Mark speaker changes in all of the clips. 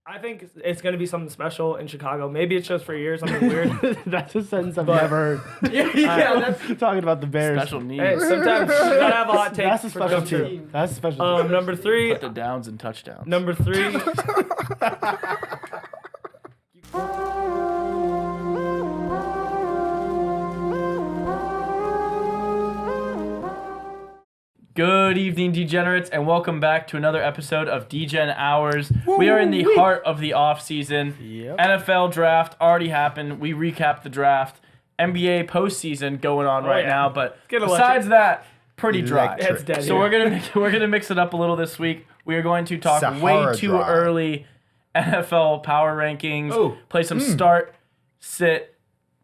Speaker 1: I think it's going to be something special in Chicago. Maybe it's just for a year, something weird.
Speaker 2: That's a sentence I've never heard.
Speaker 1: That's
Speaker 2: Talking about the Bears.
Speaker 3: Special needs.
Speaker 1: hey, sometimes you got to have a hot take.
Speaker 2: That's a
Speaker 1: for
Speaker 2: special
Speaker 1: come true.
Speaker 2: team. That's a special team.
Speaker 1: Number 3.
Speaker 3: Put the downs and touchdowns.
Speaker 1: Number 3.
Speaker 3: Good evening, degenerates, and welcome back to another episode of Degen Hours. We are in the heart of the offseason.
Speaker 2: Yep.
Speaker 3: NFL draft already happened. We recapped the draft. NBA postseason going on right now, but
Speaker 1: get
Speaker 3: besides that, pretty dry.
Speaker 1: It's dead
Speaker 3: So
Speaker 1: here.
Speaker 3: we're gonna mix it up a little this week. We are going to talk way
Speaker 4: Sahara
Speaker 3: too
Speaker 4: dry.
Speaker 3: early NFL power rankings.
Speaker 4: Oh.
Speaker 3: Play some start, sit,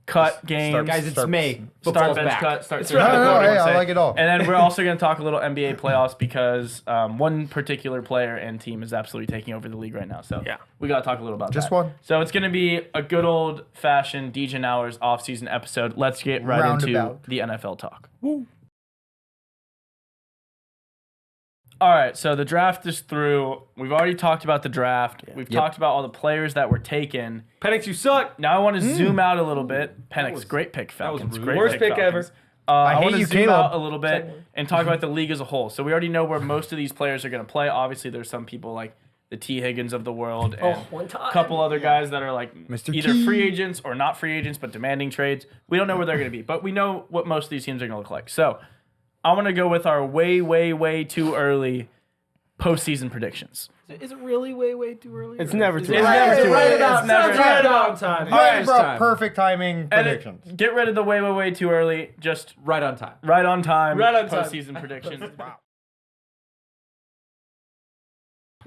Speaker 3: cut games.
Speaker 4: Guys,
Speaker 5: It's May.
Speaker 3: Start
Speaker 5: Football's
Speaker 3: bench
Speaker 5: back.
Speaker 3: cut. Start
Speaker 1: It's
Speaker 3: sit,
Speaker 1: right.
Speaker 3: cut,
Speaker 4: No,
Speaker 3: whatever you
Speaker 4: hey,
Speaker 3: wanna
Speaker 4: I
Speaker 3: say.
Speaker 4: like it all.
Speaker 3: And then we're also going to talk a little NBA playoffs because one particular player and team is absolutely taking over the league right now. So
Speaker 1: Yeah.
Speaker 3: we got to talk a little about
Speaker 4: Just
Speaker 3: that.
Speaker 4: one.
Speaker 3: So it's going to be a good old-fashioned Degen Hours off-season episode. Let's get right into
Speaker 4: Roundabout.
Speaker 3: the NFL talk. All right, so the draft is through. We've already talked about the draft. We've talked about all the players that were taken.
Speaker 1: Penix, you suck.
Speaker 3: Now I want to zoom out a little bit. Penix, great pick, Falcons.
Speaker 5: rude.
Speaker 3: Great
Speaker 1: Worst pick
Speaker 3: Falcons.
Speaker 1: ever.
Speaker 3: I
Speaker 4: hate
Speaker 3: want to
Speaker 4: you,
Speaker 3: zoom
Speaker 4: Caleb.
Speaker 3: out a little bit and talk about the league as a whole. So we already know where most of these players are going to play. Obviously, there's some people like the T. Higgins of the world and
Speaker 1: one time.
Speaker 3: a couple other guys that are like
Speaker 4: Mr.
Speaker 3: either
Speaker 4: T.
Speaker 3: free agents or not free agents but demanding trades. We don't know where they're going to be, but we know what most of these teams are going to look like. So I want to go with our way too early postseason predictions.
Speaker 1: Is it really way too early?
Speaker 2: It's never too
Speaker 3: It's
Speaker 2: early.
Speaker 3: never too
Speaker 1: right
Speaker 3: early.
Speaker 1: about,
Speaker 3: It's never
Speaker 1: sounds right about time.
Speaker 3: All right,
Speaker 4: Right, bro,
Speaker 5: time.
Speaker 4: perfect timing
Speaker 3: And
Speaker 4: predictions.
Speaker 3: get rid of the way too early. Just
Speaker 5: Right on time.
Speaker 3: right on time.
Speaker 1: Right on time.
Speaker 3: Postseason predictions.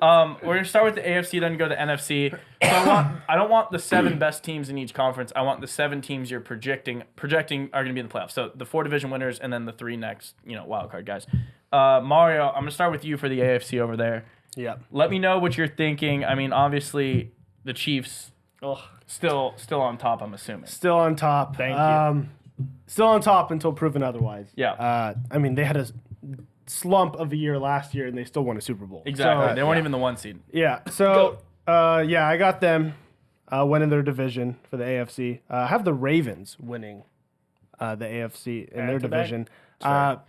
Speaker 3: We're gonna start with the AFC, then go to the NFC. So I don't want the 7 best teams in each conference. I want the 7 teams you're projecting are gonna be in the playoffs. So the 4 division winners and then the 3 next, wild card guys. Mario, I'm gonna start with you for the AFC over there.
Speaker 2: Yep.
Speaker 3: Let me know what you're thinking. I mean, obviously the Chiefs still on top. I'm assuming.
Speaker 2: Still on top.
Speaker 1: Thank
Speaker 2: you. Still on top until proven otherwise.
Speaker 3: Yeah.
Speaker 2: I mean, they had a slump of a year last year, and they still won a Super Bowl.
Speaker 3: Exactly.
Speaker 2: So,
Speaker 3: They weren't even the 1 seed.
Speaker 2: yeah. So, I got them winning their division for the AFC. I have the Ravens winning the AFC in their
Speaker 1: Back-to-back.
Speaker 2: division.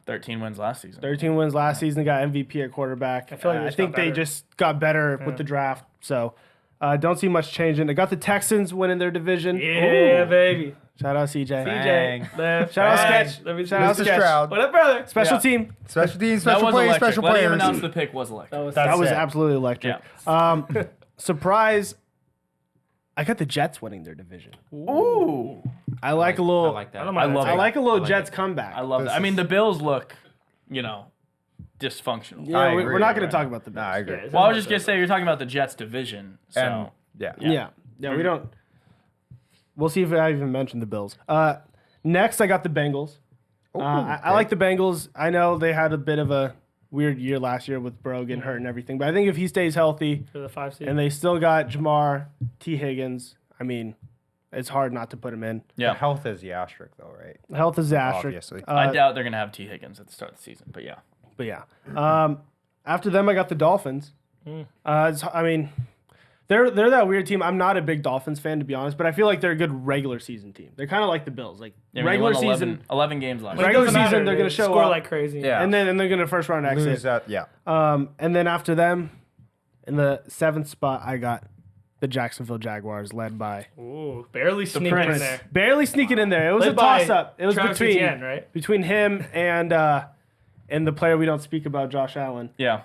Speaker 3: 13 wins last season.
Speaker 2: 13 wins last season. Got MVP at quarterback.
Speaker 1: I feel like they
Speaker 2: I
Speaker 1: just
Speaker 2: think
Speaker 1: got
Speaker 2: they
Speaker 1: better.
Speaker 2: just got better with the draft. So, don't see much changing. I got the Texans winning their division.
Speaker 1: Yeah, baby.
Speaker 2: Shout out CJ.
Speaker 4: Bang.
Speaker 1: Man.
Speaker 2: Shout out
Speaker 1: Bang.
Speaker 2: Sketch.
Speaker 1: Let me
Speaker 2: Shout out
Speaker 4: Mr.
Speaker 2: Sketch.
Speaker 4: Stroud.
Speaker 1: What up, brother?
Speaker 2: Special
Speaker 3: Yeah.
Speaker 2: team.
Speaker 4: Special teams,
Speaker 3: That
Speaker 4: special
Speaker 3: was
Speaker 4: players,
Speaker 3: electric.
Speaker 4: special
Speaker 3: Letting him
Speaker 4: players.
Speaker 3: announce the pick was electric.
Speaker 2: That was
Speaker 4: it.
Speaker 2: absolutely electric. Surprise. I got the Jets winning their division.
Speaker 3: Ooh.
Speaker 2: I like a little.
Speaker 5: I like that.
Speaker 1: I don't
Speaker 3: I
Speaker 1: mind
Speaker 3: love
Speaker 1: that.
Speaker 2: I
Speaker 3: it.
Speaker 2: like a little
Speaker 5: like
Speaker 2: Jets
Speaker 5: it.
Speaker 2: comeback.
Speaker 3: I love
Speaker 4: This
Speaker 3: that. I mean,
Speaker 4: is-
Speaker 3: the Bills look, dysfunctional.
Speaker 2: Yeah,
Speaker 4: I
Speaker 2: we're
Speaker 4: agree,
Speaker 2: not going
Speaker 4: right.
Speaker 2: to talk about the
Speaker 4: Nah,
Speaker 2: Bills.
Speaker 4: I agree.
Speaker 1: Yeah,
Speaker 3: Well, I was just going to say, you're talking about the Jets division. So,
Speaker 4: And, yeah.
Speaker 2: Yeah, we don't. We'll see if I even mentioned the Bills. Next, I got the Bengals. I like the Bengals. I know they had a bit of a weird year last year with Burrow getting hurt and everything, but I think if he stays healthy
Speaker 1: For the 5 seed.
Speaker 2: and they still got Jamar, T. Higgins, I mean, it's hard not to put him in.
Speaker 4: The
Speaker 3: yeah.
Speaker 4: health is the asterisk, though, right?
Speaker 2: Health is the asterisk.
Speaker 4: Obviously.
Speaker 3: I doubt they're going to have T. Higgins at the start of the season, but yeah.
Speaker 2: But yeah. After them, I got the Dolphins. I mean, they're that weird team. I'm not a big Dolphins fan, to be honest, but I feel like they're a good regular season team. They're kind of like the Bills. Like,
Speaker 3: I mean, they
Speaker 2: regular
Speaker 3: won
Speaker 2: season,
Speaker 3: 11 games last
Speaker 1: It
Speaker 3: year.
Speaker 2: regular
Speaker 1: doesn't
Speaker 2: season,
Speaker 1: matter.
Speaker 2: they're gonna
Speaker 1: They
Speaker 2: show
Speaker 1: score
Speaker 2: up.
Speaker 1: like crazy.
Speaker 4: Yeah.
Speaker 2: and then they're going to first round exit.
Speaker 4: Lose that, yeah.
Speaker 2: And then after them, in the 7th spot, I got the Jacksonville Jaguars, led by
Speaker 1: Ooh, barely sneaking in
Speaker 2: Prince.
Speaker 1: there.
Speaker 2: Barely sneaking in there. It was
Speaker 1: Led
Speaker 2: a
Speaker 1: by
Speaker 2: toss up. It was
Speaker 1: Travis
Speaker 2: between
Speaker 1: Etienne, right?
Speaker 2: between him and the player we don't speak about, Josh Allen.
Speaker 3: Yeah.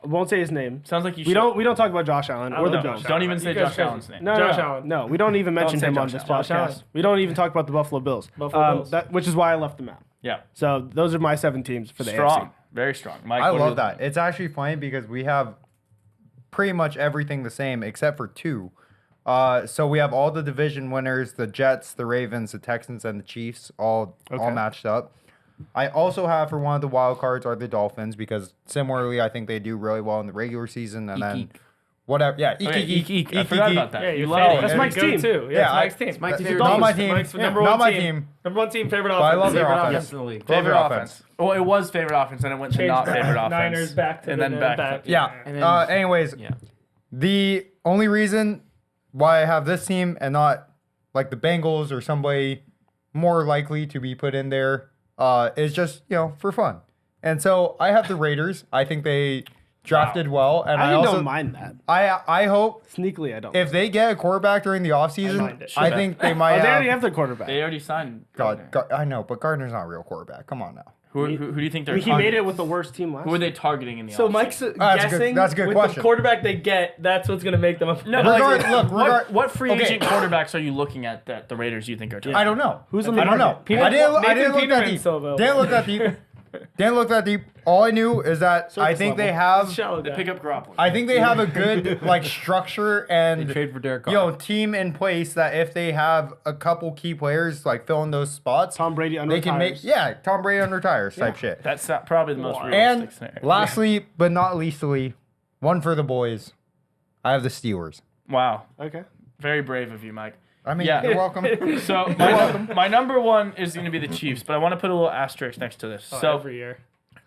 Speaker 2: I won't say his name.
Speaker 3: Sounds like you
Speaker 2: We
Speaker 3: should.
Speaker 2: don't talk about Josh Allen or the
Speaker 1: love
Speaker 2: Bills.
Speaker 1: Josh
Speaker 3: Don't even say
Speaker 1: You guys
Speaker 3: Josh
Speaker 1: crazy.
Speaker 3: Allen's name.
Speaker 2: No,
Speaker 1: Josh
Speaker 2: no,
Speaker 1: Allen.
Speaker 2: no, we don't even mention
Speaker 3: say
Speaker 2: him on
Speaker 3: Josh
Speaker 2: this
Speaker 3: Allen.
Speaker 1: Josh Allen.
Speaker 2: podcast. We don't even talk about the Buffalo Bills.
Speaker 1: Buffalo Bills.
Speaker 2: Which is why I left them out.
Speaker 3: Yeah.
Speaker 2: So those are my 7 teams for the
Speaker 3: Strong.
Speaker 2: AFC.
Speaker 3: Very strong. Mike,
Speaker 4: I
Speaker 3: what do you
Speaker 4: love that. It's actually funny because we have pretty much everything the same except for 2. So we have all the division winners, the Jets, the Ravens, the Texans, and the Chiefs all matched up. I also have for one of the wild cards are the Dolphins because similarly I think they do really well in the regular season and then
Speaker 3: Eek.
Speaker 4: whatever. Yeah,
Speaker 3: Okay,
Speaker 4: eek,
Speaker 3: eek. I forgot about that.
Speaker 1: Yeah,
Speaker 3: You
Speaker 1: you
Speaker 3: love
Speaker 1: love
Speaker 3: it.
Speaker 2: That's Mike's
Speaker 1: go
Speaker 2: team.
Speaker 1: too. Yeah,
Speaker 4: Yeah,
Speaker 1: it's Mike's team.
Speaker 5: It's Mike's
Speaker 4: Not
Speaker 5: favorite
Speaker 4: my
Speaker 5: offense.
Speaker 4: team.
Speaker 1: Mike's
Speaker 4: Yeah,
Speaker 1: number
Speaker 4: not
Speaker 1: one
Speaker 4: my
Speaker 1: team.
Speaker 4: team.
Speaker 1: Number 1 team, favorite
Speaker 4: But I
Speaker 1: offense.
Speaker 4: love their
Speaker 5: Favorite
Speaker 4: offense.
Speaker 5: offense in the league.
Speaker 3: Favorite
Speaker 4: Favorite
Speaker 3: offense. Well, it was favorite offense, and it went to
Speaker 1: Changed
Speaker 3: not
Speaker 1: the
Speaker 3: favorite offense.
Speaker 1: Niners back to
Speaker 3: and
Speaker 1: the
Speaker 3: then back.
Speaker 1: back.
Speaker 4: Yeah.
Speaker 5: And then-
Speaker 4: Anyways,
Speaker 5: Yeah.
Speaker 4: the only reason why I have this team and not like the Bengals or somebody more likely to be put in there is just, for fun. And so I have the Raiders. I think they drafted well. And I also
Speaker 2: don't mind that.
Speaker 4: I hope
Speaker 2: Sneakily, I don't.
Speaker 4: if they get a quarterback during the offseason, I think they might
Speaker 2: they already
Speaker 4: have.
Speaker 2: have their quarterback.
Speaker 3: They already signed.
Speaker 4: I know, but Gardner's not a real quarterback. Come on now.
Speaker 3: Who do you think they're?
Speaker 2: He made it with the worst team last
Speaker 3: Who are
Speaker 2: year.
Speaker 3: they targeting in the
Speaker 1: So
Speaker 3: offseason?
Speaker 1: Mike's
Speaker 4: That's a good-
Speaker 1: guessing
Speaker 4: that's a good
Speaker 1: with
Speaker 4: question.
Speaker 1: the quarterback they get, that's what's going to make them a
Speaker 3: No, what free
Speaker 4: okay.
Speaker 3: agent quarterbacks are you looking at that the Raiders you think are targeting?
Speaker 4: I don't know.
Speaker 2: Who's on
Speaker 4: I
Speaker 2: the
Speaker 4: don't know.
Speaker 2: market?
Speaker 1: Peter-
Speaker 4: I didn't
Speaker 1: Nathan
Speaker 4: look that
Speaker 1: Peterman's
Speaker 4: deep.
Speaker 1: still available.
Speaker 4: Didn't look that deep. Didn't look that deep. All I knew is that I think they have.
Speaker 1: Shallow
Speaker 3: They
Speaker 1: guy.
Speaker 3: pick up Garoppolo.
Speaker 4: I think they have a good structure and
Speaker 5: Trade for Derek Carr.
Speaker 4: team in place that if they have a couple key players like filling those spots,
Speaker 2: Tom Brady under
Speaker 4: they can make Tom Brady unretires type shit.
Speaker 3: That's not probably the most
Speaker 4: And
Speaker 3: realistic scenario.
Speaker 4: lastly, but not leastly, one for the boys. I have the Steelers.
Speaker 3: Wow,
Speaker 2: Okay.
Speaker 3: very brave of you, Mike.
Speaker 4: I mean,
Speaker 3: Yeah.
Speaker 4: you're welcome.
Speaker 3: So my number one is going to be the Chiefs, but I want to put a little asterisk next to this. So
Speaker 1: Every year.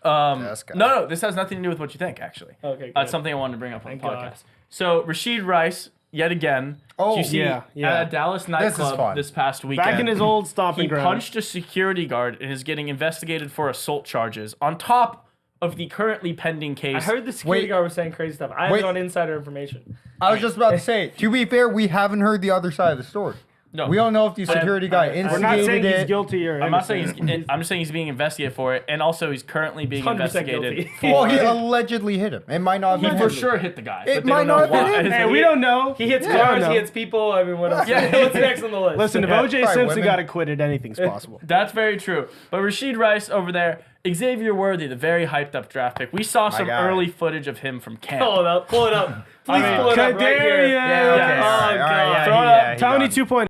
Speaker 4: This guy.
Speaker 3: no, this has nothing to do with what you think. Actually,
Speaker 1: Okay,
Speaker 3: that's
Speaker 1: good.
Speaker 3: something I wanted to bring up on
Speaker 1: Thank
Speaker 3: the
Speaker 1: God.
Speaker 3: podcast. So Rashid Rice, yet again.
Speaker 4: Oh,
Speaker 3: did you see
Speaker 2: yeah.
Speaker 3: at a Dallas
Speaker 4: is
Speaker 3: nightclub
Speaker 4: fun.
Speaker 3: this past weekend.
Speaker 2: Back in his old
Speaker 3: He
Speaker 2: stomping ground.
Speaker 3: punched a security guard and is getting investigated for assault charges on top of the currently pending case.
Speaker 1: I heard the security
Speaker 4: Wait.
Speaker 1: guard was saying crazy stuff. I have
Speaker 4: Wait.
Speaker 1: it on insider information.
Speaker 4: I was just about to say, to be fair, we haven't heard the other side of the story.
Speaker 3: No.
Speaker 4: We don't know if the security guy
Speaker 1: We're
Speaker 2: We're not saying
Speaker 4: instigated
Speaker 2: he's
Speaker 4: it.
Speaker 2: guilty or
Speaker 3: I'm not saying
Speaker 2: innocent.
Speaker 3: he's. I'm just saying he's being investigated for it, and also he's currently being
Speaker 1: 100%
Speaker 3: investigated.
Speaker 1: guilty.
Speaker 3: For,
Speaker 4: Well, he allegedly hit him. It might not
Speaker 3: he
Speaker 4: have been
Speaker 3: for
Speaker 4: him.
Speaker 3: sure hit the guy.
Speaker 4: It
Speaker 3: but they
Speaker 4: might
Speaker 3: don't know
Speaker 4: not have
Speaker 3: why.
Speaker 4: been him.
Speaker 2: Hey, we don't know.
Speaker 1: He hits
Speaker 2: Yeah,
Speaker 1: cars,
Speaker 2: I
Speaker 1: he
Speaker 2: know.
Speaker 1: hits people. I mean, what else?
Speaker 3: Yeah.
Speaker 1: What's next on the list?
Speaker 2: Listen, if
Speaker 3: Yeah.
Speaker 2: OJ
Speaker 4: Probably
Speaker 2: Simpson
Speaker 4: women.
Speaker 2: got acquitted, anything's possible.
Speaker 3: That's very true. But Rashid Rice over there, Xavier Worthy, the very hyped up draft pick. We saw some
Speaker 4: guy.
Speaker 3: early footage of him from camp.
Speaker 1: Pull it up. Pull it up. Please
Speaker 3: mean,
Speaker 1: pull it up right here.
Speaker 2: Kadarius.
Speaker 4: Yeah, okay.
Speaker 3: Yes.
Speaker 4: All right, all right,
Speaker 1: God.
Speaker 4: yeah,
Speaker 3: Throw it
Speaker 4: he-
Speaker 3: up.
Speaker 4: yeah, he
Speaker 2: Tony
Speaker 4: done.
Speaker 2: 2.0.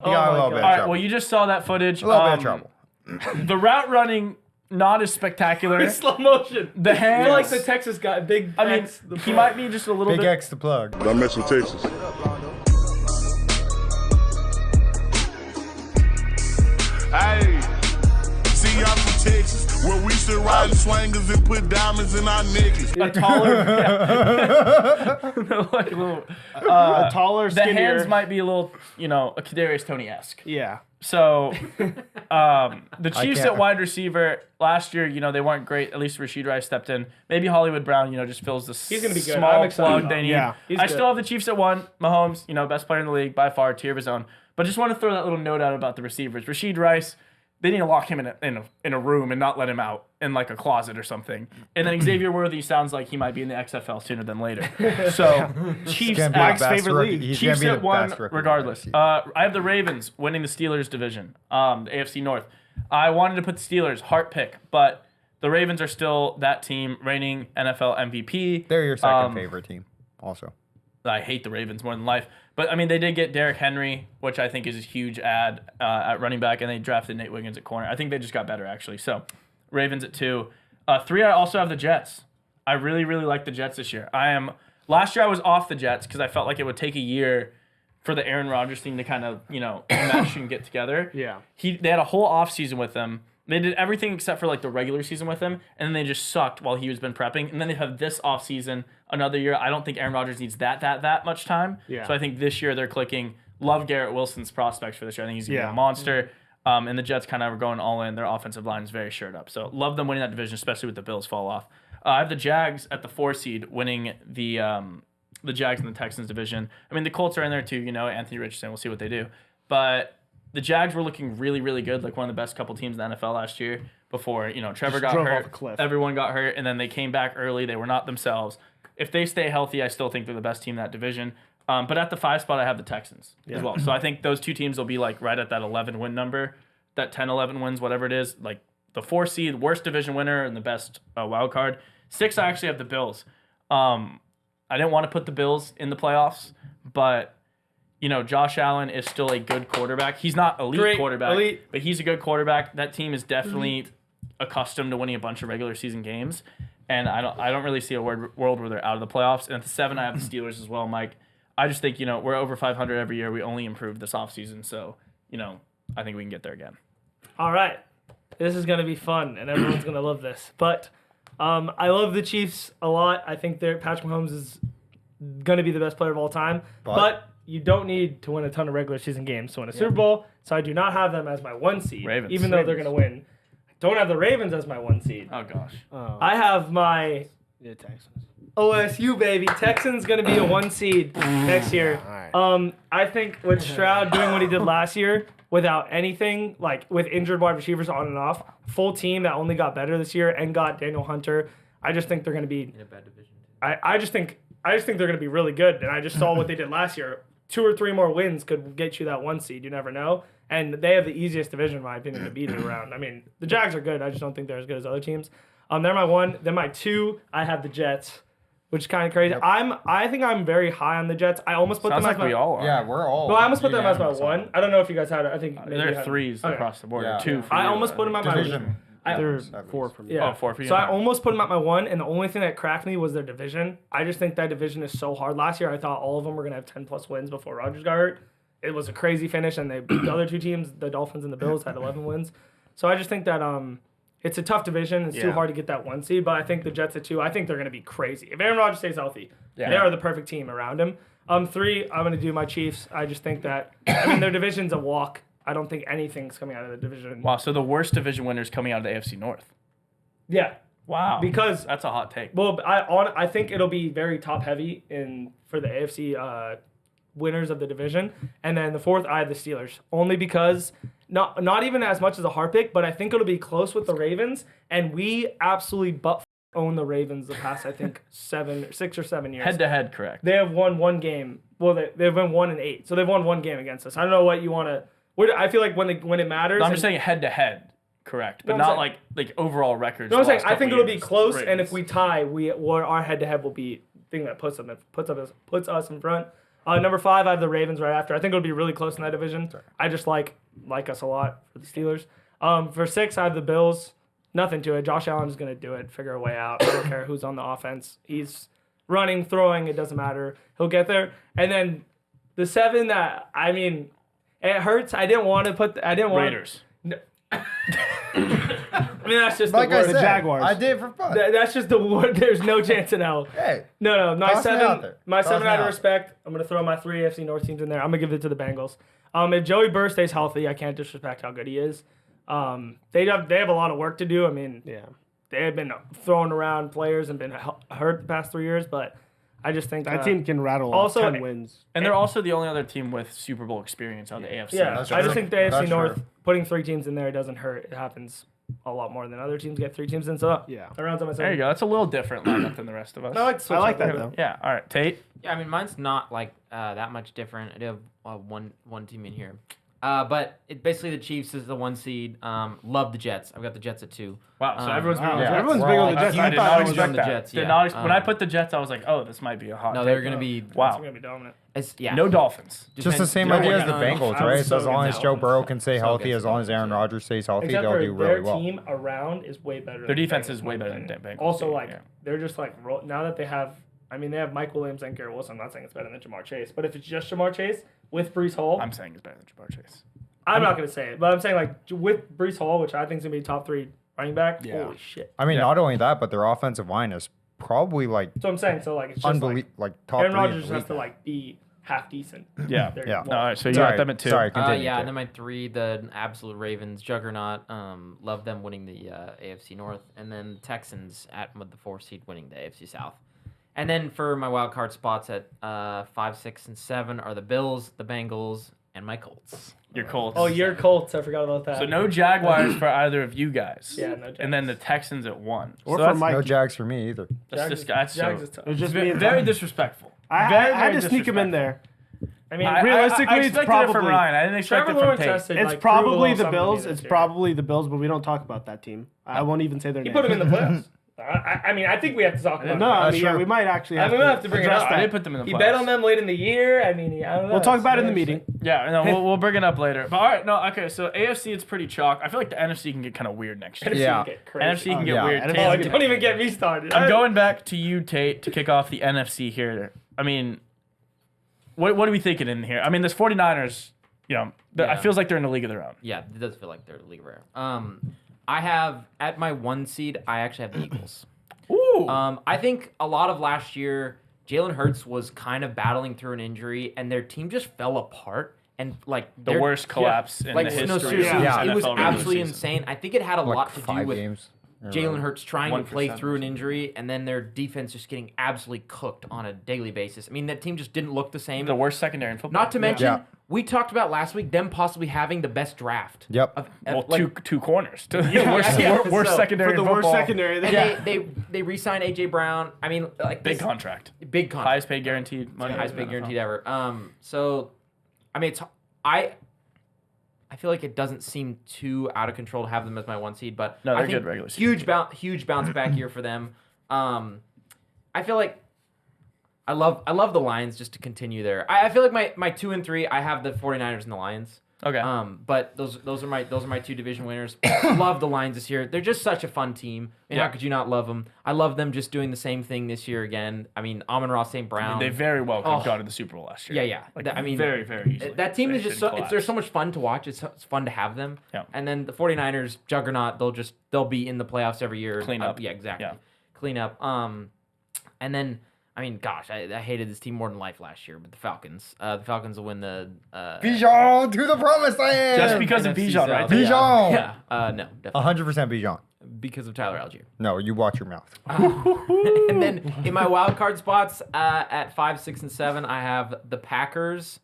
Speaker 4: He got a little bit
Speaker 3: All
Speaker 4: of
Speaker 3: right,
Speaker 4: trouble.
Speaker 3: well, you just saw that footage.
Speaker 4: A little bit of trouble.
Speaker 3: The route running, not as spectacular.
Speaker 1: Slow motion.
Speaker 3: The
Speaker 1: I
Speaker 3: hands.
Speaker 1: feel like the Texas guy, big.
Speaker 3: I mean,
Speaker 1: X, the
Speaker 3: he might be just a little
Speaker 4: Big
Speaker 3: bit.
Speaker 4: X to plug.
Speaker 6: I mess with Texas. Hey, see y'all from Texas, where we still riding swangers and put diamonds in our necklaces.
Speaker 3: A taller, like a little.
Speaker 2: A taller,
Speaker 3: The
Speaker 2: skinnier.
Speaker 3: hands might be a little, a Kadarius Toney-esque.
Speaker 2: Yeah.
Speaker 3: So, the Chiefs
Speaker 4: can't-
Speaker 3: at wide receiver last year, they weren't great. At least Rashid Rice stepped in. Maybe Hollywood Brown, just fills the
Speaker 1: He's gonna be good. I'm
Speaker 3: small
Speaker 1: excited
Speaker 3: plug
Speaker 1: about
Speaker 3: they
Speaker 1: him.
Speaker 3: need.
Speaker 2: Yeah.
Speaker 1: He's
Speaker 3: I
Speaker 1: good.
Speaker 3: still have the Chiefs at 1. Mahomes, best player in the league by far, tier of his own. But just want to throw that little note out about the receivers. Rashid Rice, they need to lock him in a room and not let him out in like a closet or something. And then Xavier Worthy sounds like he might be in the XFL sooner than later. So Chiefs
Speaker 4: Gonna be the
Speaker 3: at
Speaker 4: best
Speaker 2: favorite
Speaker 4: rookie-
Speaker 2: league.
Speaker 4: He's
Speaker 3: Chiefs
Speaker 4: gonna be
Speaker 3: at
Speaker 4: the
Speaker 3: 1
Speaker 4: best rookie
Speaker 3: regardless.
Speaker 4: in the NFC.
Speaker 3: I have the Ravens winning the Steelers division, the AFC North. I wanted to put the Steelers, heart pick, but the Ravens are still that team, reigning NFL MVP.
Speaker 4: They're your second favorite team, also.
Speaker 3: I hate the Ravens more than life. But, I mean, they did get Derrick Henry, which I think is a huge ad at running back, and they drafted Nate Wiggins at corner. I think they just got better, actually. So, Ravens at 2. 3, I also have the Jets. I really, really like the Jets this year. Last year I was off the Jets because I felt like it would take a year for the Aaron Rodgers thing to kind of, mesh and get together.
Speaker 2: Yeah.
Speaker 3: They had a whole offseason with him. They did everything except for like the regular season with him, and then they just sucked while he was been prepping. And then they have this offseason, another year. I don't think Aaron Rodgers needs that much time.
Speaker 2: Yeah.
Speaker 3: So I think this year they're clicking. Love Garrett Wilson's prospects for this year. I think he's gonna be
Speaker 2: Yeah.
Speaker 3: a monster. And the Jets kind of are going all in. Their offensive line is very shored up. So love them winning that division, especially with the Bills fall off. I have the Jags at the 4 seed winning the Jags and the Texans division. I mean, the Colts are in there too, Anthony Richardson. We'll see what they do. But the Jags were looking really, really good, like one of the best couple teams in the NFL last year before, Trevor got
Speaker 2: drove
Speaker 3: hurt.
Speaker 2: off a cliff.
Speaker 3: Everyone got hurt, and then they came back early. They were not themselves. If they stay healthy, I still think they're the best team in that division. But at the 5 spot, I have the Texans as well. So I think those two teams will be like right at that 11 win number, that 10, 11 wins, whatever it is. Like the 4 seed, worst division winner, and the best wild card. 6, I actually have the Bills. I didn't want to put the Bills in the playoffs, but Josh Allen is still a good quarterback. He's not elite quarterback, but he's a good quarterback. That team is definitely accustomed to winning a bunch of regular season games, and I don't really see a world where they're out of the playoffs. And at the 7, I have the Steelers as well, Mike. I just think, we're over 500 every year. We only improved this offseason. So, I think we can get there again.
Speaker 1: All right. This is going to be fun, and everyone's going to love this. But I love the Chiefs a lot. I think Patrick Mahomes is going to be the best player of all time. But you don't need to win a ton of regular season games to win a Super Bowl. So I do not have them as my 1 seed,
Speaker 3: Ravens.
Speaker 1: even though they're going to win. I don't have the Ravens as my 1 seed.
Speaker 3: Oh, gosh.
Speaker 1: I have my
Speaker 2: Texans.
Speaker 1: OSU, baby. Texans going to be a 1 seed next year. I think with Stroud doing what he did last year without anything, like with injured wide receivers on and off, full team that only got better this year and got Daniel Hunter, I just think they're going to be
Speaker 5: In a bad division.
Speaker 1: I just think they're going to be really good. And I just saw what they did last year. 2 or 3 more wins could get you that 1 seed. You never know. And they have the easiest division, in my opinion, to beat it around. I mean, the Jags are good. I just don't think they're as good as other teams. They're my 1. Then my 2, I have the Jets, which is kind of crazy. I think I'm very high on the Jets. I almost put
Speaker 3: Sounds
Speaker 1: them
Speaker 3: like
Speaker 1: as my
Speaker 3: we all are.
Speaker 4: Yeah, we're all.
Speaker 1: No, I almost put them as my
Speaker 4: unanimous on
Speaker 1: 1.
Speaker 4: it.
Speaker 1: I don't know if you guys had it. I think maybe you
Speaker 3: They're
Speaker 1: had-
Speaker 3: 3s
Speaker 1: Okay.
Speaker 3: across the board.
Speaker 4: Yeah.
Speaker 3: 2 for
Speaker 1: I
Speaker 3: you,
Speaker 1: almost put them at my
Speaker 4: Division.
Speaker 2: They're
Speaker 4: At
Speaker 2: 4
Speaker 4: least.
Speaker 2: for me.
Speaker 1: Yeah.
Speaker 3: 4 for you.
Speaker 1: So I almost put them at my 1, and the only thing that cracked me was their division. I just think that division is so hard. Last year, I thought all of them were going to have 10-plus wins before Rodgers got hurt. It was a crazy finish, and they beat the other 2 teams. The Dolphins and the Bills had 11 wins. So I just think that it's a tough division. It's too
Speaker 3: Yeah.
Speaker 1: hard to get that 1 seed, but I think the Jets at 2, I think they're going to be crazy. If Aaron Rodgers stays healthy, they are the perfect team around him. 3, I'm going to do my Chiefs. I just think that, their division's a walk. I don't think anything's coming out of the division.
Speaker 3: Wow, so the worst division winners coming out of the AFC North.
Speaker 1: Yeah.
Speaker 3: Wow.
Speaker 1: Because
Speaker 3: That's a hot take.
Speaker 1: Well, I think it'll be very top heavy for the AFC winners of the division, and then the 4th I have the Steelers, only because not even as much as a heart pick, but I think it'll be close with the Ravens, and we absolutely own the Ravens the past I think 6 or 7 years.
Speaker 3: Head to head, correct.
Speaker 1: They have won 1 game. Well, they've been 1-8, so they've won 1 game against us. I don't know what you want to. I feel like when it matters.
Speaker 3: No, I'm just saying head to head, correct, but
Speaker 1: I'm
Speaker 3: not
Speaker 1: saying-
Speaker 3: like overall records.
Speaker 1: No, I'm
Speaker 3: the
Speaker 1: saying
Speaker 3: last
Speaker 1: I think
Speaker 3: couple
Speaker 1: it'll be
Speaker 3: years.
Speaker 1: close, and
Speaker 3: Ravens.
Speaker 1: if we tie, our head-to-head will be the thing that puts us in front. Number 5, I have the Ravens right after. I think it'll be really close in that division. I just like us a lot for the Steelers. For 6, I have the Bills. Nothing to it. Josh Allen is going to do it. Figure a way out. I don't care who's on the offense. He's running, throwing. It doesn't matter. He'll get there. And then the 7 that it hurts. I didn't want to put. I didn't want
Speaker 3: Raiders.
Speaker 1: that's just
Speaker 4: Like
Speaker 1: the
Speaker 4: I
Speaker 1: word.
Speaker 4: said,
Speaker 2: Jaguars.
Speaker 4: I did it for fun.
Speaker 1: That's just the word. There's no chance in hell.
Speaker 4: Hey,
Speaker 1: No. My
Speaker 4: Toss me out
Speaker 1: 7.
Speaker 4: there.
Speaker 1: My
Speaker 4: Toss
Speaker 1: 7
Speaker 4: me
Speaker 1: out of
Speaker 4: out.
Speaker 1: respect. I'm gonna throw my 3 AFC North teams in there. I'm gonna give it to the Bengals. If Joey Burr stays healthy, I can't disrespect how good he is. They have a lot of work to do.
Speaker 2: Yeah.
Speaker 1: They have been throwing around players and been hurt the past 3 years, but I just think
Speaker 2: That team can rattle off
Speaker 1: also-
Speaker 2: 10 wins.
Speaker 3: And they're also the only other team with Super Bowl experience on the AFC.
Speaker 1: Yeah,
Speaker 4: That's
Speaker 1: I just
Speaker 4: true.
Speaker 1: think the AFC
Speaker 4: That's
Speaker 1: North
Speaker 4: true.
Speaker 1: putting 3 teams in there doesn't hurt. It happens a lot more than other teams get 3 teams in. So
Speaker 2: Yeah.
Speaker 1: that rounds out my
Speaker 3: There you
Speaker 1: 7.
Speaker 3: go. That's a little different lineup than the rest of us.
Speaker 1: I like, to switch
Speaker 2: I like
Speaker 1: up
Speaker 2: that,
Speaker 1: a bit.
Speaker 2: though.
Speaker 3: Yeah. All right, Tate.
Speaker 5: Yeah, I mean, mine's not like that much different. I do have one team in here. But basically the Chiefs is the 1 seed. Love the Jets. I've got the Jets at 2.
Speaker 3: Wow. So everyone's big on the
Speaker 4: yeah,
Speaker 3: Jets.
Speaker 2: Everyone's
Speaker 4: we're
Speaker 2: big
Speaker 4: all-
Speaker 2: on the Jets.
Speaker 3: I
Speaker 2: I
Speaker 3: did
Speaker 2: thought
Speaker 3: not
Speaker 2: it was
Speaker 3: expect
Speaker 5: on the
Speaker 3: that.
Speaker 5: Jets,
Speaker 3: Did
Speaker 5: yeah.
Speaker 3: not when I put the Jets, I was like, oh, this might be a hot.
Speaker 5: No,
Speaker 3: take.
Speaker 5: they're going to be.
Speaker 1: It's
Speaker 3: Wow.
Speaker 1: gonna be dominant.
Speaker 3: No Dolphins.
Speaker 4: just the same
Speaker 5: Depends-
Speaker 4: idea as the
Speaker 5: depending on-
Speaker 4: Bengals,
Speaker 1: I
Speaker 4: right?
Speaker 1: was
Speaker 4: So as
Speaker 1: so
Speaker 4: long as
Speaker 1: against
Speaker 4: Joe
Speaker 1: Dolphins.
Speaker 4: Burrow can stay
Speaker 5: So
Speaker 4: healthy,
Speaker 5: against
Speaker 4: as long as Aaron
Speaker 5: Dolphins,
Speaker 4: Rodgers stays healthy,
Speaker 1: Except
Speaker 4: they'll
Speaker 1: for
Speaker 4: do
Speaker 1: their
Speaker 4: really well.
Speaker 1: team around is way better.
Speaker 3: Their
Speaker 1: than
Speaker 3: defense
Speaker 1: Bengals,
Speaker 3: is way
Speaker 1: in my
Speaker 3: better than
Speaker 1: opinion.
Speaker 3: Bengals.
Speaker 1: Also, like
Speaker 3: Yeah.
Speaker 1: they're just like now that they have. They have Mike Williams and Garrett Wilson. I'm not saying it's better than Jamar Chase, but if it's just Jamar Chase with Brees Hall,
Speaker 3: I'm saying it's better than Jamar Chase.
Speaker 1: I'm not gonna say it, but I'm saying like with Brees Hall, which I think is gonna be top 3 running back.
Speaker 2: Yeah.
Speaker 1: Holy shit!
Speaker 4: I mean,
Speaker 3: Yeah.
Speaker 4: not only that, but their offensive line is probably like
Speaker 1: So I'm saying so like it's just
Speaker 4: unbelievable, like top
Speaker 1: Aaron
Speaker 4: 3 in
Speaker 1: Rodgers
Speaker 4: the
Speaker 1: just has
Speaker 4: league.
Speaker 1: to like be half decent.
Speaker 3: Yeah.
Speaker 1: They're-
Speaker 4: Yeah.
Speaker 3: No, all right, so you
Speaker 4: Sorry,
Speaker 3: got them at 2.
Speaker 4: sorry, continue.
Speaker 5: Yeah,
Speaker 4: Tate.
Speaker 5: and then my 3, the absolute Ravens juggernaut. Love them winning the AFC North, and then Texans with the 4 seed winning the AFC South. And then for my wild card spots at 5, 6, and 7 are the Bills, the Bengals, and my Colts.
Speaker 3: Your Colts.
Speaker 1: Oh, your Colts. I forgot about that.
Speaker 3: So no Jaguars for either of you guys.
Speaker 1: Yeah, no Jags.
Speaker 3: And then the Texans at 1.
Speaker 2: Or
Speaker 3: so
Speaker 2: for
Speaker 3: that's,
Speaker 2: Mike.
Speaker 4: No Jags for me either.
Speaker 3: that's
Speaker 1: Jags,
Speaker 3: just that's
Speaker 1: Jags
Speaker 3: so,
Speaker 1: is tough.
Speaker 2: It's just me and
Speaker 3: very
Speaker 2: Tom.
Speaker 3: disrespectful.
Speaker 2: I
Speaker 3: very,
Speaker 2: had
Speaker 3: very
Speaker 2: to sneak him in there.
Speaker 1: I mean,
Speaker 2: realistically,
Speaker 3: I
Speaker 2: it's
Speaker 3: expected it
Speaker 2: probably-
Speaker 3: from Ryan. I didn't expect
Speaker 1: Trevor
Speaker 3: it from
Speaker 1: Lawrence
Speaker 3: Tate.
Speaker 1: tested,
Speaker 2: It's
Speaker 1: like,
Speaker 2: probably
Speaker 1: proved a little
Speaker 2: the
Speaker 1: something to me
Speaker 2: Bills.
Speaker 1: this
Speaker 2: It's
Speaker 1: year.
Speaker 2: probably the Bills, but we don't talk about that team. I won't even say their
Speaker 1: He
Speaker 2: name.
Speaker 1: put him in the playoffs. I mean, I think we have to talk about
Speaker 2: No,
Speaker 1: it.
Speaker 2: I
Speaker 4: That's
Speaker 2: mean, yeah,
Speaker 4: true.
Speaker 2: we might actually
Speaker 1: I
Speaker 2: have,
Speaker 1: mean, we'll have to bring it
Speaker 2: address
Speaker 1: up.
Speaker 3: I
Speaker 2: that.
Speaker 3: did put them in the
Speaker 1: He
Speaker 3: playoffs.
Speaker 1: bet on them late in the year. I mean, I don't know.
Speaker 2: We'll talk about it in the
Speaker 1: It's
Speaker 2: meeting.
Speaker 3: Yeah, no, we'll bring it up later. But all right, no, okay. So AFC, it's pretty chalk. I feel like the NFC can get kind of weird next year.
Speaker 1: NFC
Speaker 4: Yeah.
Speaker 1: can get crazy.
Speaker 3: NFC can get
Speaker 4: yeah.
Speaker 3: weird.
Speaker 2: NFC
Speaker 3: Tate,
Speaker 1: Oh,
Speaker 2: can
Speaker 1: don't even get me started.
Speaker 3: I'm going back to you, Tate, to kick off the NFC here. I mean, what are we thinking in here? I mean, this 49ers, you know,
Speaker 5: Yeah.
Speaker 3: it feels like they're in a league of their own.
Speaker 5: Yeah, it does feel like they're league rare. I have at my 1 seed. I actually have the Eagles.
Speaker 3: Ooh.
Speaker 5: I think a lot of last year, Jalen Hurts was kind of battling through an injury, and their team just fell apart. And like
Speaker 3: The worst collapse in
Speaker 5: like
Speaker 3: the history
Speaker 5: no,
Speaker 3: of
Speaker 5: seriously,
Speaker 3: the
Speaker 5: it was
Speaker 3: NFL regular
Speaker 5: absolutely
Speaker 3: season.
Speaker 5: insane. I think it had a
Speaker 4: Like
Speaker 5: lot to do
Speaker 4: 5
Speaker 5: with
Speaker 4: games.
Speaker 5: Jalen Hurts trying to play
Speaker 3: 1%
Speaker 5: through an injury, and then their defense just getting absolutely cooked on a daily basis. I mean, that team just didn't look the same.
Speaker 3: The worst secondary in football.
Speaker 5: Not to mention,
Speaker 4: Yeah.
Speaker 5: we talked about last week them possibly having the best draft.
Speaker 4: Yep.
Speaker 5: Of,
Speaker 3: Well,
Speaker 5: like,
Speaker 3: two corners. Worst
Speaker 5: So,
Speaker 3: secondary
Speaker 2: For the
Speaker 3: in
Speaker 2: worst
Speaker 3: football.
Speaker 2: secondary.
Speaker 5: and they re-signed AJ Brown. I mean, like
Speaker 3: Big
Speaker 5: this-
Speaker 3: contract.
Speaker 5: big contract,
Speaker 3: Highest paid guaranteed money.
Speaker 5: highest
Speaker 3: in
Speaker 5: paid
Speaker 3: the
Speaker 5: guaranteed
Speaker 3: NFL.
Speaker 5: ever. So, I mean, I feel like it doesn't seem too out of control to have them as my 1 seed, but
Speaker 3: No,
Speaker 5: I
Speaker 3: they're
Speaker 5: think
Speaker 3: good regular season.
Speaker 5: huge bounce back year for them. I feel like I love the Lions just to continue there. I feel like my 2 and 3, I have the 49ers and the Lions.
Speaker 3: Okay.
Speaker 5: But those are my 2 division winners. Love the Lions this year. They're just such a fun team. And
Speaker 3: Yeah.
Speaker 5: how could you not love them? I love them just doing the same thing this year again. I mean, Amon-Ra St. Brown.
Speaker 3: They very well could have
Speaker 5: Oh.
Speaker 3: gone to the Super Bowl last year.
Speaker 5: Yeah.
Speaker 3: Like,
Speaker 5: I mean,
Speaker 3: very, very easily.
Speaker 5: that team
Speaker 3: They
Speaker 5: is just
Speaker 3: didn't
Speaker 5: they're so
Speaker 3: collapse.
Speaker 5: much fun to watch. It's fun to have them.
Speaker 3: Yeah.
Speaker 5: And then the 49ers juggernaut, they'll be in the playoffs every year.
Speaker 3: Clean up.
Speaker 5: Yeah, exactly.
Speaker 3: Yeah.
Speaker 5: Clean up. And then I mean, gosh, I hated this team more than life last year, but the Falcons. The Falcons will win the
Speaker 4: Bijan to the promised land.
Speaker 3: Just because of
Speaker 5: NFC
Speaker 3: Bijan, right?
Speaker 5: South.
Speaker 3: there.
Speaker 4: Bijan.
Speaker 5: Yeah. No, definitely
Speaker 4: 100% Bijan.
Speaker 5: because of Tyler Algier.
Speaker 4: No, you watch your mouth.
Speaker 5: And then in my wild card spots at 5, 6, and 7, I have the Packers.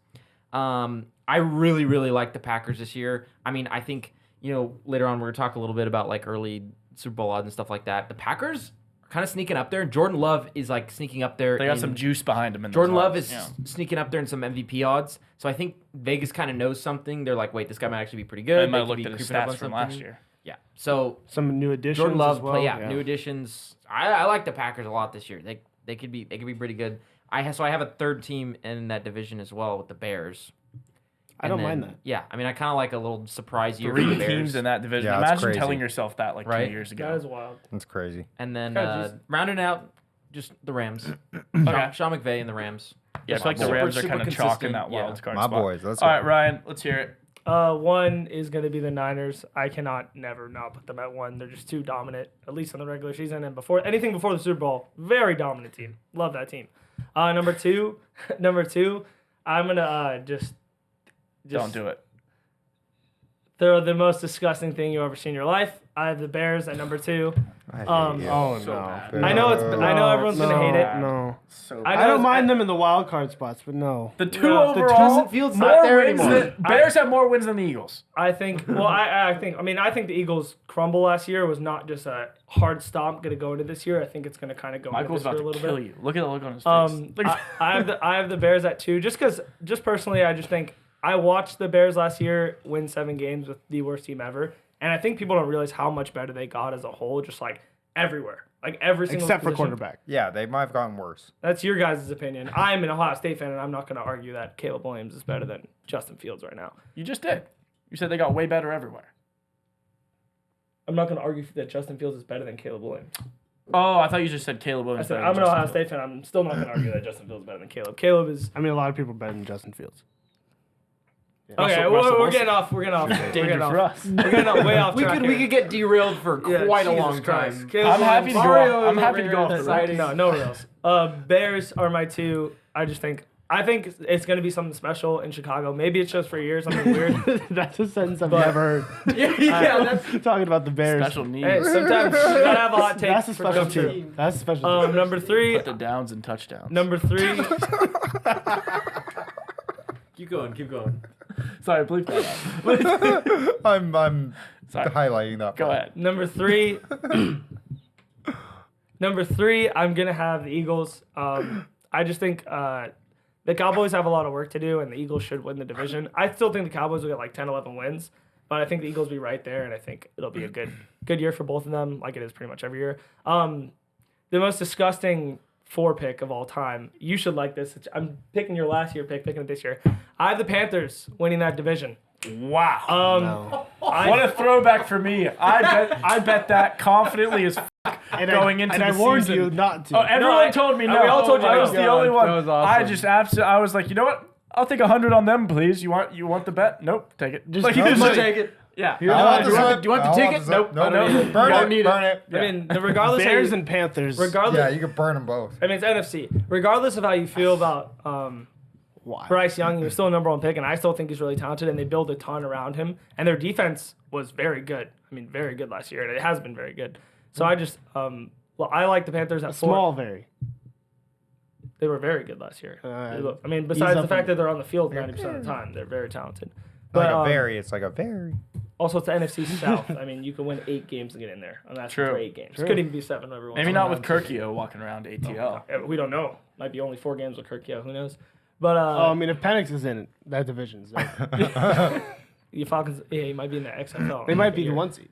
Speaker 5: I really, really like the Packers this year. I mean, I think, later on we're going to talk a little bit about like early Super Bowl odds and stuff like that. The Packers are kind of sneaking up there. Jordan Love is like sneaking up there.
Speaker 3: They got some juice behind them.
Speaker 5: Jordan Love is sneaking up there in some MVP odds. So I think Vegas kind of knows something. They're like, wait, this guy might actually be pretty good.
Speaker 3: I
Speaker 5: They
Speaker 3: might
Speaker 5: could
Speaker 3: have
Speaker 5: be
Speaker 3: looked at his
Speaker 5: creeping up on
Speaker 3: stats from last
Speaker 5: something.
Speaker 3: year.
Speaker 5: Yeah. So
Speaker 2: Some new additions.
Speaker 5: Jordan Love,
Speaker 2: as well.
Speaker 5: new additions. I like the Packers a lot this year. They could be pretty good. So I have a third team in that division as well with the Bears.
Speaker 2: I don't mind that.
Speaker 5: Yeah, I mean, I kind of like a little surprise year for
Speaker 3: 3
Speaker 5: the Bears.
Speaker 3: teams in that division.
Speaker 4: Yeah, that's
Speaker 3: Imagine
Speaker 4: crazy.
Speaker 3: telling yourself that like
Speaker 5: Right?
Speaker 3: 2 years
Speaker 1: That
Speaker 3: ago.
Speaker 1: is wild.
Speaker 4: That's crazy.
Speaker 5: And then
Speaker 1: God, just-
Speaker 5: rounding out just the Rams.
Speaker 3: Okay.
Speaker 5: Sean McVay and the Rams.
Speaker 3: Yeah, I feel like the
Speaker 5: Super-
Speaker 3: Rams are
Speaker 5: super
Speaker 3: kind of chalk in
Speaker 5: consistent,
Speaker 3: that
Speaker 5: yeah.
Speaker 3: wild card
Speaker 4: My
Speaker 3: spot.
Speaker 4: boys, let's
Speaker 3: All
Speaker 4: go.
Speaker 3: right, Ryan, let's hear it.
Speaker 1: One is going to be the Niners. I cannot never not put them at 1. They're just too dominant, at least in the regular season. And anything before the Super Bowl, very dominant team. Love that team. Number two, I'm going to just
Speaker 3: Don't do it.
Speaker 1: throw the most disgusting thing you've ever seen in your life. I have the Bears at number 2.
Speaker 4: I hate
Speaker 1: Um,
Speaker 4: you.
Speaker 2: Oh
Speaker 3: So
Speaker 2: no.
Speaker 3: bad.
Speaker 1: I know everyone's going to hate it.
Speaker 2: No.
Speaker 3: So
Speaker 1: I
Speaker 2: I
Speaker 1: know
Speaker 2: don't
Speaker 1: it's-
Speaker 2: mind them in the wild card spots, but no.
Speaker 3: the 2
Speaker 1: No, the
Speaker 3: overall,
Speaker 5: Justin Fields
Speaker 3: more
Speaker 5: not there
Speaker 3: wins
Speaker 5: anymore.
Speaker 3: than- Bears have more wins than the Eagles.
Speaker 1: I think. Well, I think the Eagles' crumble last year was not just a hard stomp going to go into this year. I think it's going to kind of go
Speaker 3: Michael's
Speaker 1: into this
Speaker 3: about
Speaker 1: year
Speaker 3: to
Speaker 1: a little
Speaker 3: kill
Speaker 1: bit.
Speaker 3: you. Look at the look on his face. Look at-
Speaker 1: I have the Bears at 2, just personally, I just think I watched the Bears last year win 7 games with the worst team ever, and I think people don't realize how much better they got as a whole, just like everywhere, like every single
Speaker 2: Except for
Speaker 1: position.
Speaker 2: quarterback.
Speaker 4: Yeah, they might have gotten worse.
Speaker 1: That's your guys' opinion. I'm an Ohio State fan, and I'm not going to argue that Caleb Williams is better than Justin Fields right now.
Speaker 3: you just did. You said they got way better everywhere.
Speaker 1: I'm not going to argue that Justin Fields is better than Caleb Williams.
Speaker 3: Oh, I thought you just said Caleb
Speaker 1: I
Speaker 3: Williams.
Speaker 1: said
Speaker 3: better
Speaker 1: I'm
Speaker 3: than
Speaker 1: an
Speaker 3: Justin
Speaker 1: Ohio
Speaker 3: Fields.
Speaker 1: State fan. I'm still not going to argue that Justin Fields is better than Caleb. Caleb is
Speaker 2: I mean, a lot of people better than Justin Fields.
Speaker 1: okay.
Speaker 3: Russell
Speaker 1: We're getting off. We're getting off. We're
Speaker 3: Danger
Speaker 1: getting
Speaker 3: for
Speaker 1: off.
Speaker 3: us.
Speaker 1: We're getting way off.
Speaker 5: We
Speaker 1: track
Speaker 5: could
Speaker 1: here.
Speaker 5: get derailed for
Speaker 1: Yeah,
Speaker 5: quite a
Speaker 1: Jesus
Speaker 5: long
Speaker 1: Christ.
Speaker 5: time.
Speaker 1: Caleb
Speaker 3: I'm happy to
Speaker 1: Williams-
Speaker 3: go
Speaker 5: Mario
Speaker 3: off. I'm
Speaker 5: is
Speaker 3: happy to
Speaker 5: over
Speaker 3: go off
Speaker 5: here
Speaker 3: the
Speaker 5: deciding-
Speaker 3: rails.
Speaker 1: No rails. Bears are my 2. I think it's going to be something special in Chicago. Maybe it's just for a year, something weird.
Speaker 2: That's a sentence I've
Speaker 1: But-
Speaker 2: never heard.
Speaker 5: yeah, that's
Speaker 2: Talking about the Bears.
Speaker 3: Special needs.
Speaker 1: Hey, sometimes you gotta have a hot take.
Speaker 2: That's a
Speaker 1: for
Speaker 2: special
Speaker 1: come true.
Speaker 2: team. That's a special team.
Speaker 1: Number 3.
Speaker 3: Put the downs and touchdowns.
Speaker 1: Number 3.
Speaker 5: keep going.
Speaker 3: Sorry, bleep that out.
Speaker 4: I'm
Speaker 3: Sorry.
Speaker 4: highlighting that.
Speaker 3: Go
Speaker 4: part.
Speaker 3: ahead.
Speaker 1: Number 3. Number 3. I'm gonna have the Eagles. I just think the Cowboys have a lot of work to do, and the Eagles should win the division. I still think the Cowboys will get like 10, 11 wins, but I think the Eagles will be right there, and I think it'll be a good year for both of them, like it is pretty much every year. The most disgusting 4 pick of all time. You should like this. I'm picking your last year pick, picking it this year. I have the Panthers winning that division.
Speaker 3: Wow.
Speaker 2: No.
Speaker 3: What a throwback for me. I bet that confidently as fuck. going into
Speaker 2: and
Speaker 3: the
Speaker 2: I warned
Speaker 3: season.
Speaker 2: you not to.
Speaker 3: Oh, everyone told me no.
Speaker 1: we all told you
Speaker 3: I
Speaker 1: no.
Speaker 3: was the only one.
Speaker 7: That was awesome.
Speaker 3: I just absolutely. I was like, you know what? I'll take 100 on them, please. You want the bet? Nope. Take it.
Speaker 2: Just
Speaker 3: like,
Speaker 2: no
Speaker 3: he was
Speaker 2: money.
Speaker 3: like-
Speaker 7: Take it.
Speaker 3: Yeah.
Speaker 7: Here,
Speaker 4: I want
Speaker 7: do you
Speaker 4: the
Speaker 7: want
Speaker 4: zip.
Speaker 7: the, do you want the
Speaker 4: I want
Speaker 7: ticket?
Speaker 4: the
Speaker 7: Nope.
Speaker 4: zip. Nope.
Speaker 3: No.
Speaker 4: Burn
Speaker 7: Don't
Speaker 4: it.
Speaker 7: need it.
Speaker 4: Burn it.
Speaker 1: I mean, regardless.
Speaker 2: Bears
Speaker 1: how you,
Speaker 2: and Panthers.
Speaker 1: regardless.
Speaker 4: Yeah, you can burn them both.
Speaker 1: I mean, it's NFC. Regardless of how you feel about
Speaker 2: Why?
Speaker 1: Bryce Young, he was still a number one pick, and I still think he's really talented, and they build a ton around him. And their defense was very good. I mean, very good last year, and it has been very good. So I just, I like the Panthers at 4.
Speaker 2: Small, very.
Speaker 1: They were very good last year. I mean,
Speaker 2: Ease
Speaker 1: besides the
Speaker 2: up
Speaker 1: fact
Speaker 2: on-
Speaker 1: that they're on the field 90% of the time, they're very talented.
Speaker 4: Like
Speaker 1: But
Speaker 4: a very. It's like a very.
Speaker 1: also, it's the NFC South. I mean, you can win 8 games and get in there. I'm asking
Speaker 3: True.
Speaker 1: for 8 games. Could even be 7 every once
Speaker 3: Maybe
Speaker 1: in a
Speaker 3: not
Speaker 1: while.
Speaker 3: with Kirkio walking around ATL.
Speaker 1: Yeah, we don't know. Might be only 4 games with Kirk. Who knows? But
Speaker 2: I mean, if Penix is in it, that division's
Speaker 1: the Falcons, he might be in the XFL.
Speaker 2: they might be the 1 seed.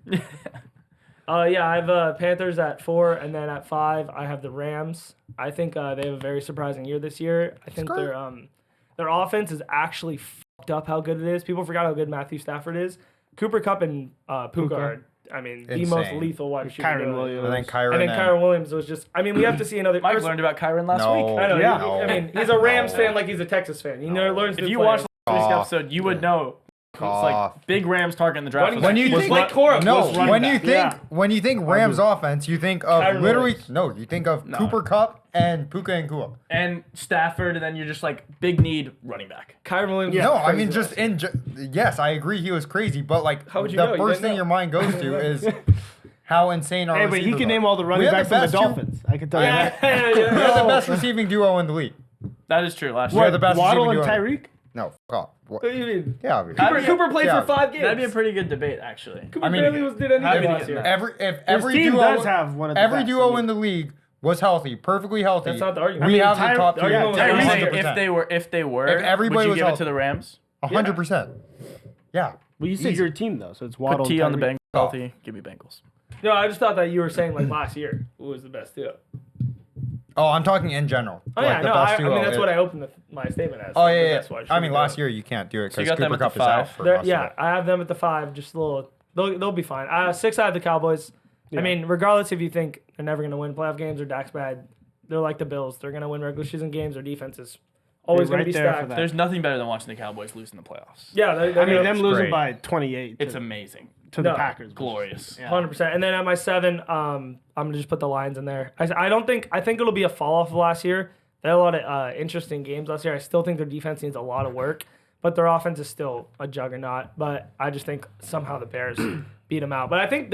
Speaker 1: Yeah, I have Panthers at 4, and then at 5, I have the Rams. I think they have a very surprising year this year. I think their offense is actually fucked up how good it is. People forgot how good Matthew Stafford is. Cooper Kupp and Puka are, I mean, the most
Speaker 4: Insane.
Speaker 1: lethal wide receiver.
Speaker 2: Kyron Williams.
Speaker 4: And then Kyron.
Speaker 1: And then Kyron Williams was just, I mean, we have to see another.
Speaker 3: Mike learned about Kyron last
Speaker 4: No.
Speaker 3: week.
Speaker 1: I know.
Speaker 2: Yeah.
Speaker 1: I mean, he's a Rams fan like he's a Texas fan. He never learns.
Speaker 3: If
Speaker 1: new
Speaker 3: you
Speaker 1: players.
Speaker 3: watched last week's episode, you would know. It's like
Speaker 4: Off.
Speaker 3: big Rams target in the draft.
Speaker 1: Running
Speaker 4: When
Speaker 1: back.
Speaker 4: you
Speaker 1: Was
Speaker 4: think
Speaker 1: Blake Corum
Speaker 4: no,
Speaker 1: was running
Speaker 4: when you
Speaker 1: back.
Speaker 4: think
Speaker 2: Yeah.
Speaker 4: when you think Rams offense, you think of
Speaker 1: Kyron
Speaker 4: literally
Speaker 1: Williams.
Speaker 4: no. You think of Cooper Kupp and Puka and Kua.
Speaker 3: and Stafford, and then you're just like big need running back.
Speaker 1: Kyron Williams.
Speaker 4: No,
Speaker 1: was
Speaker 4: I mean
Speaker 1: crazy
Speaker 4: just
Speaker 1: last year.
Speaker 4: in yes, I agree he was crazy, but like
Speaker 1: How would you
Speaker 4: the
Speaker 1: know? You
Speaker 4: first
Speaker 1: didn't
Speaker 4: thing
Speaker 1: know.
Speaker 4: your mind goes to is how insane our
Speaker 2: Hey, but he
Speaker 4: receivers
Speaker 2: can
Speaker 4: are.
Speaker 2: name all the running
Speaker 4: We had
Speaker 2: backs of the
Speaker 4: best two-
Speaker 2: Dolphins. I can tell you
Speaker 1: Yeah,
Speaker 2: that.
Speaker 1: yeah,
Speaker 4: We
Speaker 1: yeah.
Speaker 4: had the best receiving duo in the league.
Speaker 3: That is true. Last
Speaker 4: We're
Speaker 3: year,
Speaker 4: the best
Speaker 2: Waddle and
Speaker 4: receiving duo.
Speaker 2: Tyreek?
Speaker 4: No, fuck off. What?
Speaker 1: What do you mean?
Speaker 4: Yeah, obviously.
Speaker 3: That'd be-
Speaker 1: Cooper played
Speaker 4: yeah.
Speaker 1: for 5 games.
Speaker 3: that'd be a pretty good debate, actually.
Speaker 1: Cooper
Speaker 4: I mean,
Speaker 1: barely did anything
Speaker 3: I'd be
Speaker 1: last
Speaker 3: the-
Speaker 1: year.
Speaker 4: Every
Speaker 2: team
Speaker 4: duo
Speaker 2: does have one of the
Speaker 4: every
Speaker 2: best,
Speaker 4: duo
Speaker 2: I mean.
Speaker 4: in the league was healthy, perfectly healthy.
Speaker 1: That's not the argument.
Speaker 4: We
Speaker 1: I mean,
Speaker 4: have the top
Speaker 1: the
Speaker 4: tier.
Speaker 1: argument was
Speaker 3: Are you
Speaker 1: Tyreek.
Speaker 3: saying
Speaker 4: 100%.
Speaker 3: if they were,
Speaker 4: If everybody
Speaker 3: would you
Speaker 4: was
Speaker 3: give it
Speaker 4: healthy.
Speaker 3: to the Rams?
Speaker 4: 100%. Yeah.
Speaker 2: Well, you said your team, though, so it's Waddle
Speaker 3: Put T on
Speaker 2: and
Speaker 3: the
Speaker 2: Tyreek.
Speaker 3: Bengals healthy. Give me Bengals.
Speaker 1: No, I just thought that you were saying like last year who was the best duo.
Speaker 4: Oh, I'm talking in general.
Speaker 1: Oh
Speaker 4: Like,
Speaker 1: yeah,
Speaker 4: the
Speaker 1: no,
Speaker 4: best
Speaker 1: I
Speaker 4: duo
Speaker 1: mean that's
Speaker 4: is-
Speaker 1: what I opened my statement as.
Speaker 4: Oh
Speaker 1: the
Speaker 4: yeah,
Speaker 1: best wide
Speaker 4: yeah. I mean,
Speaker 1: receiver
Speaker 4: last
Speaker 1: duo.
Speaker 4: year you can't do it
Speaker 3: So you
Speaker 4: because
Speaker 3: got them
Speaker 4: Cooper
Speaker 3: at
Speaker 4: Cup
Speaker 3: the
Speaker 4: is out
Speaker 3: five?
Speaker 4: for
Speaker 1: They're-
Speaker 4: us.
Speaker 1: yeah, I have them at the 5. Just a little. They'll be fine. 6 I have the Cowboys. I mean, regardless if you think they're never gonna win playoff games or Dak's bad, they're like the Bills. They're gonna win regular season games. Their defense is always
Speaker 2: They're
Speaker 1: gonna
Speaker 2: right
Speaker 1: be
Speaker 2: there for
Speaker 1: stacked.
Speaker 2: that.
Speaker 3: There's nothing better than watching the Cowboys lose in the playoffs.
Speaker 1: Yeah, they're
Speaker 2: I mean,
Speaker 1: gonna-
Speaker 2: them losing
Speaker 4: great.
Speaker 2: by 28
Speaker 3: It's
Speaker 2: to,
Speaker 3: amazing.
Speaker 2: to the
Speaker 1: No.
Speaker 2: Packers.
Speaker 3: Glorious.
Speaker 2: Yeah.
Speaker 1: 100%. And then at my 7, I'm gonna just put the Lions in there. I think it'll be a fall off of last year. They had a lot of interesting games last year. I still think their defense needs a lot of work, but their offense is still a juggernaut. But I just think somehow the Bears beat them out. But I think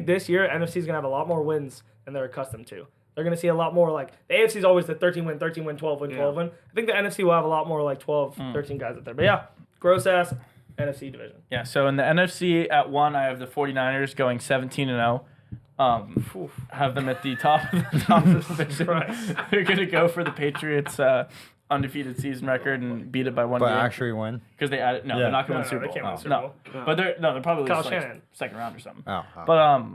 Speaker 1: this year NFC is gonna have a lot more wins than they're accustomed to. They're gonna see a lot more like the AFC is always the 13 win, 13 win, 12 win, 12 win. I think the NFC will have a lot more like 12, 13 guys out there. But yeah, gross ass NFC division.
Speaker 3: Yeah, so in the NFC at 1, I have the 49ers going 17-0. Have them at the top of the division. They're going to go for the Patriots' undefeated season record and beat it by 1
Speaker 4: But
Speaker 3: game.
Speaker 4: actually win.
Speaker 3: Because they added, no,
Speaker 4: Yeah.
Speaker 3: they're not going
Speaker 1: No,
Speaker 3: to win
Speaker 1: no,
Speaker 3: Super
Speaker 1: they
Speaker 3: Bowl.
Speaker 1: can't win Super
Speaker 3: No.
Speaker 1: Bowl.
Speaker 3: But they're probably
Speaker 1: Kyle
Speaker 3: lose like
Speaker 1: Shanahan.
Speaker 3: second round or something.
Speaker 4: Oh,
Speaker 3: But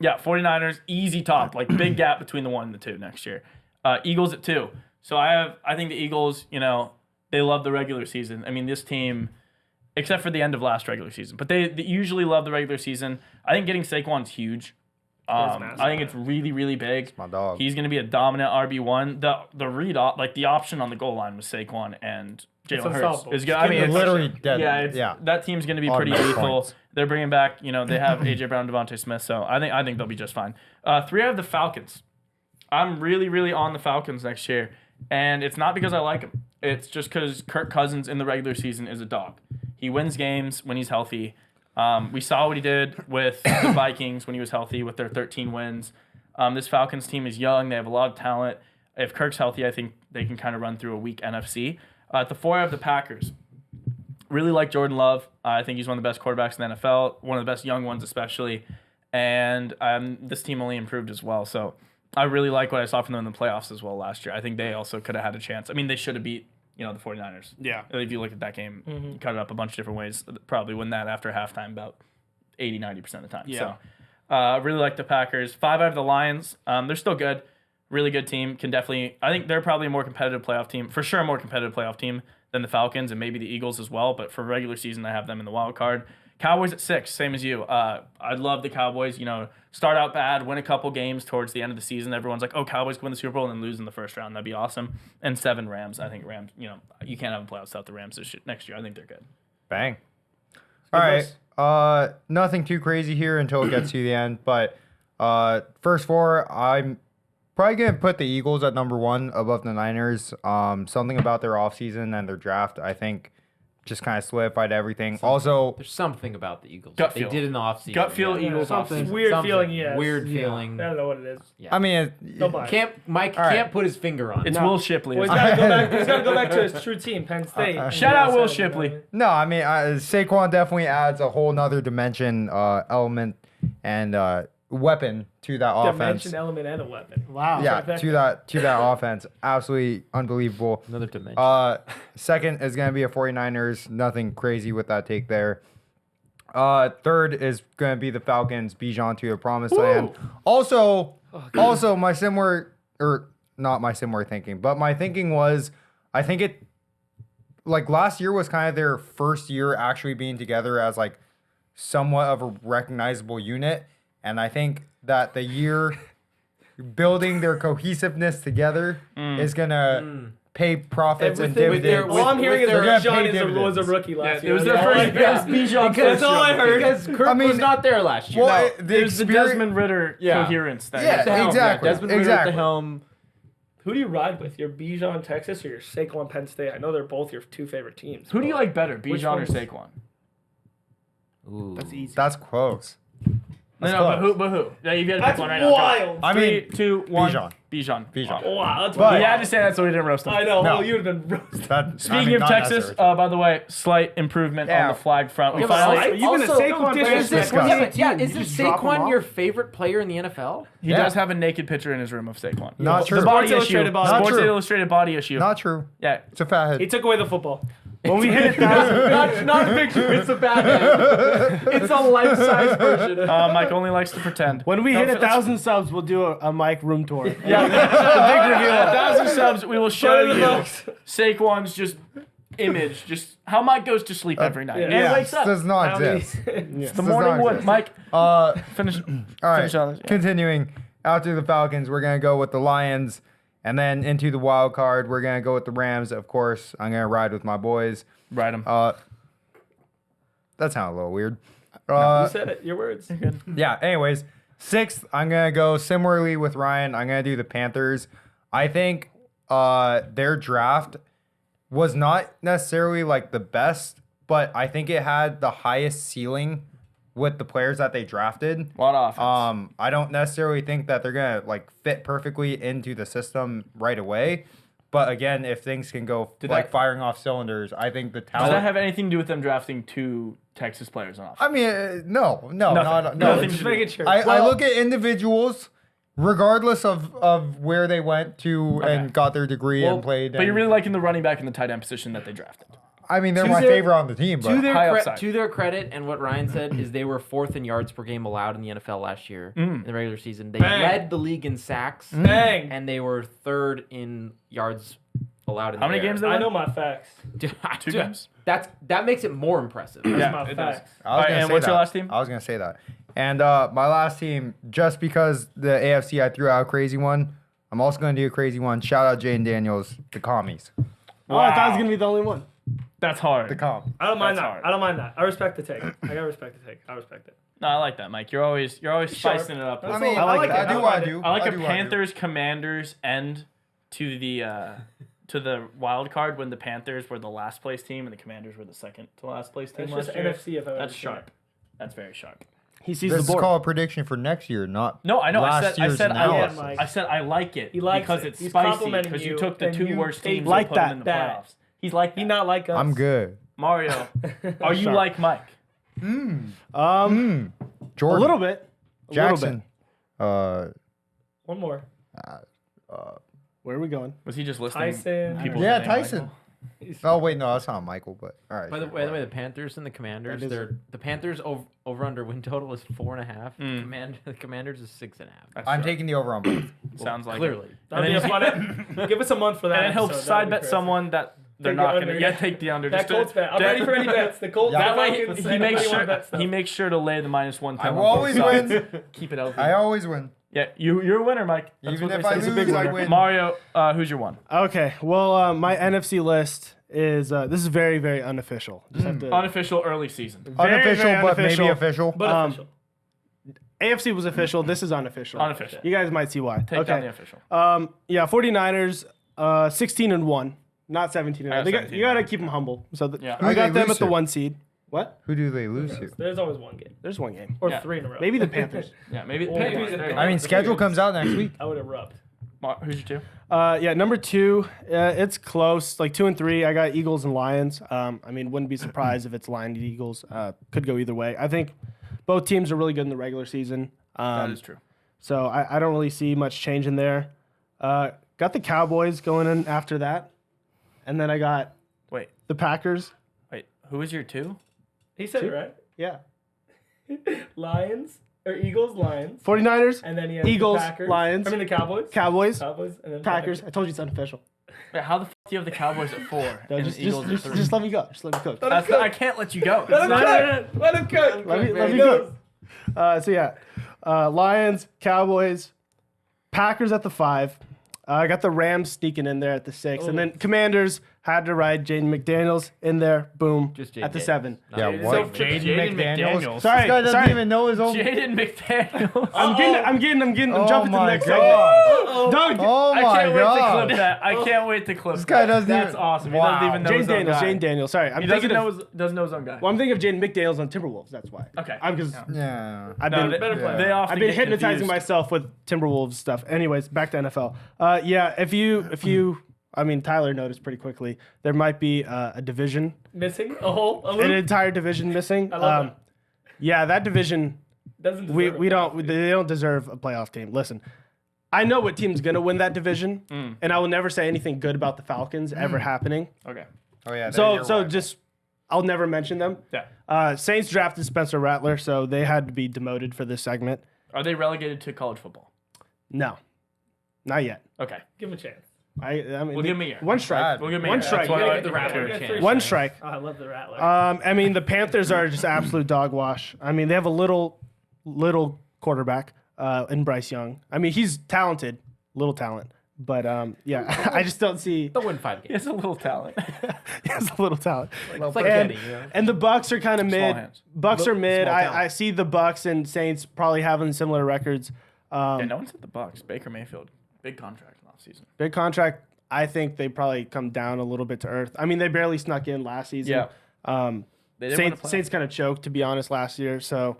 Speaker 3: yeah, 49ers easy top, like big gap between the 1 and the 2 next year. Eagles at 2. So I think the Eagles, they love the regular season. I mean, this team, except for the end of last regular season, but they usually love the regular season. I think getting Saquon's huge.
Speaker 1: massive.
Speaker 3: I think it's really, really big.
Speaker 4: my dog.
Speaker 3: He's going to be a dominant RB1. The read op, like the option on the goal line with Saquon and Jalen Hurts
Speaker 1: unstoppable.
Speaker 3: is good. I mean,
Speaker 4: They're
Speaker 3: it's
Speaker 4: literally dead.
Speaker 3: yeah, that team's going to be pretty
Speaker 4: Automatic
Speaker 3: lethal.
Speaker 4: points.
Speaker 3: They're bringing back, they have AJ Brown, Devontae Smith, so I think they'll be just fine. 3, I have the Falcons. I'm really, really on the Falcons next year, and it's not because I like him. It's just because Kirk Cousins in the regular season is a dog. He wins games when he's healthy. We saw what he did with the Vikings when he was healthy with their 13 wins. This Falcons team is young. They have a lot of talent. If Kirk's healthy, I think they can kind of run through a weak NFC. At the 4, I have the Packers. Really like Jordan Love. I think he's one of the best quarterbacks in the NFL, one of the best young ones especially. And this team only improved as well. So I really like what I saw from them in the playoffs as well last year. I think they also could have had a chance. I mean, they should have beat the 49ers.
Speaker 2: Yeah.
Speaker 3: If you look at that game, you cut it up a bunch of different ways. Probably win that after halftime about 80-90% of the time.
Speaker 2: Yeah.
Speaker 3: So I really like the Packers. 5, I have the Lions. They're still good. Really good team. I think they're probably a more competitive playoff team. For sure a more competitive playoff team than the Falcons and maybe the Eagles as well. But for regular season, I have them in the wild card. Cowboys at 6, same as you. I'd love the Cowboys, start out bad, win a couple games towards the end of the season. Everyone's like, oh, Cowboys can win the Super Bowl and then lose in the first round. That'd be awesome. And 7, Rams. I think Rams, you can't have them playoffs without the Rams next year. I think they're good.
Speaker 4: Bang. All right. Nothing too crazy here until it gets to the end. But first 4, I'm probably going to put the Eagles at number 1 above the Niners. Something about their offseason and their draft, I think, just kind of solidified everything. Also,
Speaker 5: There's something about the Eagles.
Speaker 3: Gut
Speaker 5: They
Speaker 3: feel.
Speaker 5: did in the offseason.
Speaker 3: Gut feel, Eagles
Speaker 2: something.
Speaker 3: offseason.
Speaker 1: Weird feeling, yes.
Speaker 5: Weird
Speaker 1: Yeah.
Speaker 5: feeling.
Speaker 1: I don't know what it is.
Speaker 5: Yeah.
Speaker 4: I mean,
Speaker 1: Don't buy it.
Speaker 5: Mike
Speaker 4: All right.
Speaker 5: can't put his finger on it.
Speaker 3: It's Will Shipley.
Speaker 1: Well, he's got to go back. He's got to go back to his true team, Penn State.
Speaker 3: Shout out Will Shipley.
Speaker 4: no, I mean, Saquon definitely adds a whole nother dimension, element, and weapon to that offense.
Speaker 1: Dimension, element, and a weapon.
Speaker 2: Wow.
Speaker 4: Yeah,
Speaker 1: Trifecta.
Speaker 4: to that offense. Absolutely unbelievable.
Speaker 5: Another dimension.
Speaker 4: Second is going to be a 49ers. Nothing crazy with that take there. Third is going to be the Falcons. Bijan to the promised land. Also, my similar, or not my similar thinking, but my thinking was, I think it, like last year was kind of their first year actually being together as like somewhat of a recognizable unit. And I think that the year building their cohesiveness together is going to pay profits and
Speaker 1: Everything with
Speaker 4: dividends.
Speaker 1: All I'm hearing is
Speaker 4: they're gonna
Speaker 1: Bijan
Speaker 4: pay
Speaker 1: was a
Speaker 4: dividends.
Speaker 1: rookie last
Speaker 3: it
Speaker 1: year.
Speaker 3: was their
Speaker 1: That's all
Speaker 3: first
Speaker 1: I
Speaker 3: year.
Speaker 1: heard.
Speaker 3: Bijan
Speaker 1: That's all I heard.
Speaker 5: Because Kirk
Speaker 4: mean-
Speaker 5: was not there last year.
Speaker 4: Well,
Speaker 5: No.
Speaker 4: the
Speaker 3: There's the
Speaker 4: experience-
Speaker 3: Desmond Ritter
Speaker 5: Yeah.
Speaker 3: coherence. That
Speaker 4: Yeah,
Speaker 5: At the helm,
Speaker 4: exactly,
Speaker 5: Desmond Ritter at
Speaker 4: exactly.
Speaker 5: the helm.
Speaker 1: Who do you ride with? Your Bijan Texas or your Saquon Penn State? I know they're both your 2 favorite teams.
Speaker 3: Who do you like better,
Speaker 1: Which
Speaker 3: Bijan or
Speaker 1: ones?
Speaker 3: Saquon?
Speaker 5: Ooh.
Speaker 2: That's easy.
Speaker 4: That's close.
Speaker 3: No,
Speaker 4: That's
Speaker 3: but
Speaker 4: close.
Speaker 3: who? Yeah, you got to pick
Speaker 1: That's
Speaker 3: one right now.
Speaker 1: wild.
Speaker 4: I mean,
Speaker 3: 3, 2, 1.
Speaker 4: Bijan.
Speaker 3: Bijan.
Speaker 1: Wow, that's
Speaker 4: But-
Speaker 1: wild.
Speaker 3: You had to say that so we didn't roast him.
Speaker 1: I know.
Speaker 4: No.
Speaker 1: Oh, you would have been roasted.
Speaker 3: Speaking of Texas, by the way, slight improvement
Speaker 4: Yeah.
Speaker 3: on the flag front. We
Speaker 5: Yeah, but
Speaker 3: finally,
Speaker 5: also-
Speaker 2: You've been a
Speaker 5: also-
Speaker 2: Saquon
Speaker 1: don't
Speaker 2: fan
Speaker 1: disrespect
Speaker 2: since
Speaker 1: us.
Speaker 2: 2018.
Speaker 5: Is
Speaker 2: You
Speaker 5: this
Speaker 2: just drop him
Speaker 5: Saquon
Speaker 2: off?
Speaker 5: your favorite player in the NFL?
Speaker 3: he
Speaker 4: Yeah.
Speaker 3: does have a naked picture in his room of Saquon.
Speaker 4: Not true.
Speaker 3: The body
Speaker 1: Sports
Speaker 3: issue.
Speaker 1: Illustrated body.
Speaker 4: Not
Speaker 3: Sports
Speaker 4: true.
Speaker 3: Illustrated body issue.
Speaker 4: Not true.
Speaker 3: Yeah.
Speaker 4: It's a fat
Speaker 1: He
Speaker 4: head.
Speaker 1: took away the football.
Speaker 2: When we hit 1,000,
Speaker 5: not a picture. It's a bad head. It's a life-size version.
Speaker 3: Mike only likes to pretend.
Speaker 2: when we
Speaker 3: No,
Speaker 2: hit
Speaker 3: let's-
Speaker 2: 1,000 subs, we'll do a Mike room tour.
Speaker 3: Yeah, the big reveal. 1,000 subs, we will show
Speaker 1: Put it in
Speaker 3: you
Speaker 1: the box.
Speaker 3: Saquon's just image, just how Mike goes to sleep every night.
Speaker 1: yeah.
Speaker 3: And
Speaker 4: Yeah,
Speaker 3: wakes up.
Speaker 4: does not
Speaker 1: How many-
Speaker 4: exist.
Speaker 3: The
Speaker 4: does
Speaker 3: morning
Speaker 4: not
Speaker 3: wood.
Speaker 4: exist.
Speaker 3: Mike,
Speaker 4: All
Speaker 3: finish.
Speaker 4: right.
Speaker 3: Finish on this, yeah.
Speaker 4: Continuing after the Falcons, we're gonna go with the Lions, and then into the wild card, we're gonna go with the Rams. Of course, I'm gonna ride with my boys.
Speaker 3: Ride him.
Speaker 4: That sounded a little weird.
Speaker 1: You said it. Your words.
Speaker 4: Yeah, anyways, 6th, I'm going to go similarly with Ryan. I'm going to do the Panthers. I think their draft was not necessarily like the best, but I think it had the highest ceiling with the players that they drafted.
Speaker 3: A lot of offense.
Speaker 4: I don't necessarily think that they're going to like fit perfectly into the system right away. But again, if things can go like firing off cylinders, I think the
Speaker 3: Does
Speaker 4: talent.
Speaker 3: that have anything to do with them drafting 2 Texas players on offense?
Speaker 4: I mean, no,
Speaker 3: Nothing.
Speaker 4: no.
Speaker 3: Nothing.
Speaker 1: Just making sure.
Speaker 4: I look at individuals, regardless of where they went to and got their degree and played.
Speaker 3: But you're
Speaker 4: and-
Speaker 3: really liking the running back and the tight end position that they drafted.
Speaker 4: I mean, they're
Speaker 5: To
Speaker 4: my
Speaker 5: their-
Speaker 4: favorite on the team. But
Speaker 3: High upside.
Speaker 5: To their credit, and what Ryan said is they were 4th in yards per game allowed in the NFL last year in the regular season. They
Speaker 1: Bang.
Speaker 5: led the league in sacks,
Speaker 1: Bang.
Speaker 5: and they were 3rd in yards allowed in
Speaker 3: How
Speaker 5: the
Speaker 3: many
Speaker 5: air.
Speaker 3: games they
Speaker 1: I
Speaker 3: won?
Speaker 1: know my facts.
Speaker 5: Dude,
Speaker 3: 2 games.
Speaker 5: that makes it more impressive.
Speaker 3: Yeah,
Speaker 1: my
Speaker 3: it does.
Speaker 1: facts.
Speaker 4: I was
Speaker 3: Alright,
Speaker 4: gonna
Speaker 3: and
Speaker 4: say
Speaker 3: what's your
Speaker 4: that.
Speaker 3: last team?
Speaker 4: I was gonna say that. And my last team, just because the AFC I threw out a crazy one, I'm also gonna do a crazy one. Shout out Jane Daniels, the commies,
Speaker 2: Oh, I thought I was
Speaker 3: Wow.
Speaker 2: going to be the only one.
Speaker 3: That's hard.
Speaker 4: the com.
Speaker 1: I don't mind
Speaker 3: That's
Speaker 1: that.
Speaker 3: hard.
Speaker 1: I don't mind that. I respect the take. I gotta respect the take. I respect it.
Speaker 3: No, I like that, Mike. You're always spicing it up.
Speaker 1: That's
Speaker 4: I mean,
Speaker 1: all-
Speaker 4: I,
Speaker 1: like it.
Speaker 4: do
Speaker 1: don't
Speaker 4: what I
Speaker 1: mind it.
Speaker 4: do.
Speaker 3: I like
Speaker 4: do
Speaker 3: a
Speaker 4: what I do.
Speaker 3: Panthers Commanders end to the wild card when the Panthers were the last place team and the Commanders were the second to last place team
Speaker 1: That's
Speaker 3: last
Speaker 1: just
Speaker 3: year.
Speaker 1: NFC if I've
Speaker 3: That's
Speaker 1: ever seen
Speaker 3: sharp. That's very sharp.
Speaker 2: He sees
Speaker 4: This
Speaker 2: the
Speaker 4: is
Speaker 2: board.
Speaker 4: called a prediction for next year, not
Speaker 3: No, I know. I
Speaker 4: last
Speaker 3: said
Speaker 4: year's
Speaker 3: I
Speaker 4: analysis.
Speaker 1: Mike.
Speaker 3: I said I like it
Speaker 1: He likes
Speaker 3: because
Speaker 1: it.
Speaker 3: it's
Speaker 1: He's
Speaker 3: spicy
Speaker 1: complimenting
Speaker 3: because you
Speaker 1: you,
Speaker 3: took the
Speaker 1: and
Speaker 3: 2
Speaker 1: you
Speaker 3: worst
Speaker 1: take
Speaker 3: teams
Speaker 2: like
Speaker 3: and put them
Speaker 2: that.
Speaker 3: in the
Speaker 1: That.
Speaker 3: playoffs. He's like
Speaker 1: He
Speaker 3: that.
Speaker 1: not like us.
Speaker 4: I'm good.
Speaker 3: Mario, are you
Speaker 2: Sharp.
Speaker 3: like Mike?
Speaker 4: Jordan,
Speaker 2: A little bit. A
Speaker 4: Jackson,
Speaker 1: One more.
Speaker 2: Where are we going?
Speaker 3: Was he just listing
Speaker 1: Tyson.
Speaker 3: people?
Speaker 4: yeah,
Speaker 3: with the name
Speaker 4: Tyson.
Speaker 3: Michael?
Speaker 4: Oh wait, no, that's not Michael. But all right.
Speaker 5: By the way, the Panthers and the Commanders, the Panthers over under win total is 4.5. The Commanders is 6.5.
Speaker 3: That's
Speaker 4: I'm
Speaker 3: sharp.
Speaker 4: taking the over on both.
Speaker 3: Sounds like
Speaker 5: Clearly.
Speaker 3: It.
Speaker 1: That'd be a fun. Give us a month for that.
Speaker 3: And it helps
Speaker 1: episode.
Speaker 3: side
Speaker 1: That'd be
Speaker 3: bet
Speaker 1: crazy.
Speaker 3: someone that they're
Speaker 1: Take the
Speaker 3: not
Speaker 1: under,
Speaker 3: going to.
Speaker 1: yeah.
Speaker 3: Yeah, take the under.
Speaker 1: That
Speaker 3: Just to-
Speaker 1: Colts bet. I'm
Speaker 3: that-
Speaker 1: ready for any bets. The Colts.
Speaker 3: That
Speaker 1: the
Speaker 3: way
Speaker 1: Falcons,
Speaker 3: he
Speaker 1: anybody
Speaker 3: makes
Speaker 1: wanna
Speaker 3: sure
Speaker 1: bet stuff.
Speaker 3: he makes sure to lay the -110.
Speaker 4: I
Speaker 3: on
Speaker 4: always
Speaker 3: both sides.
Speaker 4: win.
Speaker 3: Keep it healthy.
Speaker 4: I always win.
Speaker 3: Yeah, you're a winner, Mike. That's
Speaker 4: Even
Speaker 3: what
Speaker 4: if
Speaker 3: they
Speaker 4: I
Speaker 3: say.
Speaker 4: lose, I win.
Speaker 3: Mario, who's your one?
Speaker 2: Okay, well, my NFC list is this is very, very unofficial. Just have to,
Speaker 3: Unofficial early season.
Speaker 2: very,
Speaker 4: Unofficial,
Speaker 2: very
Speaker 4: but
Speaker 2: unofficial.
Speaker 4: maybe official.
Speaker 1: But official.
Speaker 2: AFC was official. This is unofficial.
Speaker 3: Unofficial.
Speaker 2: You guys might see why.
Speaker 3: Take down the official.
Speaker 2: Yeah, 49ers, 16-1, not 17.
Speaker 3: I got
Speaker 2: They got,
Speaker 3: 17.
Speaker 2: you got to keep them humble. So
Speaker 3: Yeah.
Speaker 2: I
Speaker 4: Who
Speaker 2: got
Speaker 4: they
Speaker 2: them
Speaker 4: lose
Speaker 2: at the
Speaker 4: to?
Speaker 2: 1 seed. What?
Speaker 4: Who do they lose to?
Speaker 1: There's always one game
Speaker 2: There's one game.
Speaker 1: or
Speaker 3: Yeah.
Speaker 1: 3 in a row.
Speaker 2: Maybe the Panthers.
Speaker 3: Yeah, maybe.
Speaker 1: Or maybe the
Speaker 3: Panthers.
Speaker 4: I mean, schedule comes out next week.
Speaker 1: I would erupt.
Speaker 3: Who's your two?
Speaker 2: Yeah, number 2, it's close, like 2 and 3. I got Eagles and Lions. I mean, wouldn't be surprised if it's Lions and Eagles. Could go either way. I think both teams are really good in the regular season.
Speaker 3: That is true.
Speaker 2: So I don't really see much change in there. Got the Cowboys going in after that. And then I got
Speaker 3: Wait,
Speaker 2: the Packers.
Speaker 3: who is your two?
Speaker 1: He said it right.
Speaker 2: Yeah.
Speaker 1: Lions or Eagles, Lions,
Speaker 2: 49ers,
Speaker 1: and then he has
Speaker 2: Eagles,
Speaker 1: the Packers.
Speaker 2: Lions.
Speaker 1: I mean the Cowboys.
Speaker 2: Cowboys,
Speaker 1: Cowboys and then
Speaker 2: Packers. I told you it's unofficial.
Speaker 3: Wait, how the fuck do you have the Cowboys at 4
Speaker 2: No,
Speaker 3: and
Speaker 2: just,
Speaker 3: the Eagles
Speaker 2: just,
Speaker 3: at 3?
Speaker 2: just let me go. Just let me cook.
Speaker 3: I can't let you go.
Speaker 1: Let him
Speaker 2: No,
Speaker 1: cook.
Speaker 2: no, no.
Speaker 1: Let him cook.
Speaker 2: Let me cook. So yeah, Lions, Cowboys, Packers at the 5. I got the Rams sneaking in there at the 6, and then Commanders had to ride Jaden McDaniels in there. Boom,
Speaker 5: Just Jaden
Speaker 2: at the
Speaker 5: Daniels.
Speaker 2: 7.
Speaker 4: Yeah,
Speaker 5: Jaden
Speaker 4: what?
Speaker 5: McDaniels.
Speaker 4: Jaden McDaniels.
Speaker 2: Sorry,
Speaker 4: This guy doesn't
Speaker 2: sorry.
Speaker 4: even know his own.
Speaker 3: Jaden McDaniels.
Speaker 2: I'm jumping
Speaker 4: Oh
Speaker 2: to the
Speaker 4: my
Speaker 2: next
Speaker 4: god.
Speaker 2: segment. Doug,
Speaker 4: Oh
Speaker 3: I
Speaker 4: my
Speaker 3: can't wait to
Speaker 4: god.
Speaker 3: clip that. I can't wait to clip
Speaker 4: This guy doesn't
Speaker 3: That's
Speaker 4: even-
Speaker 3: awesome.
Speaker 4: Wow.
Speaker 3: He doesn't even know
Speaker 2: Jane
Speaker 3: his own
Speaker 2: Daniels.
Speaker 3: guy.
Speaker 2: Jane Daniels. Sorry, I'm
Speaker 3: He doesn't
Speaker 2: thinking
Speaker 3: know
Speaker 2: of.
Speaker 3: doesn't know his own guy.
Speaker 2: Well, I'm thinking of Jaden McDaniels on Timberwolves. That's why.
Speaker 3: Okay.
Speaker 2: Because
Speaker 4: Yeah.
Speaker 2: I've
Speaker 3: No,
Speaker 2: been
Speaker 3: they,
Speaker 1: better play.
Speaker 3: they often
Speaker 2: I've been
Speaker 3: get
Speaker 2: hypnotizing
Speaker 3: confused.
Speaker 2: myself with Timberwolves stuff. Anyways, back to NFL. Yeah, if you, I mean, Tyler noticed pretty quickly there might be a division,
Speaker 1: Missing a hole. A
Speaker 2: an
Speaker 1: loop.
Speaker 2: entire division missing.
Speaker 1: I love that.
Speaker 2: Yeah, that division
Speaker 1: Doesn't
Speaker 2: we
Speaker 1: deserve
Speaker 2: we
Speaker 1: it.
Speaker 2: don't they don't deserve a playoff team. Listen, I know what team's gonna win that division, and I will never say anything good about the Falcons ever happening.
Speaker 3: Okay.
Speaker 4: Oh yeah. they're
Speaker 2: So
Speaker 4: your
Speaker 2: so
Speaker 4: rival.
Speaker 2: just I'll never mention them.
Speaker 3: Yeah.
Speaker 2: Saints drafted Spencer Rattler, so they had to be demoted for this segment.
Speaker 3: Are they relegated to college football?
Speaker 2: No, not yet.
Speaker 3: Okay.
Speaker 1: Give him a chance.
Speaker 2: I mean,
Speaker 3: We'll give him a year.
Speaker 2: One strike.
Speaker 4: Bad.
Speaker 3: We'll give him a
Speaker 2: One
Speaker 3: year.
Speaker 2: strike.
Speaker 3: That's why
Speaker 5: You gotta
Speaker 3: I
Speaker 5: give the
Speaker 3: like
Speaker 5: Rattler a
Speaker 3: the
Speaker 5: chance.
Speaker 2: One strike.
Speaker 1: Oh, I love the Rattler.
Speaker 2: I mean, the Panthers are just absolute dog wash. I mean, they have a little quarterback in Bryce Young. I mean, he's talented, little talent, but yeah, I just don't see.
Speaker 5: They'll win 5
Speaker 3: He
Speaker 5: games.
Speaker 3: has a little talent.
Speaker 2: He has a little talent.
Speaker 5: It's like
Speaker 2: And,
Speaker 5: Kenny, you know?
Speaker 2: and the Bucks are kind of mid.
Speaker 3: hands.
Speaker 2: Bucks are mid.
Speaker 3: Small talent.
Speaker 2: I see the Bucks and Saints probably having similar records.
Speaker 3: Yeah, no one said the Bucks. Baker Mayfield, big contract in offseason.
Speaker 2: Big contract. I think they probably come down a little bit to earth. I mean, they barely snuck in last season.
Speaker 3: Yeah. They didn't win a playoff.
Speaker 2: Saints kind of choked, to be honest, last year. So,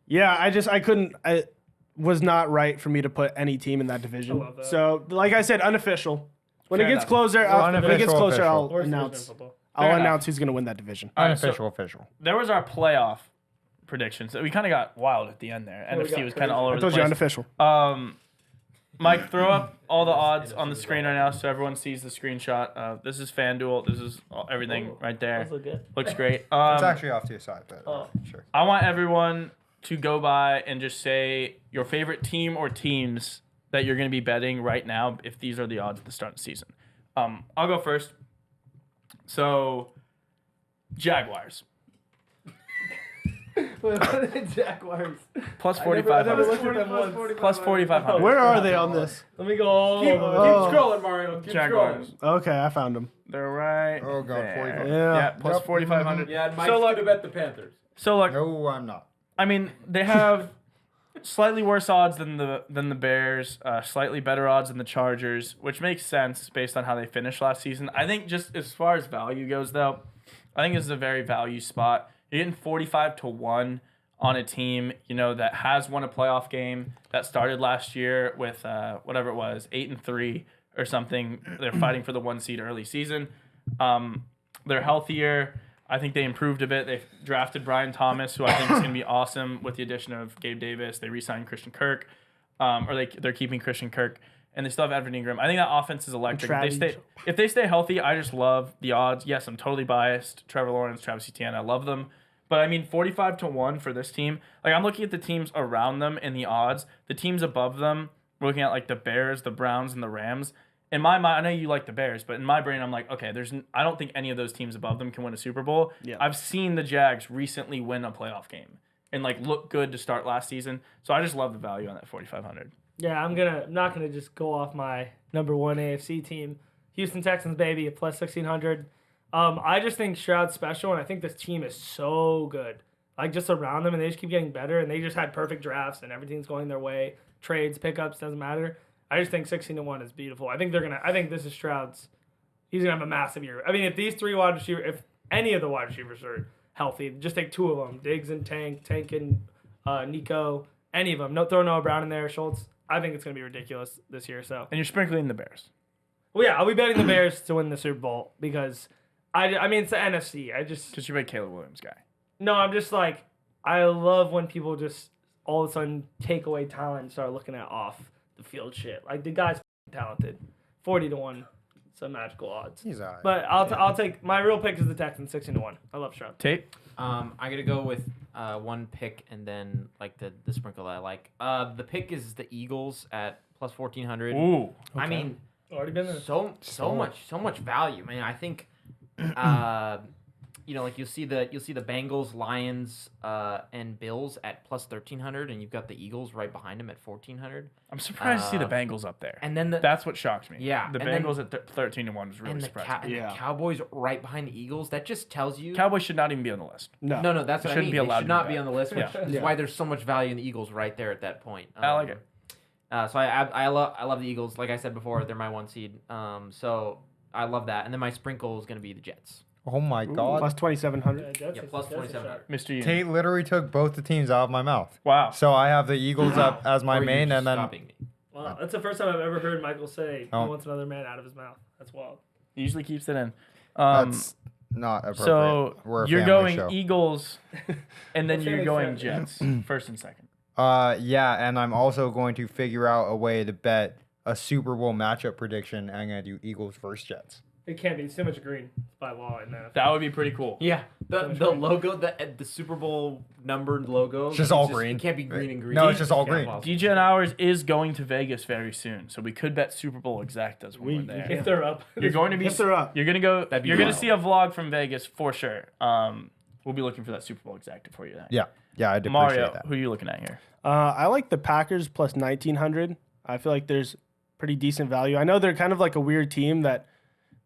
Speaker 2: yeah, I couldn't. It was not right for me to put any team in that division.
Speaker 1: love that.
Speaker 2: So, like I said, unofficial. When
Speaker 3: Fair
Speaker 2: it gets
Speaker 3: enough.
Speaker 2: closer, when it gets
Speaker 4: Unofficial,
Speaker 2: closer,
Speaker 4: official.
Speaker 2: I'll
Speaker 1: Worst division in
Speaker 2: announce.
Speaker 1: football.
Speaker 2: I'll
Speaker 3: Fair
Speaker 2: announce who's going to win that division.
Speaker 3: All right, so
Speaker 4: Unofficial, official.
Speaker 3: there was our playoff predictions. We kind of got wild at the end there.
Speaker 1: we
Speaker 3: NFC
Speaker 1: got
Speaker 3: was kind of all
Speaker 2: I
Speaker 3: over the
Speaker 2: told you
Speaker 3: place.
Speaker 2: unofficial.
Speaker 3: Mike, throw up all the odds on the screen right now so everyone sees the screenshot. This is FanDuel. This is everything right there.
Speaker 1: Those look good.
Speaker 3: Looks great.
Speaker 4: It's actually off to your side, but
Speaker 1: Oh.
Speaker 4: sure.
Speaker 3: I want everyone to go by and just say your favorite team or teams that you're going to be betting right now if these are the odds at the start of the season. I'll go first. So, Jaguars.
Speaker 1: Jaguars.
Speaker 3: Plus
Speaker 1: I never
Speaker 3: 4,500.
Speaker 1: looked at them once.
Speaker 3: Plus 4,500.
Speaker 2: Where are they on this?
Speaker 1: Let me go.
Speaker 5: Keep
Speaker 2: Oh.
Speaker 5: scrolling, Mario. Keep
Speaker 3: Jaguars.
Speaker 5: scrolling.
Speaker 2: Okay, I found them.
Speaker 3: They're right.
Speaker 4: Oh, God,
Speaker 3: there.
Speaker 4: 45.
Speaker 2: Yeah.
Speaker 3: Plus
Speaker 4: Yep.
Speaker 3: 4,500.
Speaker 5: Yeah, Mike's
Speaker 3: So,
Speaker 5: going to bet the Panthers.
Speaker 3: So, look,
Speaker 4: No, I'm not.
Speaker 3: I mean, they have slightly worse odds than the Bears, slightly better odds than the Chargers, which makes sense based on how they finished last season. I think just as far as value goes, though, I think this is a very value spot. You're getting 45-1 on a team, that has won a playoff game that started last year with whatever it was, 8-3 or something. They're fighting for the 1 seed early season. They're healthier. I think they improved a bit. They drafted Brian Thomas, who I think is going to be awesome with the addition of Gabe Davis. They re-signed Christian Kirk, they're keeping Christian Kirk, and they still have Evan Ingram. I think that offense is electric. If they stay healthy, I just love the odds. Yes, I'm totally biased. Trevor Lawrence, Travis Etienne, I love them. But I mean, 45-1 for this team. Like, I'm looking at the teams around them in the odds. The teams above them, we're looking at like the Bears, the Browns, and the Rams. in my mind, I know you like the Bears, but in my brain, I'm like, okay, I don't think any of those teams above them can win a Super Bowl.
Speaker 2: Yeah.
Speaker 3: I've seen the Jags recently win a playoff game and like look good to start last season. So I just love the value on that 4,500.
Speaker 1: Yeah, I'm not gonna just go off my number one AFC team, Houston Texans, baby, at plus 1,600. I just think Stroud's special, and I think this team is so good. Like just around them, and they just keep getting better, and they just had perfect drafts, and everything's going their way. Trades, pickups, doesn't matter. I just think 16-1 is beautiful. I think this is Stroud's. He's gonna have a massive year. I mean, if these three wide receivers, if any of the wide receivers are healthy, just take two of them, Diggs and Tank and Nico, any of them. No, throw Noah Brown in there, Schultz. I think it's gonna be ridiculous this year. So,
Speaker 3: And you're sprinkling the Bears.
Speaker 1: well, yeah, I'll be betting the Bears to win the Super Bowl because I mean it's the NFC.
Speaker 3: Because you're a Caleb Williams guy.
Speaker 1: No, I'm just like, I love when people just all of a sudden take away talent and start looking at off the field shit. Like the guy's talented, 40-1, some magical odds.
Speaker 4: He's all right.
Speaker 1: But I'll take my real pick is the Texans 16-1. I love Stroud.
Speaker 3: Tate?
Speaker 5: I'm gonna go with one pick and then like the sprinkle that I like. The pick is the Eagles at plus 1,400.
Speaker 3: Ooh.
Speaker 5: I mean,
Speaker 1: Already been there.
Speaker 5: so much value. I mean, I think, like you'll see the Bengals, Lions, and Bills at plus 1,300, and you've got the Eagles right behind them at 1,400.
Speaker 3: I'm surprised to see the Bengals up there.
Speaker 5: And then
Speaker 3: That's what shocked me.
Speaker 5: Yeah,
Speaker 3: The
Speaker 5: and then-
Speaker 3: Bengals at 13-1 was really
Speaker 5: and
Speaker 3: surprising.
Speaker 5: the Cowboys right behind the Eagles. That just tells you.
Speaker 3: Cowboys should not even be on the list.
Speaker 2: No.
Speaker 5: No, that's what I
Speaker 3: Shouldn't
Speaker 5: mean.
Speaker 3: be
Speaker 5: They
Speaker 3: allowed
Speaker 5: should
Speaker 3: to
Speaker 5: not
Speaker 3: do
Speaker 5: be
Speaker 3: that.
Speaker 5: on the list, which
Speaker 3: Yeah.
Speaker 5: is why there's so much value in the Eagles right there at that point.
Speaker 3: I like it.
Speaker 5: So I love the Eagles. Like I said before, they're my one seed. So I love that. And then my sprinkle is going to be the Jets.
Speaker 4: Oh my God.
Speaker 2: Plus 2,700.
Speaker 5: Yeah, plus 2,700.
Speaker 3: Mr. Union.
Speaker 4: Tate literally took both the teams out of my mouth.
Speaker 3: Wow.
Speaker 4: So I have the Eagles up as my
Speaker 5: Or you
Speaker 4: main,
Speaker 5: just
Speaker 4: and then
Speaker 5: stopping me.
Speaker 1: Wow, that's the first time I've ever heard Michael say
Speaker 4: Oh.
Speaker 1: he wants another man out of his mouth. That's wild.
Speaker 3: He usually keeps it in.
Speaker 4: that's not appropriate.
Speaker 3: So
Speaker 4: We're a
Speaker 3: you're
Speaker 4: family
Speaker 3: going
Speaker 4: show.
Speaker 3: Eagles, and then you're
Speaker 1: Family
Speaker 3: going
Speaker 1: friendly.
Speaker 3: Jets, first and second.
Speaker 4: Yeah, and I'm also going to figure out a way to bet a Super Bowl matchup prediction. I'm gonna do Eagles versus Jets.
Speaker 1: It can't be. It's too much green by law in that.
Speaker 3: That would be pretty cool.
Speaker 5: Yeah, the logo, the Super Bowl numbered logo.
Speaker 4: It's just all green.
Speaker 5: It can't be green and green.
Speaker 4: No, it's just all
Speaker 5: Yeah,
Speaker 4: green.
Speaker 5: well,
Speaker 3: DJ and ours is going to Vegas very soon, so we could bet Super Bowl exact as when we're there.
Speaker 1: If they're up.
Speaker 3: You're going to be.
Speaker 2: If they're up.
Speaker 3: You're gonna go.
Speaker 5: That'd be
Speaker 3: You're gonna
Speaker 5: wild.
Speaker 3: see a vlog from Vegas for sure. We'll be looking for that Super Bowl exact for you. Then.
Speaker 4: Yeah, I'd appreciate
Speaker 3: Mario,
Speaker 4: that.
Speaker 3: who are you looking at here?
Speaker 2: I like the Packers plus 1,900. I feel like there's pretty decent value. I know they're kind of like a weird team that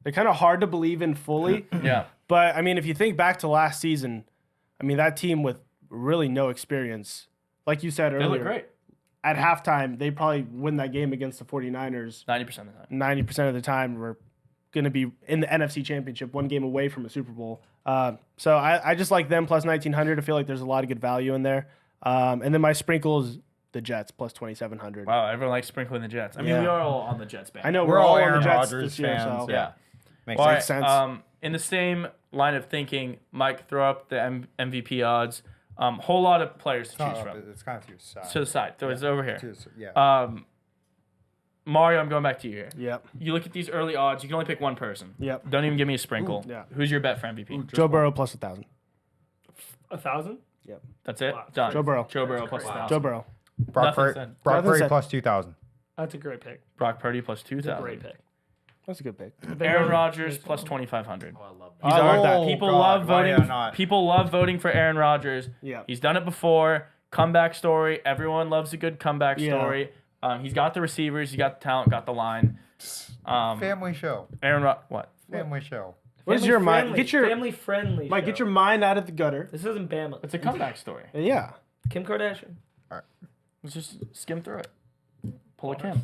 Speaker 2: they're kind of hard to believe in fully.
Speaker 3: Yeah.
Speaker 2: But, I mean, if you think back to last season, I mean, that team with really no experience, like you said
Speaker 3: They
Speaker 2: earlier,
Speaker 3: look great.
Speaker 2: at halftime, they probably win that game against the 49ers
Speaker 3: 90% of the time.
Speaker 2: 90% of the time. We're going to be in the NFC Championship, one game away from a Super Bowl. So I just like them plus 1,900. I feel like there's a lot of good value in there. And then my sprinkle is the Jets plus 2,700.
Speaker 3: Wow, everyone likes sprinkling the Jets. I mean,
Speaker 2: Yeah.
Speaker 3: we are all on the Jets band.
Speaker 2: I know
Speaker 4: We're
Speaker 2: we're
Speaker 4: all
Speaker 2: all on
Speaker 4: Aaron
Speaker 2: the Jets
Speaker 4: Rodgers
Speaker 2: this year.
Speaker 4: fans,
Speaker 2: So.
Speaker 3: Yeah.
Speaker 4: Makes
Speaker 3: All
Speaker 4: sense.
Speaker 3: right.
Speaker 2: sense.
Speaker 3: In the same line of thinking, Mike, throw up the MVP odds. Whole lot of players to choose from.
Speaker 4: It's kind of to your side.
Speaker 3: To the side. So it's over here.
Speaker 4: Yeah.
Speaker 3: Mario, I'm going back to you here.
Speaker 2: Yep.
Speaker 3: You look at these early odds. You can only pick one person.
Speaker 2: Yep.
Speaker 3: Don't even give me a sprinkle.
Speaker 2: yeah.
Speaker 3: Who's your bet for MVP?
Speaker 2: Joe Burrow plus 1,000.
Speaker 1: 1,000?
Speaker 3: That's it.
Speaker 1: Wow.
Speaker 3: Done.
Speaker 2: Joe Burrow.
Speaker 3: Joe Burrow plus
Speaker 5: Wow.
Speaker 3: 1,000.
Speaker 2: Joe Burrow.
Speaker 4: Brock
Speaker 3: nothing
Speaker 4: Purdy,
Speaker 3: said.
Speaker 4: Brock
Speaker 2: Nothing
Speaker 4: Purdy
Speaker 2: said.
Speaker 4: plus 2,000.
Speaker 1: That's a great pick.
Speaker 3: Brock Purdy plus
Speaker 1: It's a
Speaker 3: 2,000.
Speaker 1: great pick.
Speaker 2: That's a good pick.
Speaker 3: Aaron Rodgers plus 2,500.
Speaker 5: Oh, I love
Speaker 3: He's
Speaker 2: I like
Speaker 3: already-
Speaker 2: that.
Speaker 3: People
Speaker 4: God,
Speaker 3: love
Speaker 4: why
Speaker 3: voting.
Speaker 4: did I not?
Speaker 3: People love voting for Aaron Rodgers.
Speaker 2: Yeah.
Speaker 3: He's done it before. Comeback story. Everyone loves a good comeback
Speaker 2: Yeah.
Speaker 3: story. He's got the receivers. He's got the talent. Got the line.
Speaker 4: Family show.
Speaker 3: What?
Speaker 4: Family show.
Speaker 2: Where's your mind?
Speaker 1: Friendly,
Speaker 2: Get your
Speaker 1: family friendly.
Speaker 2: Mike. Get your mind out of the gutter.
Speaker 1: This isn't Bama.
Speaker 3: It's a comeback story.
Speaker 2: Yeah.
Speaker 1: Kim Kardashian.
Speaker 3: Let's just skim through it. Pull a Kim.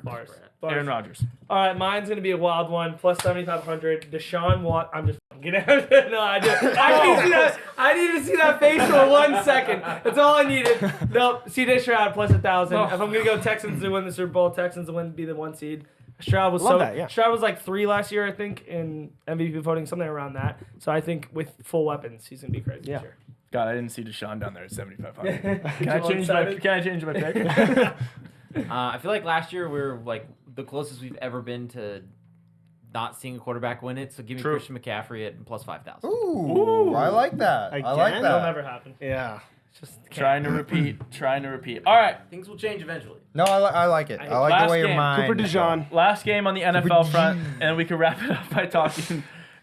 Speaker 1: Bars.
Speaker 3: Aaron Rodgers.
Speaker 1: All right, mine's gonna be a wild one. Plus 7,500. Deshaun Watt. I'm just kidding. No, I need to see that. I need to see that face for 1 second. That's all I needed. Nope. CJ Stroud plus 1,000.
Speaker 3: Oh.
Speaker 1: If I'm gonna go Texans to win the Super Bowl, Texans to win, be the 1 seed. Stroud was
Speaker 2: Love that, yeah.
Speaker 1: Stroud was like 3 last year, I think, in MVP voting, something around that. So I think with full weapons, he's gonna be crazy
Speaker 2: Yeah.
Speaker 1: this year.
Speaker 3: God, I didn't see Deshaun down there at 7,500. Can
Speaker 1: You
Speaker 3: I change my?
Speaker 1: excited?
Speaker 3: Can I change my pick?
Speaker 5: I feel like last year we were like the closest we've ever been to not seeing a quarterback win it. So give me
Speaker 3: True.
Speaker 5: Christian McCaffrey at plus 5,000.
Speaker 4: Ooh, I like that. I like
Speaker 2: Again?
Speaker 1: That'll
Speaker 4: that.
Speaker 1: never happen.
Speaker 2: Yeah.
Speaker 1: Just can't.
Speaker 3: Trying to repeat. All right.
Speaker 5: Things will change eventually.
Speaker 4: No, I like it. I like
Speaker 3: Last
Speaker 4: the way your
Speaker 3: game,
Speaker 4: mind.
Speaker 2: Cooper DeJean.
Speaker 3: Last game on the NFL front, and we can wrap it up by talking.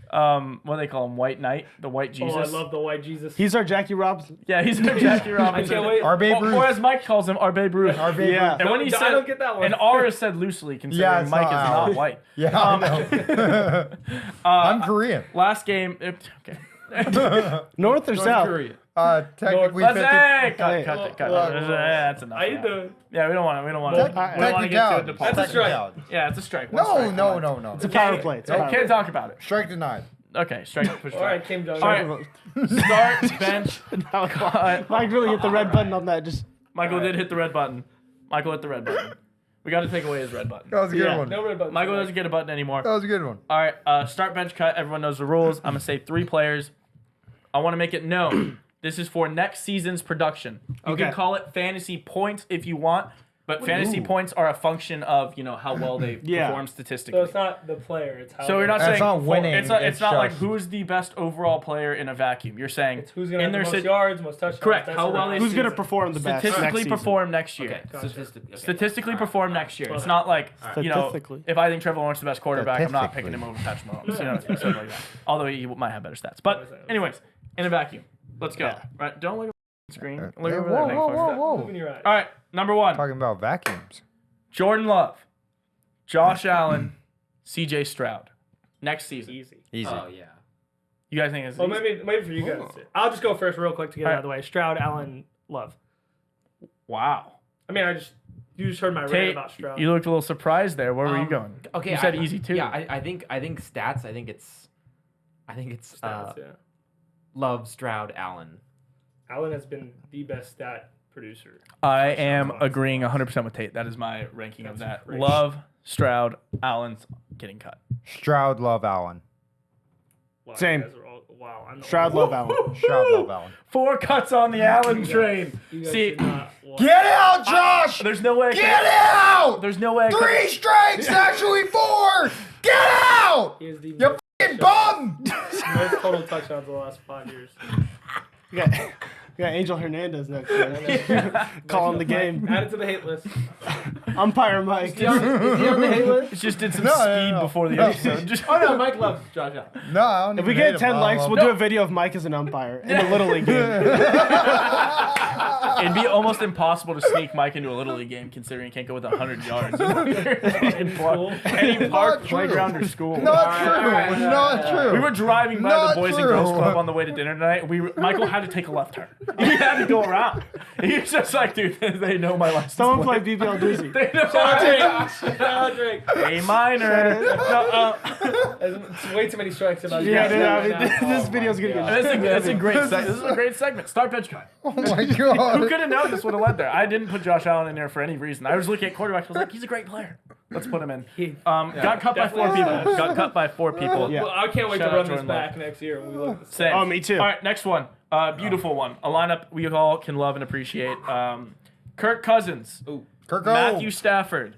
Speaker 3: What do they call him? White Knight, the White Jesus.
Speaker 1: Oh, I love the white Jesus.
Speaker 2: He's our Jackie Robinson.
Speaker 3: Yeah, he's our Jackie Robinson.
Speaker 1: I can't wait.
Speaker 4: Our Babe Ruth.
Speaker 3: Or as Mike calls him, our Babe Ruth.
Speaker 4: Our Babe
Speaker 2: Yeah.
Speaker 4: Ruth.
Speaker 3: And when he
Speaker 1: I
Speaker 3: said,
Speaker 1: don't get that one.
Speaker 3: and R is said loosely, considering
Speaker 4: Yeah, it's
Speaker 3: Mike
Speaker 4: not
Speaker 3: is
Speaker 4: R.
Speaker 3: not white.
Speaker 4: Yeah, I know. I'm Korean.
Speaker 3: Last game, okay.
Speaker 2: North or South?
Speaker 4: Technically,
Speaker 3: Let's
Speaker 4: 50.
Speaker 3: hey, cut
Speaker 2: Hey.
Speaker 3: it.
Speaker 4: Look.
Speaker 3: That's enough.
Speaker 1: How you doing?
Speaker 3: Yeah, we don't want to. We don't want to. We don't want to get
Speaker 4: Technicality.
Speaker 3: to the politics.
Speaker 1: That's a strike.
Speaker 3: Yeah, it's a strike. One
Speaker 4: No,
Speaker 3: strike.
Speaker 4: no.
Speaker 2: It's a power play. It's a power
Speaker 3: Can't talk about it.
Speaker 4: Strike denied.
Speaker 3: Okay, strike. Push
Speaker 1: All right,
Speaker 3: strike.
Speaker 1: Kim Jong.
Speaker 3: All right. Start, bench, cut.
Speaker 2: Mike really hit the red button on that. Just
Speaker 3: Michael did hit the red button. Michael hit the red button. We got to take away his red button.
Speaker 4: That was a good
Speaker 2: Yeah.
Speaker 4: one.
Speaker 1: No red button.
Speaker 3: Michael doesn't get a button anymore.
Speaker 4: That was a good one.
Speaker 3: All right, start, bench, cut. Everyone knows the rules. I'm going to say 3 players. I want to make it known. This is for next season's production. You
Speaker 2: Okay.
Speaker 3: can call it fantasy points if you want, but fantasy points are a function of, how well they
Speaker 2: Yeah.
Speaker 3: perform statistically.
Speaker 1: So it's not the player. It's how.
Speaker 3: So you're not
Speaker 4: That's
Speaker 3: saying
Speaker 4: not winning,
Speaker 3: It's not
Speaker 4: it's
Speaker 3: like
Speaker 4: just-
Speaker 3: who's the best overall player in a vacuum. You're saying
Speaker 1: It's who's gonna have the most
Speaker 3: sit-
Speaker 1: yards, most touchdowns.
Speaker 3: Correct.
Speaker 1: That's
Speaker 3: How
Speaker 1: the
Speaker 3: well
Speaker 1: right
Speaker 3: they
Speaker 2: who's gonna
Speaker 1: season.
Speaker 2: perform the best?
Speaker 3: statistically
Speaker 2: next season?
Speaker 3: perform next year.
Speaker 5: Okay.
Speaker 1: Gotcha.
Speaker 5: Statistically.
Speaker 3: Perform next year. It's
Speaker 1: Okay.
Speaker 3: not like
Speaker 2: Statistically.
Speaker 3: if I think Trevor Lawrence is the best quarterback, I'm not picking
Speaker 4: Statistically.
Speaker 3: him over Patrick Mahomes. Stuff like that. Although he might have better stats. But anyways, in a vacuum, let's go.
Speaker 2: Yeah.
Speaker 3: Right? Don't look at the screen. Look
Speaker 4: Whoa,
Speaker 3: over
Speaker 4: whoa,
Speaker 3: there.
Speaker 4: whoa,
Speaker 3: Fuck.
Speaker 4: whoa.
Speaker 1: Moving your eyes.
Speaker 3: All right, number 1,
Speaker 4: Talking about vacuums.
Speaker 3: Jordan Love, Josh Allen, C.J. Stroud. Next season.
Speaker 1: Easy.
Speaker 4: Easy.
Speaker 5: Oh yeah.
Speaker 3: You guys think it's
Speaker 1: Well,
Speaker 3: easy?
Speaker 1: maybe for you guys. I'll just go first real quick to get it out of the way. Stroud, Allen, Love.
Speaker 3: Wow.
Speaker 1: I mean, you just heard my rant
Speaker 3: Tate,
Speaker 1: about Stroud.
Speaker 3: you looked a little surprised there. Where were you going?
Speaker 5: Okay.
Speaker 3: You said easy too.
Speaker 5: Yeah, I think stats. I think it's
Speaker 1: Stats, yeah.
Speaker 5: Love, Stroud, Allen.
Speaker 1: Allen has been the best stat producer.
Speaker 3: I am agreeing 100% with Tate. That is my ranking of that.
Speaker 1: crazy.
Speaker 3: Love, Stroud, Allen's getting cut.
Speaker 4: Stroud, love Allen.
Speaker 1: Wow,
Speaker 2: Same.
Speaker 1: You guys are all, wow. I'm
Speaker 2: Stroud, Love, Allen.
Speaker 4: Stroud, love Allen.
Speaker 3: 4 cuts on the Allen train.
Speaker 1: You guys
Speaker 3: See,
Speaker 1: should not watch.
Speaker 4: Get out, Josh!
Speaker 3: there's no way.
Speaker 4: Get out!
Speaker 3: There's no way. I could-
Speaker 4: 3 strikes, actually 4! Get out!
Speaker 1: He is the
Speaker 4: You
Speaker 1: most
Speaker 4: fucking bum!
Speaker 1: most total touchdowns in the last 5 years.
Speaker 2: We got Angel Hernandez next year. Calling the game.
Speaker 1: Add it to the hate list.
Speaker 2: Umpire Mike.
Speaker 5: Is he on the hate list?
Speaker 3: Just did some
Speaker 4: No,
Speaker 3: speed
Speaker 4: no.
Speaker 3: before the
Speaker 4: No.
Speaker 3: episode. Just,
Speaker 5: Oh no, Mike loves Josh Allen.
Speaker 4: No, I don't
Speaker 2: If we
Speaker 4: even hate
Speaker 2: get
Speaker 4: him.
Speaker 2: 10
Speaker 4: I
Speaker 2: likes,
Speaker 4: love
Speaker 2: we'll do a video of Mike as an umpire in a Little League game.
Speaker 3: it'd be almost impossible to sneak Mike into a little league game, considering he can't go with 100 yards in
Speaker 1: School.
Speaker 3: any park,
Speaker 4: Not true.
Speaker 3: playground, or school.
Speaker 4: Not true. Not true.
Speaker 3: We were driving by
Speaker 4: Not
Speaker 3: the Boys and
Speaker 4: true.
Speaker 3: Girls Club on the way to dinner tonight. Michael had to take a left turn. He had to go around. He was just like, dude, they know my license
Speaker 2: Someone
Speaker 3: plate.
Speaker 2: play BBL Doozy.
Speaker 3: They know
Speaker 1: Shout out Drake.
Speaker 3: A minor. No,
Speaker 1: It's way too many strikes about you.
Speaker 2: Yeah,
Speaker 1: guys
Speaker 2: dude,
Speaker 1: right
Speaker 2: I mean,
Speaker 1: now.
Speaker 2: this video's gonna get.
Speaker 3: that's a great segment. This is a great segment. Start bench cut.
Speaker 4: Oh my
Speaker 3: Who
Speaker 4: god.
Speaker 3: could have known this would have led there? I didn't put Josh Allen in there for any reason. I was looking at quarterbacks. I was like, he's a great player. Let's put him in. Got cut by 4 people. Got cut by 4 people.
Speaker 2: Yeah.
Speaker 1: Well, I can't wait
Speaker 3: Shout
Speaker 1: to
Speaker 3: out
Speaker 1: run this
Speaker 3: Jordan Love.
Speaker 1: back next year when we look at this.
Speaker 3: Same.
Speaker 2: Oh, me too.
Speaker 3: All right, next one. Beautiful one. A lineup we all can love and appreciate. Kirk Cousins,
Speaker 4: Kirk
Speaker 3: Matthew Stafford,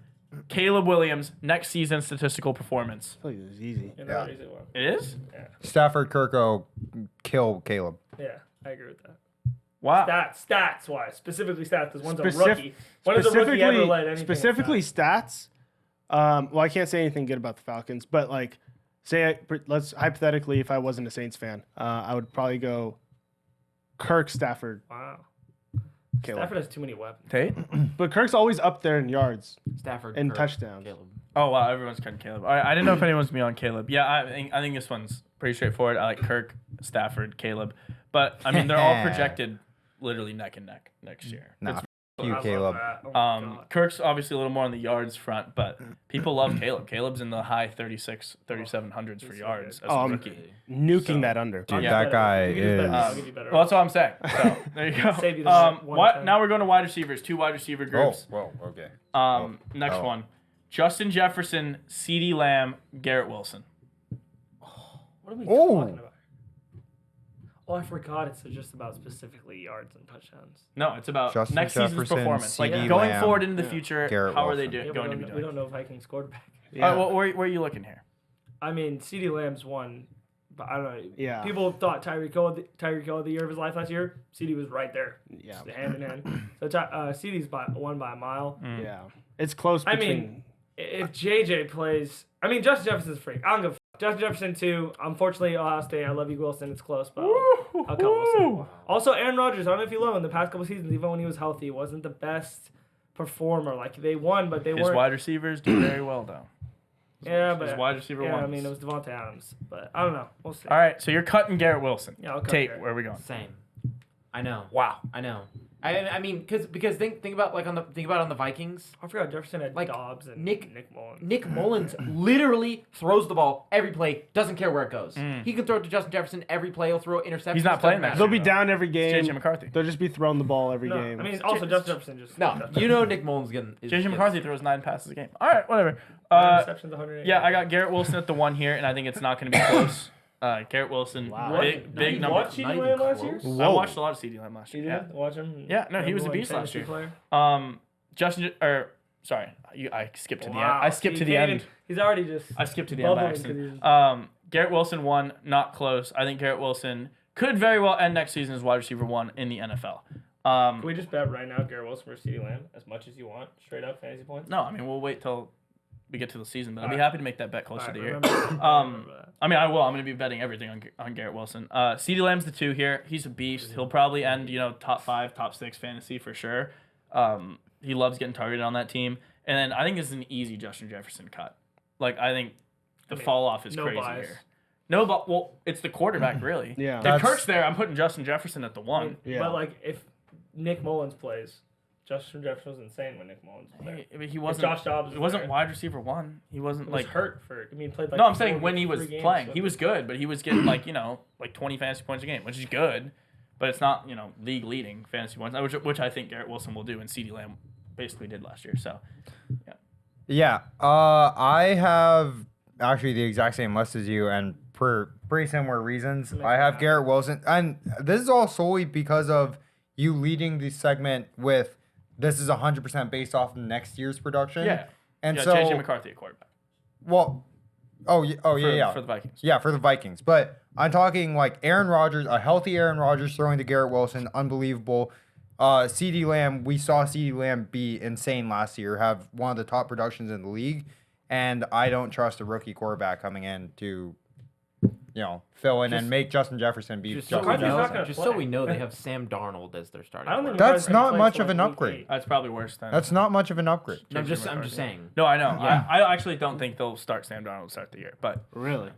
Speaker 3: Caleb Williams. Next season statistical performance.
Speaker 2: I feel like it was easy.
Speaker 1: You know,
Speaker 4: Yeah.
Speaker 1: easy one.
Speaker 3: It is.
Speaker 4: Stafford, Kirko, kill Caleb.
Speaker 1: Yeah, I agree with that.
Speaker 3: Wow.
Speaker 1: Stats wise, specifically stats, because one's a
Speaker 2: Specif-
Speaker 1: rookie. When has a rookie ever led anything? with
Speaker 2: specifically
Speaker 1: stats?
Speaker 2: stats. Well, I can't say anything good about the Falcons, but like, let's hypothetically, if I wasn't a Saints fan, I would probably go Kirk, Stafford,
Speaker 1: Wow.
Speaker 2: Caleb.
Speaker 1: Stafford has too many weapons.
Speaker 3: Tate.
Speaker 2: But Kirk's always up there in yards
Speaker 5: Stafford
Speaker 2: and
Speaker 5: Kirk,
Speaker 2: touchdowns.
Speaker 5: Caleb.
Speaker 3: Oh wow, everyone's cutting Caleb. All right, I didn't know if anyone's gonna be on Caleb. Yeah, I think this one's pretty straightforward. I like Kirk, Stafford, Caleb, but I mean they're all projected literally neck and neck next year.
Speaker 4: Nah,
Speaker 3: It's-
Speaker 4: you,
Speaker 1: I love
Speaker 4: Caleb.
Speaker 1: that. Oh my God.
Speaker 3: Kirk's obviously a little more on the yards front, but people love Caleb. Caleb's in the high 3700s for yards as a
Speaker 2: I'm
Speaker 3: rookie.
Speaker 2: nuking that under.
Speaker 4: Dude,
Speaker 3: Yeah.
Speaker 4: that guy
Speaker 1: We can do better.
Speaker 4: is.
Speaker 1: We can do better.
Speaker 3: Well, that's what I'm saying. So there you go.
Speaker 1: Save you the one
Speaker 3: What?
Speaker 1: time.
Speaker 3: Now we're going to wide receivers. 2 wide receiver
Speaker 4: Oh,
Speaker 3: groups.
Speaker 4: well, okay.
Speaker 3: Next
Speaker 4: Oh.
Speaker 3: one: Justin Jefferson, CeeDee Lamb, Garrett Wilson.
Speaker 1: What are we
Speaker 4: Oh.
Speaker 1: talking about? Oh, I forgot. It's just about specifically yards and touchdowns.
Speaker 3: No, it's about
Speaker 4: Justin
Speaker 3: next season's
Speaker 4: Jefferson,
Speaker 3: performance. Like
Speaker 4: CeeDee
Speaker 3: going
Speaker 4: Lamb,
Speaker 3: forward into the future,
Speaker 4: Garrett
Speaker 3: how are they
Speaker 4: Wilson.
Speaker 3: doing?
Speaker 1: Yeah,
Speaker 3: Going to be
Speaker 1: we
Speaker 3: doing?
Speaker 1: don't know if Vikings quarterback.
Speaker 3: All right, well, where are you looking here?
Speaker 1: I mean, CeeDee Lamb's won But I don't know.
Speaker 2: Yeah.
Speaker 1: People thought Tyreek Hill the year of his life last year. CD was right there.
Speaker 2: Yeah.
Speaker 1: Just hand in hand. So CD's won by a mile.
Speaker 2: Yeah. It's close
Speaker 1: I
Speaker 2: between.
Speaker 1: mean, if JJ plays, I mean, Justin Jefferson's a freak. I don't give a fuck. Justin Jefferson, too. Unfortunately, Ohio State, I love you, Wilson. It's close, but I'll cut Wilson. Also, Aaron Rodgers, I don't know if you know, in the past couple seasons, even when he was healthy, wasn't the best performer. Like, they won, but they
Speaker 3: His
Speaker 1: weren't.
Speaker 3: wide receivers do very well, though.
Speaker 1: Yeah, but
Speaker 3: His wide receiver
Speaker 1: yeah,
Speaker 3: ones.
Speaker 1: I mean, it was Devontae Adams, but I don't know. We'll see.
Speaker 3: All right, so you're cutting Garrett Wilson.
Speaker 1: Yeah, I'll cut
Speaker 3: Tate,
Speaker 1: Garrett.
Speaker 3: where are we going?
Speaker 5: Same. I know.
Speaker 3: Wow.
Speaker 5: I know. I mean, because think about on the Vikings.
Speaker 1: I forgot Jefferson had
Speaker 5: Like,
Speaker 1: Dobbs and
Speaker 5: Nick
Speaker 1: Mullins.
Speaker 5: Nick Mullins literally throws the ball every play, doesn't care where it goes. He can throw it to Justin Jefferson every play. He'll throw interceptions.
Speaker 3: He's not playing
Speaker 5: doesn't
Speaker 3: next
Speaker 2: They'll
Speaker 5: matter.
Speaker 2: be down every game.
Speaker 3: JJ McCarthy.
Speaker 2: They'll just be throwing the ball every
Speaker 1: No,
Speaker 2: game.
Speaker 1: I mean, also Justin Jefferson just
Speaker 5: No, you know Nick Mullins getting.
Speaker 3: JJ McCarthy throws 9 passes a game. All right, whatever.
Speaker 1: interceptions, 108.
Speaker 3: Yeah, I got Garrett Wilson at the 1 here, and I think it's not going to be close. Garrett Wilson,
Speaker 2: Wow.
Speaker 3: big
Speaker 1: You
Speaker 3: number.
Speaker 1: watched CeeDee Lamb last year?
Speaker 3: I watched a lot of CeeDee Lamb last
Speaker 1: You
Speaker 3: year.
Speaker 1: did? Watch him?
Speaker 3: Yeah, no, he was a
Speaker 1: Number one
Speaker 3: beast last
Speaker 1: fantasy
Speaker 3: year.
Speaker 1: player?
Speaker 3: I skipped to the
Speaker 1: Wow.
Speaker 3: end. I skipped
Speaker 1: See,
Speaker 3: to the
Speaker 1: he can't
Speaker 3: end.
Speaker 1: even- He's already just.
Speaker 3: I skipped to the end by
Speaker 1: bubbling
Speaker 3: accident.
Speaker 1: 'cause he's-
Speaker 3: Garrett Wilson 1, not close. I think Garrett Wilson could very well end next season as wide receiver 1 in the NFL.
Speaker 1: Can we just bet right now Garrett Wilson versus CeeDee Lamb as much as you want, straight up fantasy points?
Speaker 3: No, I mean we'll wait till we get to the season, but I'll be
Speaker 1: Alright.
Speaker 3: happy to make that bet closer to the year.
Speaker 1: Remember that.
Speaker 3: I mean, I will. I'm going to be betting everything on Garrett Wilson. CeeDee Lamb's the 2 here. He's a beast. He'll probably end, top 5, top 6 fantasy for sure. He loves getting targeted on that team. And then I think this is an easy Justin Jefferson cut. Like, I think the fall off is
Speaker 1: no
Speaker 3: crazy
Speaker 1: bias.
Speaker 3: here. No, but well, it's the quarterback really.
Speaker 2: Yeah.
Speaker 3: If Kirk's there, I'm putting Justin Jefferson at the 1.
Speaker 2: Yeah.
Speaker 1: But like, if Nick Mullins plays, Justin Jefferson was insane when Nick Mullins was there.
Speaker 3: He
Speaker 1: If
Speaker 3: wasn't.
Speaker 1: Josh Dobbs
Speaker 3: He wasn't
Speaker 1: there,
Speaker 3: wide receiver 1. He wasn't
Speaker 1: he was
Speaker 3: like
Speaker 1: hurt for. I mean, he played like.
Speaker 3: No, I'm saying when he was
Speaker 1: 3 games,
Speaker 3: playing,
Speaker 1: so-
Speaker 3: he was good, but he was getting like 20 fantasy points a game, which is good, but it's not league leading fantasy points, which I think Garrett Wilson will do, and CeeDee Lamb basically did last year. So
Speaker 4: Yeah, I have actually the exact same list as you, and for pretty similar reasons. I have Garrett Wilson, and this is all solely because of you leading the segment with this is 100% based off of next year's production.
Speaker 3: yeah,
Speaker 4: and
Speaker 3: yeah,
Speaker 4: so
Speaker 3: JJ McCarthy at quarterback
Speaker 4: well, yeah,
Speaker 3: for the Vikings.
Speaker 4: Yeah, for the Vikings. But I'm talking like Aaron Rodgers, a healthy Aaron Rodgers throwing to Garrett Wilson, unbelievable. CeeDee Lamb, we saw CeeDee Lamb be insane last year, have one of the top productions in the league, and I don't trust a rookie quarterback coming in to, fill in and make Justin Jefferson be
Speaker 5: Just
Speaker 4: Justin
Speaker 1: McCarthy's not
Speaker 4: Jefferson.
Speaker 1: gonna
Speaker 5: Just
Speaker 1: play.
Speaker 5: so we know, they have Sam Darnold as their starting.
Speaker 1: I don't think
Speaker 5: quarterback.
Speaker 4: That's
Speaker 1: McCarthy's gonna
Speaker 4: not
Speaker 1: play
Speaker 4: much
Speaker 1: till,
Speaker 4: of an
Speaker 1: like, week
Speaker 4: upgrade.
Speaker 1: 8.
Speaker 3: That's probably worse than.
Speaker 4: That's not much of an upgrade.
Speaker 5: No, I'm
Speaker 3: JJ
Speaker 5: just
Speaker 3: McCarthy.
Speaker 5: saying.
Speaker 3: No, I know.
Speaker 5: Yeah.
Speaker 3: I actually don't think they'll start Sam Darnold to start the year, but
Speaker 2: Really?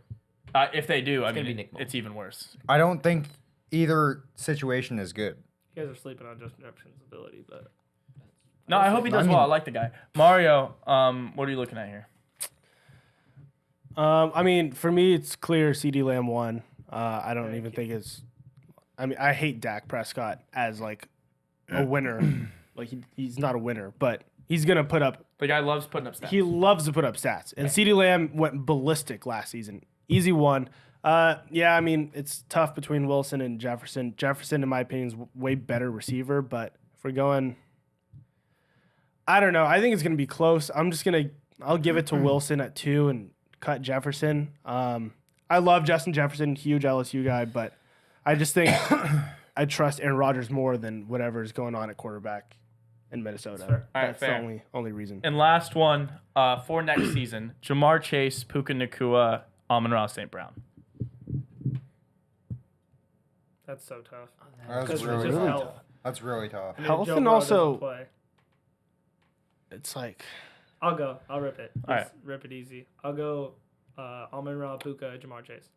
Speaker 3: if they do, I
Speaker 5: gonna be
Speaker 3: mean,
Speaker 5: Nick Mullins.
Speaker 3: it's even worse.
Speaker 4: I don't think either situation is good.
Speaker 1: You guys are sleeping on Justin Jefferson's ability, but
Speaker 3: No, I hope he does well. I like the guy. Mario, what are you looking at here?
Speaker 2: I mean, for me, it's clear CeeDee Lamb won. I don't even think it's. I mean, I hate Dak Prescott as like a winner. Like he's not a winner, but he's gonna put up.
Speaker 3: The guy loves putting up stats.
Speaker 2: He loves to put up stats, and CeeDee Lamb went ballistic last season. Easy one. Yeah, I mean, it's tough between Wilson and Jefferson. Jefferson, in my opinion, is way better receiver, but if we're going, I don't know. I think it's gonna be close. I'll give it to Wilson at 2 and cut Jefferson. I love Justin Jefferson, huge LSU guy, but I just think I trust Aaron Rodgers more than whatever is going on at quarterback in Minnesota.
Speaker 1: fair.
Speaker 3: All right,
Speaker 2: That's
Speaker 3: fair.
Speaker 2: the only reason.
Speaker 3: And last one for next season: Jamar Chase, Puka Nacua, Amon-Ra St. Brown.
Speaker 1: that's so tough.
Speaker 4: That's
Speaker 1: Because
Speaker 4: really,
Speaker 1: it's just
Speaker 4: tough.
Speaker 1: health.
Speaker 4: That's really tough.
Speaker 1: I mean,
Speaker 2: Health
Speaker 1: Joe
Speaker 2: and
Speaker 1: Burrow doesn't
Speaker 2: also-
Speaker 1: play.
Speaker 2: It's like
Speaker 1: I'll go. I'll rip it.
Speaker 3: All
Speaker 1: Just rip it easy. I'll go. Amon-Ra, Puka, Jamar Chase.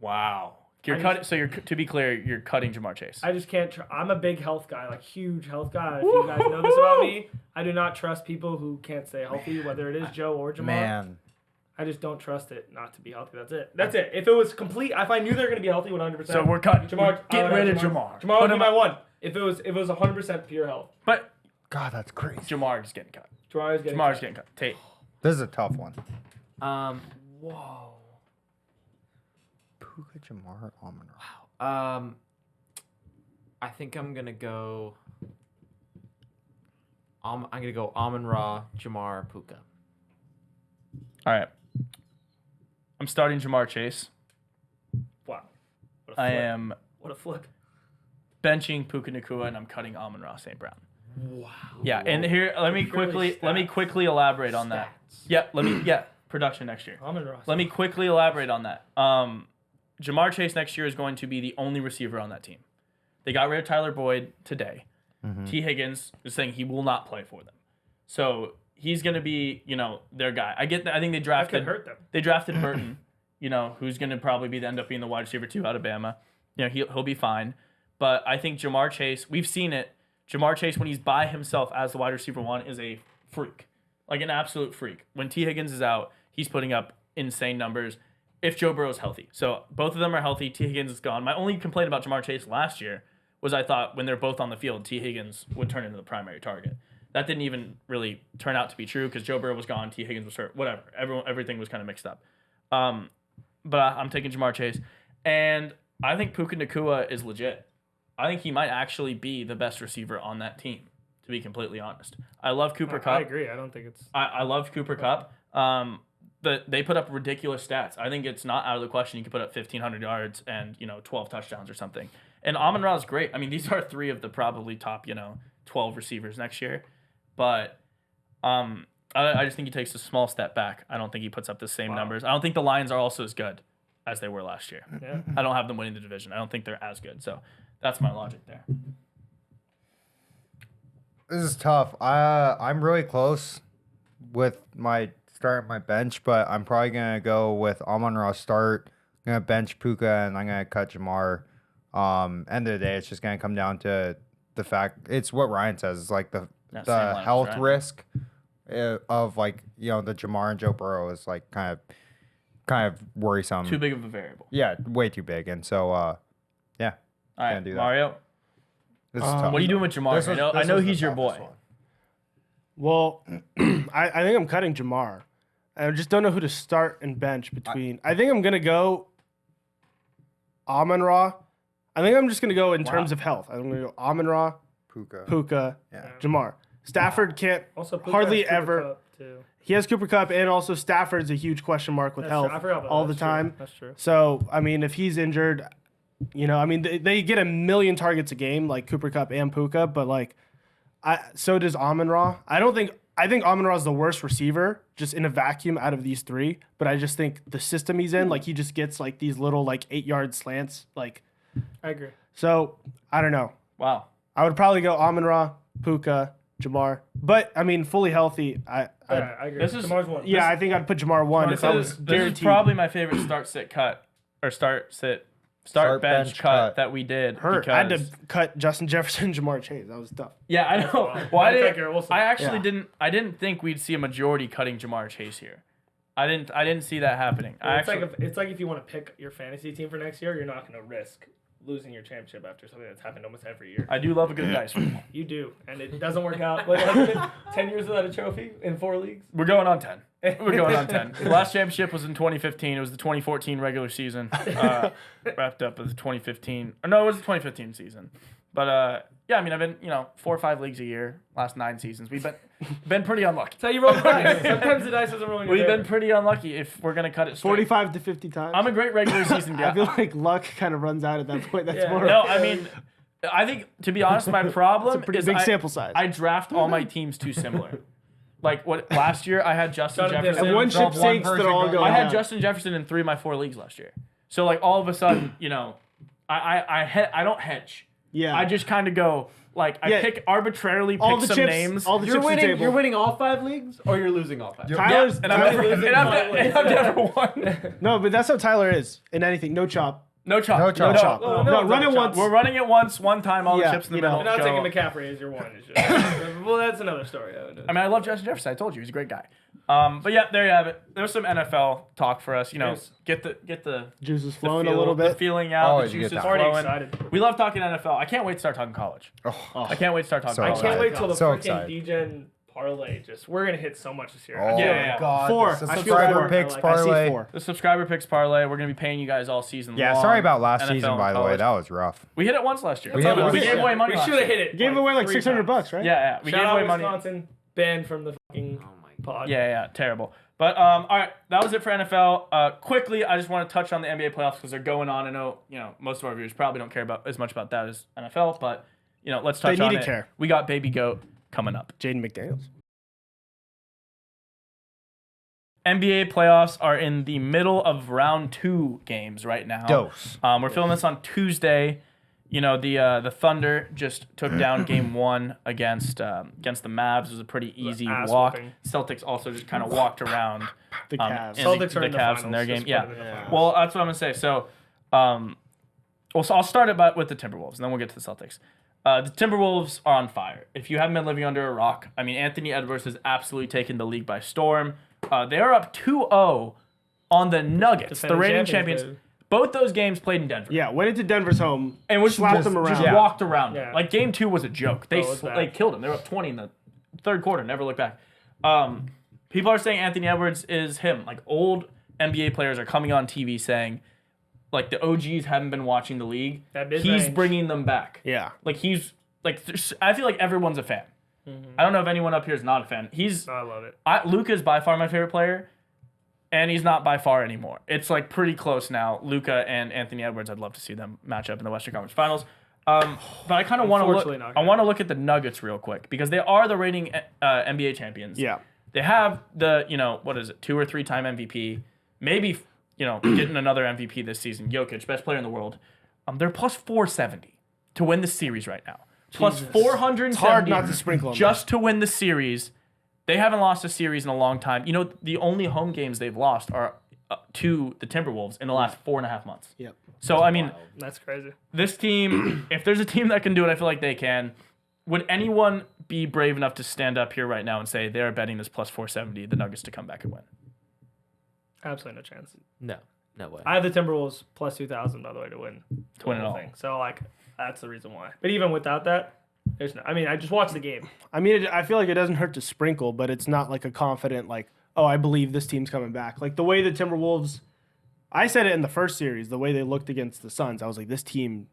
Speaker 3: Wow. You're
Speaker 1: I
Speaker 3: cutting. So to be clear, you're cutting Jamar Chase.
Speaker 1: I just can't. I'm a big health guy, like huge health guy. If you guys know this about me, I do not trust people who can't stay healthy, whether it is Joe or Jamar.
Speaker 4: Man,
Speaker 1: I just don't trust it not to be healthy. That's it. That's it. If it was complete, if I knew they were gonna be healthy 100%.
Speaker 3: So we're cutting.
Speaker 1: Jamar.
Speaker 3: We're getting
Speaker 1: I would
Speaker 3: rid
Speaker 1: have
Speaker 3: of Jamar.
Speaker 1: Jamar
Speaker 3: Put
Speaker 1: would be
Speaker 3: him
Speaker 1: my
Speaker 3: up.
Speaker 1: one. If it was 100% pure health.
Speaker 3: But
Speaker 4: God, that's crazy.
Speaker 3: Jamar is getting cut.
Speaker 1: Jamar is getting.
Speaker 3: Jamar's
Speaker 1: cut.
Speaker 3: getting cut. Tate.
Speaker 4: This is a tough one.
Speaker 5: Whoa.
Speaker 4: Puka, Jamar, Amon-Ra.
Speaker 5: I think I'm gonna go. I'm gonna go Amon-Ra, Jamar, Puka.
Speaker 3: All right. I'm starting Jamar Chase. I am
Speaker 1: What a flip.
Speaker 3: benching Puka Nacua and I'm cutting Amon-Ra St. Brown. Wow. Yeah, and here let me quickly elaborate on that. Yeah, production next year.
Speaker 1: Amon-Ra.
Speaker 3: Let me quickly elaborate on that. Jamar Chase next year is going to be the only receiver on that team. They got rid of Tyler Boyd today. T. Higgins is saying he will not play for them. So he's going to be, their guy. I think they
Speaker 1: That
Speaker 3: drafted
Speaker 1: could hurt them.
Speaker 3: They drafted Burton, who's going to probably end up being the wide receiver 2 out of Bama. He'll be fine. But I think Jamar Chase, we've seen it. Jamar Chase, when he's by himself as the wide receiver 1, is a freak. Like an absolute freak. When T. Higgins is out, he's putting up insane numbers if Joe Burrow's healthy. So both of them are healthy. T. Higgins is gone. My only complaint about Jamar Chase last year was I thought when they're both on the field, T. Higgins would turn into the primary target. That didn't even really turn out to be true because Joe Burrow was gone, T. Higgins was hurt, whatever. Everything was kind of mixed up. But I'm taking Jamar Chase. And I think Puka Nacua is legit. I think he might actually be the best receiver on that team, to be completely honest. I love Cooper Kupp.
Speaker 1: I agree. I don't think it's...
Speaker 3: I love Cooper Kupp. They put up ridiculous stats. I think it's not out of the question you could put up 1,500 yards and 12 touchdowns or something. And Amon-Ra is great. I mean, these are 3 of the probably top 12 receivers next year. But I just think he takes a small step back. I don't think he puts up the same numbers. I don't think the Lions are also as good as they were last year.
Speaker 1: Yeah.
Speaker 3: I don't have them winning the division. I don't think they're as good. So that's my logic there.
Speaker 4: This is tough. I'm really close with my start my bench, but I'm probably gonna go with Amon-Ra start. I'm gonna bench Puka and I'm gonna cut Jamar. End of the day, it's just gonna come down to the fact it's what Ryan says. It's like the
Speaker 3: Same lineups,
Speaker 4: health
Speaker 3: right?
Speaker 4: risk of the Jamar and Joe Burrow is like kind of worrisome.
Speaker 3: Too big of a variable.
Speaker 4: Yeah, way too big. And so yeah,
Speaker 3: All right,
Speaker 4: Can't do that.
Speaker 3: Mario,
Speaker 4: this is tough.
Speaker 3: what are you doing with Jamar? I know he's your boy.
Speaker 2: Well, I think I'm cutting Jamar. I just don't know who to start and bench between. I think I'm gonna go Amon-Ra. I think I'm just gonna go in terms of health. I'm gonna go Amon-Ra, Puka, Jamar. Stafford can't
Speaker 1: Also, Puka
Speaker 2: hardly
Speaker 1: has Cooper
Speaker 2: ever.
Speaker 1: Kupp, too.
Speaker 2: He has Cooper Kupp, and also Stafford's a huge question mark with
Speaker 1: That's
Speaker 2: health
Speaker 1: true. I forgot about
Speaker 2: all
Speaker 1: that.
Speaker 2: the
Speaker 1: That's true.
Speaker 2: time.
Speaker 1: That's true.
Speaker 2: So I mean, if he's injured, they get a million targets a game like Cooper Kupp and Puka, but so does Amon-Ra. I think Amon-Ra is the worst receiver just in a vacuum out of these 3, but I just think the system he's in, he just gets these little 8-yard slants,
Speaker 1: I agree.
Speaker 2: So I don't know.
Speaker 3: Wow.
Speaker 2: I would probably go Amon-Ra, Puka, Jamar, but I mean fully healthy.
Speaker 1: I agree.
Speaker 3: This is-
Speaker 1: Jamar's one.
Speaker 2: I think I'd put Jamar 1 if I was
Speaker 3: This is
Speaker 2: guaranteed.
Speaker 3: probably my favorite start bench cut that we did.
Speaker 2: Hurt. I had to
Speaker 3: because-
Speaker 2: cut Justin Jefferson, Jamar Chase. That was tough.
Speaker 3: Yeah, I know.
Speaker 1: Wow.
Speaker 3: Well,
Speaker 1: I think Garrett Wilson.
Speaker 3: I actually
Speaker 2: Yeah.
Speaker 3: didn't think we'd see a majority cutting Jamar Chase here. I didn't see that happening.
Speaker 1: It's like if you want to pick your fantasy team for next year, you're not going to risk losing your championship after something that's happened almost every year.
Speaker 3: I do love a good dice roll.
Speaker 1: You do, and it doesn't work out. What has it been? 10 years without a trophy in 4 leagues?
Speaker 3: We're going on 10. We're going on 10. The last championship was in 2015. It was the 2014 regular season. Wrapped up with the 2015. Or no, it was the 2015 season. But yeah, I mean, I've been 4 or 5 leagues a year. Last 9 seasons, we've been pretty unlucky.
Speaker 1: That's how you roll the dice. Sometimes the dice doesn't roll in your
Speaker 3: We've been
Speaker 1: favor.
Speaker 3: pretty unlucky if we're gonna cut it straight.
Speaker 2: 45 to 50 times.
Speaker 3: I'm a great regular season guy.
Speaker 2: I feel like luck kind of runs out at that point. That's
Speaker 1: Yeah.
Speaker 2: more.
Speaker 3: No, I mean, I think to be honest, my problem
Speaker 2: It's a pretty
Speaker 3: is
Speaker 2: big
Speaker 3: I,
Speaker 2: sample size.
Speaker 3: I draft all my teams too similar. Like what last year, I had Justin
Speaker 1: Jonathan
Speaker 3: Jefferson.
Speaker 2: and one
Speaker 4: Drop
Speaker 2: ship
Speaker 4: one
Speaker 2: sinks,
Speaker 4: person,
Speaker 2: they're all
Speaker 4: go
Speaker 2: going
Speaker 3: I had
Speaker 2: down.
Speaker 3: Justin Jefferson in 3 of my 4 leagues last year. So like all of a sudden, I don't hedge.
Speaker 2: Yeah.
Speaker 3: I just kind of go I
Speaker 2: Yeah.
Speaker 3: pick arbitrarily
Speaker 2: all
Speaker 3: pick
Speaker 2: the
Speaker 3: some
Speaker 2: chips.
Speaker 3: names.
Speaker 2: All the
Speaker 7: You're
Speaker 2: chips on the
Speaker 7: winning.
Speaker 2: table.
Speaker 7: You're winning all 5 leagues, or you're losing all 5.
Speaker 2: Tyler's,
Speaker 3: and I've never,
Speaker 1: losing
Speaker 3: and I've,
Speaker 1: my
Speaker 3: and I've never won.
Speaker 2: no, but that's how Tyler is in anything. No chop.
Speaker 3: No chop.
Speaker 4: No chop.
Speaker 2: No chop.
Speaker 1: no,
Speaker 2: No,
Speaker 1: no,
Speaker 2: run
Speaker 1: no
Speaker 2: it
Speaker 1: chop.
Speaker 2: once.
Speaker 3: We're running it one time, all
Speaker 2: Yeah,
Speaker 3: the chips in the
Speaker 2: you know.
Speaker 3: middle.
Speaker 1: You're not
Speaker 3: go.
Speaker 1: taking McCaffrey as your one. It's just, well, that's another story.
Speaker 3: I mean, I love Justin Jefferson. I told you he's a great guy. But yeah, there you have it. There's some NFL talk for us.
Speaker 1: Yes.
Speaker 3: Get the
Speaker 2: Juice is
Speaker 3: the
Speaker 2: flowing
Speaker 3: feel,
Speaker 2: a little
Speaker 3: the
Speaker 2: bit.
Speaker 3: feeling out.
Speaker 4: Always
Speaker 3: The
Speaker 4: you
Speaker 3: juice
Speaker 4: get
Speaker 3: is
Speaker 4: that.
Speaker 1: already
Speaker 3: flowing.
Speaker 1: excited.
Speaker 3: We love talking NFL. I can't wait to start talking college. I can't wait to start talking
Speaker 4: So
Speaker 1: I
Speaker 3: college.
Speaker 1: can't
Speaker 4: excited.
Speaker 1: wait till the
Speaker 4: So
Speaker 1: freaking
Speaker 4: excited.
Speaker 1: D-Gen parlay. We're gonna hit so much this year.
Speaker 4: Oh
Speaker 3: Yeah.
Speaker 4: my God.
Speaker 2: 4.
Speaker 4: The
Speaker 2: I feel
Speaker 4: subscriber
Speaker 2: 4.
Speaker 4: picks
Speaker 1: I see
Speaker 4: parlay.
Speaker 2: 4.
Speaker 3: The subscriber picks parlay. We're gonna be paying you guys all season
Speaker 4: Yeah,
Speaker 3: long.
Speaker 4: sorry about last
Speaker 3: NFL
Speaker 4: season,
Speaker 3: and
Speaker 4: by the way.
Speaker 3: college.
Speaker 4: That was rough.
Speaker 3: We hit it once last year.
Speaker 4: We hit it once.
Speaker 3: We gave away money.
Speaker 1: We
Speaker 3: last
Speaker 1: should have
Speaker 3: year.
Speaker 1: hit it.
Speaker 2: Gave away like
Speaker 1: 3
Speaker 2: $600,
Speaker 1: times.
Speaker 2: right?
Speaker 3: Yeah. We
Speaker 1: Shout
Speaker 3: gave
Speaker 1: out
Speaker 3: away money.
Speaker 1: Wisconsin. Banned from the fucking
Speaker 5: Oh my god.
Speaker 1: pod.
Speaker 3: Yeah, terrible. But all right, that was it for NFL. Quickly, I just want to touch on the NBA playoffs because they're going on. I know most of our viewers probably don't care about as much about that as NFL, but let's touch
Speaker 2: They
Speaker 3: on
Speaker 2: need
Speaker 3: it.
Speaker 2: to care.
Speaker 3: We got Baby Goat coming up.
Speaker 2: Jaden McDaniels.
Speaker 3: NBA playoffs are in the middle of round 2 games right now.
Speaker 4: Dose.
Speaker 3: We're filming this on Tuesday. The Thunder just took down Game 1 against the Mavs. It was a pretty easy
Speaker 1: ass
Speaker 3: walk.
Speaker 1: whooping.
Speaker 3: Celtics also just kind of walked around
Speaker 2: The Cavs.
Speaker 1: Celtics are in the
Speaker 3: Cavs in
Speaker 1: finals,
Speaker 3: their game.
Speaker 1: just
Speaker 3: Yeah.
Speaker 1: put it in the finals.
Speaker 3: Well, that's what I'm gonna say. So, so I'll start it with the Timberwolves, and then we'll get to the Celtics. The Timberwolves are on fire. If you haven't been living under a rock, I mean, Anthony Edwards has absolutely taken the league by storm. They are up 2-0 on the Nuggets, the
Speaker 1: Defending
Speaker 3: reigning
Speaker 1: champions,
Speaker 3: champions.
Speaker 1: baby.
Speaker 3: Both those games played in Denver.
Speaker 2: Yeah, went into Denver's home
Speaker 3: And which
Speaker 2: slapped
Speaker 3: just,
Speaker 2: them around.
Speaker 3: just walked around.
Speaker 1: Yeah.
Speaker 3: Like Game 2 was a joke. They
Speaker 1: it was bad.
Speaker 3: they killed them. They were up 20 in the third quarter. Never looked back. People are saying Anthony Edwards is him. Like old NBA players are coming on TV saying, like the OGs haven't been watching the league.
Speaker 1: That
Speaker 3: He's
Speaker 1: mid-range.
Speaker 3: bringing them back.
Speaker 2: Yeah.
Speaker 3: Like I feel like everyone's a fan. I don't know if anyone up here is not a fan.
Speaker 1: I love it.
Speaker 3: Luka's by far my favorite player, and he's not by far anymore. It's like pretty close now. Luka and Anthony Edwards. I'd love to see them match up in the Western Conference Finals. But I kind of want to
Speaker 1: Unfortunately
Speaker 3: look.
Speaker 1: not
Speaker 3: I
Speaker 1: gonna
Speaker 3: want to look at the Nuggets real quick because they are the reigning NBA champions.
Speaker 2: Yeah.
Speaker 3: They have the 2 or 3 time MVP, maybe getting another MVP this season. Jokic, best player in the world. They're plus 470 to win the series right now. Plus 470.
Speaker 2: It's hard not to sprinkle them.
Speaker 3: Just to win the series. They haven't lost a series in a long time. The only home games they've lost are to the Timberwolves in the last 4.5 months.
Speaker 2: Yep.
Speaker 3: So, I mean,
Speaker 1: That's crazy.
Speaker 3: this team, if there's a team that can do it, I feel like they can. Would anyone be brave enough to stand up here right now and say they're betting this plus 470, the Nuggets to come back and win?
Speaker 1: Absolutely no chance.
Speaker 5: No way.
Speaker 1: I have the Timberwolves plus 2,000 by the way to win the
Speaker 3: win it
Speaker 1: whole
Speaker 3: all.
Speaker 1: thing. So that's the reason why. But even without that, there's no. I mean, I just watched the game.
Speaker 2: I mean, I feel like it doesn't hurt to sprinkle, but it's not like a confident, like, oh, I believe this team's coming back. Like the way the Timberwolves, I said it in the first series, the way they looked against the Suns, I was like, this team,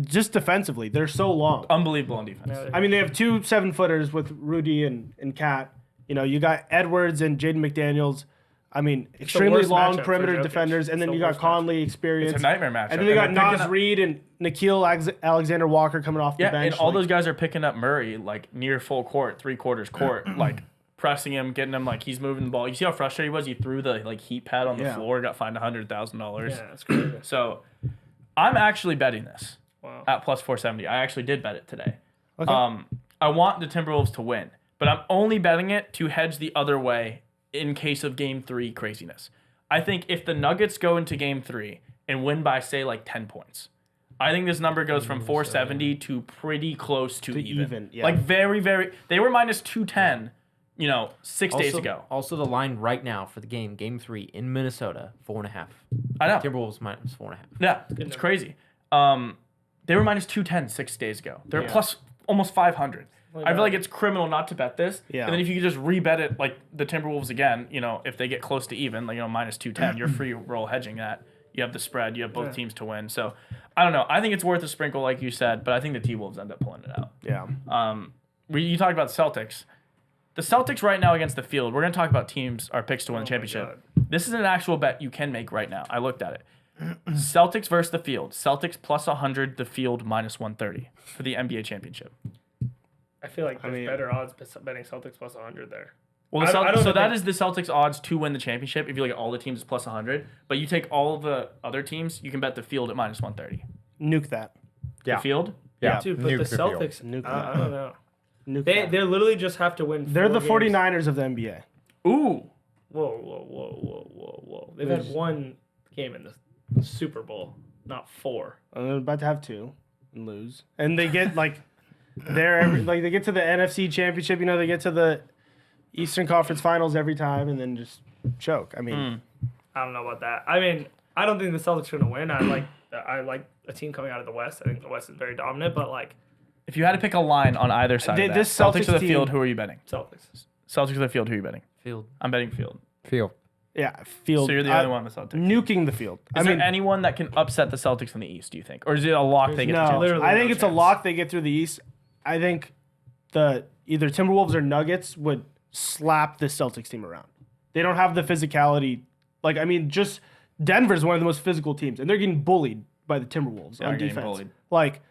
Speaker 2: just defensively, they're so long.
Speaker 3: Unbelievable on defense.
Speaker 1: Yeah,
Speaker 2: I mean, they have 2 7-footers with Rudy and Kat. You got Edwards and Jaden McDaniels. I mean, extremely
Speaker 1: worst
Speaker 2: long
Speaker 1: matchup for
Speaker 2: perimeter
Speaker 1: Jokic.
Speaker 2: defenders. And then
Speaker 1: It's
Speaker 2: you
Speaker 1: the
Speaker 2: got
Speaker 1: worst
Speaker 2: Conley experience.
Speaker 3: It's a nightmare matchup.
Speaker 2: And then they got
Speaker 3: they're picking
Speaker 2: Nas
Speaker 3: up-
Speaker 2: Reed and Nikhil Alexander Walker coming off the
Speaker 3: Yeah,
Speaker 2: bench.
Speaker 3: and all
Speaker 2: like-
Speaker 3: those guys are picking up Murray like near full court, 3/4 court, like pressing him, getting him like he's moving the ball. You see how frustrated he was? He threw the heat pad on the
Speaker 2: Yeah.
Speaker 3: floor, got fined $100,000.
Speaker 1: Yeah, that's crazy.
Speaker 3: So I'm actually betting this
Speaker 1: Wow.
Speaker 3: at plus 470. I actually did bet it today.
Speaker 2: Okay.
Speaker 3: I want the Timberwolves to win, but I'm only betting it to hedge the other way in case of Game 3 craziness. I think if the Nuggets go into Game 3 and win by, say, like 10 points, I think this number goes from 470 to pretty close to even.
Speaker 2: yeah.
Speaker 3: Like very, very. They were minus 210, 6 days ago.
Speaker 5: Also, the line right now for the Game 3 in Minnesota, 4.5.
Speaker 3: I know.
Speaker 5: Timberwolves minus 4.5.
Speaker 3: Yeah, it's crazy. They were minus 210 6 days ago. They're plus almost 500. I feel like it's criminal not to bet this.
Speaker 2: Yeah.
Speaker 3: And then if you could just rebet it like the Timberwolves again, if they get close to even, like minus 210, you're free roll hedging that. You have the spread. You have both teams to win. So I don't know. I think it's worth a sprinkle, like you said, but I think the T-Wolves end up pulling it out.
Speaker 2: Yeah.
Speaker 3: You talked about the Celtics. The Celtics right now against the field. We're going to talk about teams, our picks to win the championship. This is an actual bet you can make right now. I looked at it. Celtics versus the field. Celtics plus 100, the field minus 130 for the NBA championship.
Speaker 1: I feel like there's better odds betting Celtics plus 100 there.
Speaker 3: Well,
Speaker 1: I don't
Speaker 3: so that
Speaker 1: think-
Speaker 3: is the Celtics odds to win the championship. If you look at all the teams, it's plus 100. But you take all of the other teams, you can bet the field at minus 130.
Speaker 2: Nuke that.
Speaker 4: Yeah.
Speaker 3: The field?
Speaker 4: Yeah.
Speaker 1: Dude, but
Speaker 4: Nuke
Speaker 1: the
Speaker 4: field.
Speaker 1: Celtics,
Speaker 2: Nuke
Speaker 1: I don't know.
Speaker 2: Nuke
Speaker 1: They
Speaker 2: that.
Speaker 1: literally just have to win.
Speaker 2: They're the
Speaker 1: 4 games.
Speaker 2: 49ers of the NBA.
Speaker 3: Ooh.
Speaker 1: Whoa. They've had one game in the Super Bowl, not 4.
Speaker 2: They're about to have 2 and lose. And they get they get to the NFC Championship, they get to the Eastern Conference Finals every time and then just choke. I mean,
Speaker 1: I don't know about that. I mean, I don't think the Celtics are gonna win. I like a team coming out of the West. I think the West is very dominant, but like
Speaker 3: If you had to pick a line on either side of that,
Speaker 2: This
Speaker 3: Celtics
Speaker 2: Celtics
Speaker 3: or the
Speaker 2: team-
Speaker 3: field, who are you betting?
Speaker 1: Celtics.
Speaker 3: Celtics or the field, who are you betting?
Speaker 5: Field.
Speaker 3: I'm betting field.
Speaker 4: Field.
Speaker 2: yeah, field.
Speaker 3: So you're the only one with Celtics.
Speaker 2: Nuking the field.
Speaker 3: Is there anyone that can upset the Celtics in the East, do you think? Or is it a lock they get the
Speaker 2: no,
Speaker 3: championship?
Speaker 1: literally
Speaker 2: I
Speaker 1: no
Speaker 2: think it's a
Speaker 1: chance.
Speaker 2: lock they get through the East. I think the either Timberwolves or Nuggets would slap the Celtics team around. They don't have the physicality. Like, I mean, just Denver's one of the most physical teams, and they're getting bullied by the Timberwolves
Speaker 3: They
Speaker 2: on
Speaker 3: are getting
Speaker 2: defense.
Speaker 3: bullied.
Speaker 2: Like,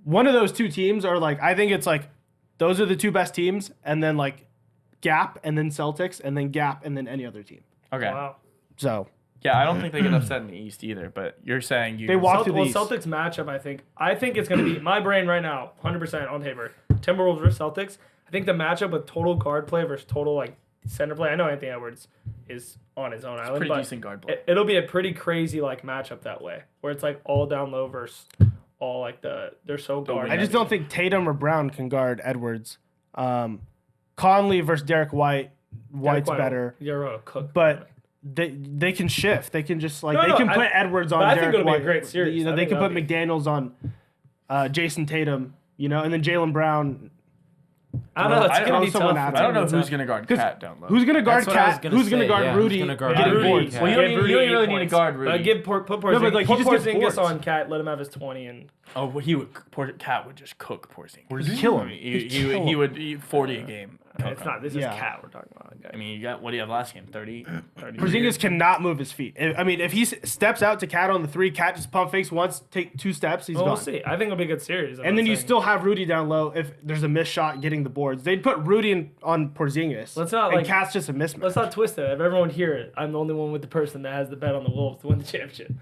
Speaker 2: one of those two teams are like, I think it's like, those are the two best teams, and then like Gap, and then Celtics, and then Gap, and then any other team.
Speaker 3: Okay.
Speaker 1: Wow.
Speaker 2: So
Speaker 3: Yeah, I don't think they get upset in the East either. But you're saying you
Speaker 2: They walk-
Speaker 1: Celt-
Speaker 2: to the
Speaker 1: well,
Speaker 2: East.
Speaker 1: Celtics matchup, I think it's going to be my brain right now, 100% on paper. Timberwolves versus Celtics. I think the matchup with total guard play versus total like center play. I know Anthony Edwards is on his own island,
Speaker 3: pretty
Speaker 1: but
Speaker 3: decent guard play.
Speaker 1: it'll be a pretty crazy like matchup that way, where it's like all down low versus all like they're so guard.
Speaker 2: I just don't think Tatum or Brown can guard Edwards. Conley versus Derek White. White's better,
Speaker 1: You're a cook,
Speaker 2: but they can shift. They can just like
Speaker 1: No,
Speaker 2: they
Speaker 1: no,
Speaker 2: can
Speaker 1: I-
Speaker 2: put Edwards on
Speaker 1: but I
Speaker 2: Derek
Speaker 1: think it'll be a
Speaker 2: White.
Speaker 1: great series.
Speaker 2: You know,
Speaker 1: I
Speaker 2: they
Speaker 1: think
Speaker 2: can put
Speaker 1: that'll
Speaker 2: McDaniels on Jason Tatum. You know, and then Jaylen Brown.
Speaker 1: I don't know. It's
Speaker 3: I
Speaker 1: gonna
Speaker 2: don't
Speaker 1: be
Speaker 2: know someone
Speaker 1: tough.
Speaker 2: out
Speaker 3: I don't know
Speaker 1: It's
Speaker 3: who's
Speaker 1: tough.
Speaker 3: gonna guard
Speaker 2: 'Cause
Speaker 3: Cat down low.
Speaker 2: Who's gonna guard
Speaker 5: That's what I was
Speaker 2: Cat?
Speaker 5: gonna
Speaker 2: Who's gonna
Speaker 5: say,
Speaker 2: guard
Speaker 5: yeah,
Speaker 2: Rudy?
Speaker 5: who's gonna guard
Speaker 2: getting
Speaker 5: Rudy?
Speaker 2: boards?
Speaker 5: Yeah.
Speaker 3: Well, you don't
Speaker 1: Give
Speaker 3: need,
Speaker 1: Rudy
Speaker 3: you don't
Speaker 1: 8
Speaker 3: really need to
Speaker 1: points.
Speaker 3: guard Rudy.
Speaker 1: Give put Porzingis,
Speaker 2: No, but, like, he
Speaker 1: put
Speaker 2: just gets
Speaker 1: Porzingis
Speaker 2: boards.
Speaker 1: on Cat. Let him have his 20 and
Speaker 3: Oh, well, Cat would just cook Porzingis.
Speaker 2: He'd kill him.
Speaker 3: He would eat 40 a game.
Speaker 1: it's not. This is
Speaker 2: Yeah.
Speaker 1: Cat we're talking about. Okay.
Speaker 3: I mean, you got what do you have last game? 30.
Speaker 2: Porzingis cannot move his feet. I mean, if he steps out to Cat on the 3, Cat just pump fakes once, take 2 steps, he's
Speaker 1: Well,
Speaker 2: gone.
Speaker 1: we'll see. I think it'll be a good series. I'm
Speaker 2: And
Speaker 1: not
Speaker 2: then you
Speaker 1: saying-
Speaker 2: still have Rudy down low if there's a missed shot getting the boards. They'd put Rudy on Porzingis.
Speaker 1: Let's not,
Speaker 2: and
Speaker 1: like-
Speaker 2: Cat's just a mismatch.
Speaker 1: Let's not twist it. If everyone hear it, I'm the only one with the person that has the bet on the Wolves to win the championship.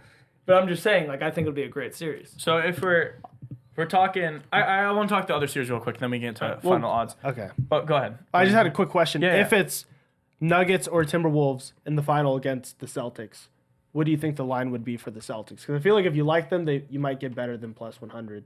Speaker 1: But I'm just saying, like, I think it'll be a great series.
Speaker 3: So if we're talking, I want to talk the other series real quick, then we get into final odds.
Speaker 2: Okay.
Speaker 3: But go ahead.
Speaker 2: I just had a quick question.
Speaker 3: Yeah,
Speaker 2: If
Speaker 3: yeah.
Speaker 2: it's Nuggets or Timberwolves in the final against the Celtics, what do you think the line would be for the Celtics? Because I feel like if you like them, you might get better than plus 100.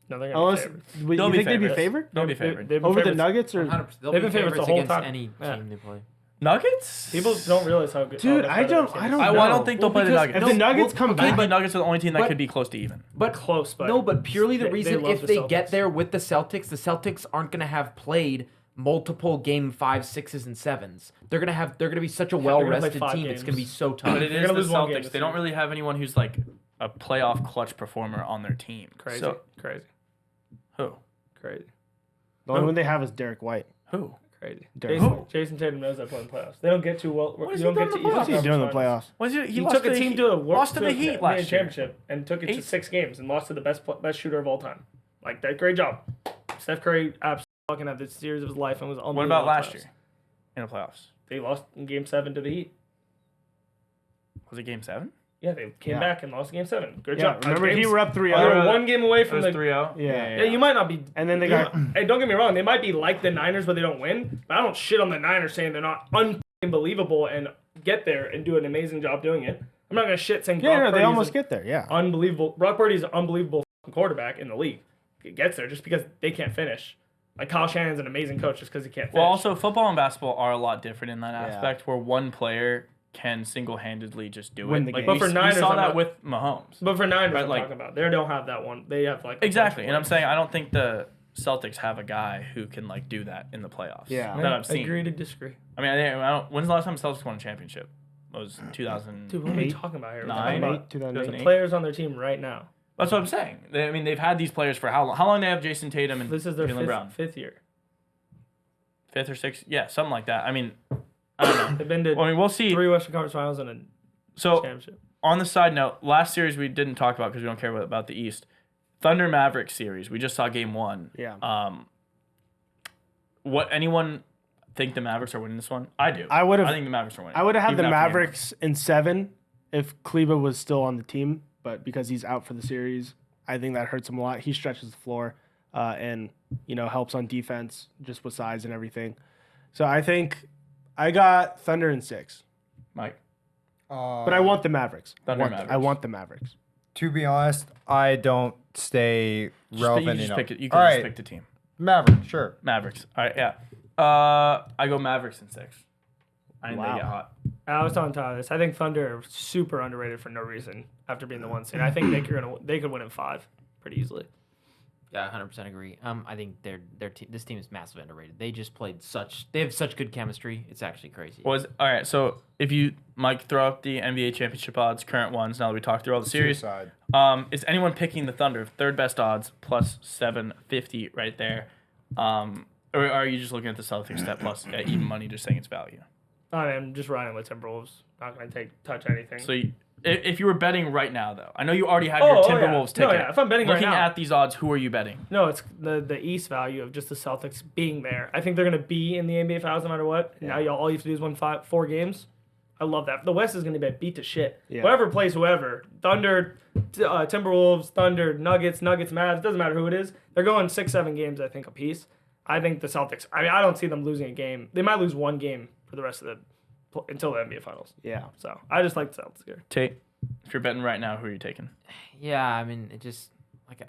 Speaker 1: No, they're gonna
Speaker 2: Unless,
Speaker 1: be favored.
Speaker 2: you
Speaker 3: They'll be
Speaker 2: think they'd be
Speaker 3: favorites.
Speaker 2: favored?
Speaker 3: They'll be favored.
Speaker 1: They've been
Speaker 2: Over the
Speaker 1: favorites.
Speaker 2: Nuggets? Or
Speaker 5: 100%. They'll
Speaker 1: They've
Speaker 5: be
Speaker 1: been favorites the
Speaker 5: favorites
Speaker 1: whole
Speaker 5: against
Speaker 1: time.
Speaker 5: any
Speaker 1: Yeah.
Speaker 5: team they play.
Speaker 3: Nuggets?
Speaker 1: People don't realize how good.
Speaker 2: Dude,
Speaker 1: how
Speaker 2: I
Speaker 1: much
Speaker 2: don't-
Speaker 1: better
Speaker 2: I
Speaker 1: this
Speaker 2: don't
Speaker 1: is.
Speaker 3: I
Speaker 2: know.
Speaker 3: don't think they'll play the
Speaker 5: because-
Speaker 3: Nuggets.
Speaker 2: If the Nuggets come
Speaker 3: I think the
Speaker 2: back,
Speaker 3: Nuggets are the only team that
Speaker 5: but-
Speaker 3: could be close to even.
Speaker 5: But
Speaker 1: Close, but
Speaker 5: no, but purely the
Speaker 1: they
Speaker 5: reason
Speaker 1: love
Speaker 5: if
Speaker 1: the
Speaker 5: they
Speaker 1: Celtics.
Speaker 5: get there with the Celtics aren't gonna have played multiple game 5, 6s, and 7s. They're gonna be such a
Speaker 1: gonna play
Speaker 5: well-rested
Speaker 1: 5
Speaker 5: team. It's gonna be
Speaker 1: games.
Speaker 5: so tough.
Speaker 3: But it
Speaker 1: They're
Speaker 3: is
Speaker 1: gonna
Speaker 3: the
Speaker 1: lose one game
Speaker 3: Celtics.
Speaker 1: this
Speaker 3: They don't
Speaker 1: year.
Speaker 3: really have anyone who's like a playoff clutch performer on their team.
Speaker 1: crazy,
Speaker 3: So,
Speaker 1: crazy,
Speaker 3: who?
Speaker 1: crazy,
Speaker 2: the only one they have is Derek White.
Speaker 3: Who?
Speaker 1: crazy.
Speaker 2: Derek
Speaker 1: Jason Tatum knows that playing playoffs. They don't get too well.
Speaker 3: What has
Speaker 1: You don't
Speaker 3: he
Speaker 1: get
Speaker 3: done
Speaker 1: to
Speaker 3: in the
Speaker 1: Eastern
Speaker 3: playoffs?
Speaker 2: What's he doing in the
Speaker 1: Conference
Speaker 2: playoffs?
Speaker 3: Was
Speaker 1: He took a team to a
Speaker 3: lost to the Heat last year.
Speaker 1: championship and took it to 6 games and lost to the best shooter of all time. Like that, great job. Steph Curry absolutely fucking had the series of his life and was unbelievable.
Speaker 3: What about
Speaker 1: in
Speaker 3: last
Speaker 1: playoffs.
Speaker 3: year in the playoffs?
Speaker 1: They lost in Game 7 to the Heat.
Speaker 3: Was it Game 7?
Speaker 1: Yeah, they came
Speaker 2: Yeah.
Speaker 1: back and lost Game 7. Good
Speaker 2: Yeah,
Speaker 1: job.
Speaker 2: remember he were up 3-0.
Speaker 1: They were 1 game away
Speaker 3: It
Speaker 1: from
Speaker 3: was
Speaker 1: the.
Speaker 3: 3-0.
Speaker 2: Yeah.
Speaker 1: Yeah, you might not be.
Speaker 2: And then they got
Speaker 1: Hey, don't get me wrong. They might be like the Niners, but they don't win. But I don't shit on the Niners saying they're not unbelievable and get there and do an amazing job doing it. I'm not gonna shit saying.
Speaker 2: yeah,
Speaker 1: Brock
Speaker 2: no, they
Speaker 1: Purdy's
Speaker 2: almost
Speaker 1: an
Speaker 2: get there. Yeah.
Speaker 1: unbelievable. Brock Purdy's an unbelievable quarterback in the league. He gets there just because they can't finish. Like Kyle Shanahan's an amazing coach just because he can't finish.
Speaker 3: Well, also football and basketball are a lot different in that
Speaker 2: Yeah.
Speaker 3: aspect, where one player can single-handedly just do
Speaker 2: Win
Speaker 3: it.
Speaker 2: the
Speaker 3: Like
Speaker 2: game.
Speaker 3: we,
Speaker 1: But for
Speaker 3: we
Speaker 1: Niners,
Speaker 3: saw
Speaker 1: I'm
Speaker 3: that
Speaker 1: not-
Speaker 3: with Mahomes.
Speaker 1: but for Niners,
Speaker 3: Right,
Speaker 1: I'm
Speaker 3: like-
Speaker 1: talking about. They don't have that one. They have like a
Speaker 3: Exactly,
Speaker 1: bunch
Speaker 3: and
Speaker 1: of
Speaker 3: I'm saying I don't think the Celtics have a guy who can like do that in the playoffs.
Speaker 2: Yeah.
Speaker 3: that I've seen.
Speaker 1: Agree to disagree.
Speaker 3: I mean, I don't. When's the last time Celtics won a championship? It was 2000.
Speaker 1: Dude, what are we talking about here? We're talking
Speaker 3: 9,
Speaker 1: about
Speaker 2: 2008.
Speaker 1: the players on their team right now.
Speaker 3: That's what I'm saying. I mean, they've had these players for how long? How long they have Jason Tatum and
Speaker 1: This is their
Speaker 3: Jaylen Brown?
Speaker 1: fifth year.
Speaker 3: 5th or 6th? Yeah, something like that. I mean, I don't know.
Speaker 1: They've been to
Speaker 3: I mean, we'll see.
Speaker 1: 3 Western Conference Finals and a
Speaker 3: So
Speaker 1: championship.
Speaker 3: on the side note, last series we didn't talk about because we don't care about the East. Thunder Mavericks series. We just saw Game 1.
Speaker 2: Yeah.
Speaker 3: What anyone think the Mavericks are winning this one? I do.
Speaker 2: I would've-
Speaker 3: I think the Mavericks are winning.
Speaker 2: I would have had
Speaker 3: even
Speaker 2: the
Speaker 3: after Game
Speaker 2: Mavericks in 7 if Kleba was still on the team, but because he's out for the series, I think that hurts him a lot. He stretches the floor and helps on defense just with size and everything. So I think I got Thunder in 6,
Speaker 3: one. Mike.
Speaker 2: but I want the Mavericks.
Speaker 3: Thunder
Speaker 2: I
Speaker 3: Mavericks.
Speaker 2: want the Mavericks.
Speaker 4: To be honest, I don't stay relevant
Speaker 3: You
Speaker 4: enough.
Speaker 3: can just
Speaker 4: All right,
Speaker 3: pick the team.
Speaker 4: Maverick, sure.
Speaker 3: Mavericks. All right, yeah. I go Mavericks in 6. I think
Speaker 2: Wow.
Speaker 3: they get hot.
Speaker 1: I was telling Tyler this. I think Thunder are super underrated for no reason after being the 1 seed. I think they could win in 5 pretty easily.
Speaker 5: Yeah, 100% agree. I think this team is massively underrated. They just they have such good chemistry. It's actually crazy.
Speaker 3: All right, so if you, Mike, throw up the NBA championship odds, current ones, now that we talked through all the series,
Speaker 4: Suicide.
Speaker 3: is anyone picking the Thunder? Third best odds, plus 750 right there. Or are you just looking at the Celtics that plus even money, just saying it's value?
Speaker 1: I'm just riding with Timberwolves. Not going to touch anything.
Speaker 3: So if you were betting right now, though, I know you already have your Timberwolves
Speaker 1: yeah.
Speaker 3: ticket.
Speaker 1: No, yeah. If I'm betting
Speaker 3: Looking
Speaker 1: right now,
Speaker 3: at these odds, who are you betting?
Speaker 1: no, it's the East value of just the Celtics being there. I think they're going to be in the NBA Finals no matter what. Now all you have to do is win 4 games. I love that. The West is going to be beat to shit.
Speaker 2: Yeah.
Speaker 1: Whoever plays whoever, Thunder, Timberwolves, Thunder, Nuggets, Mavs, doesn't matter who it is. They're going 6-7 games, I think, apiece. I think the Celtics, I don't see them losing a game. They might lose 1 game for the rest of until the NBA Finals.
Speaker 2: Yeah.
Speaker 1: So I just like the Celtics here.
Speaker 3: Tate, if you're betting right now, who are you taking?
Speaker 5: Yeah, I mean, it just like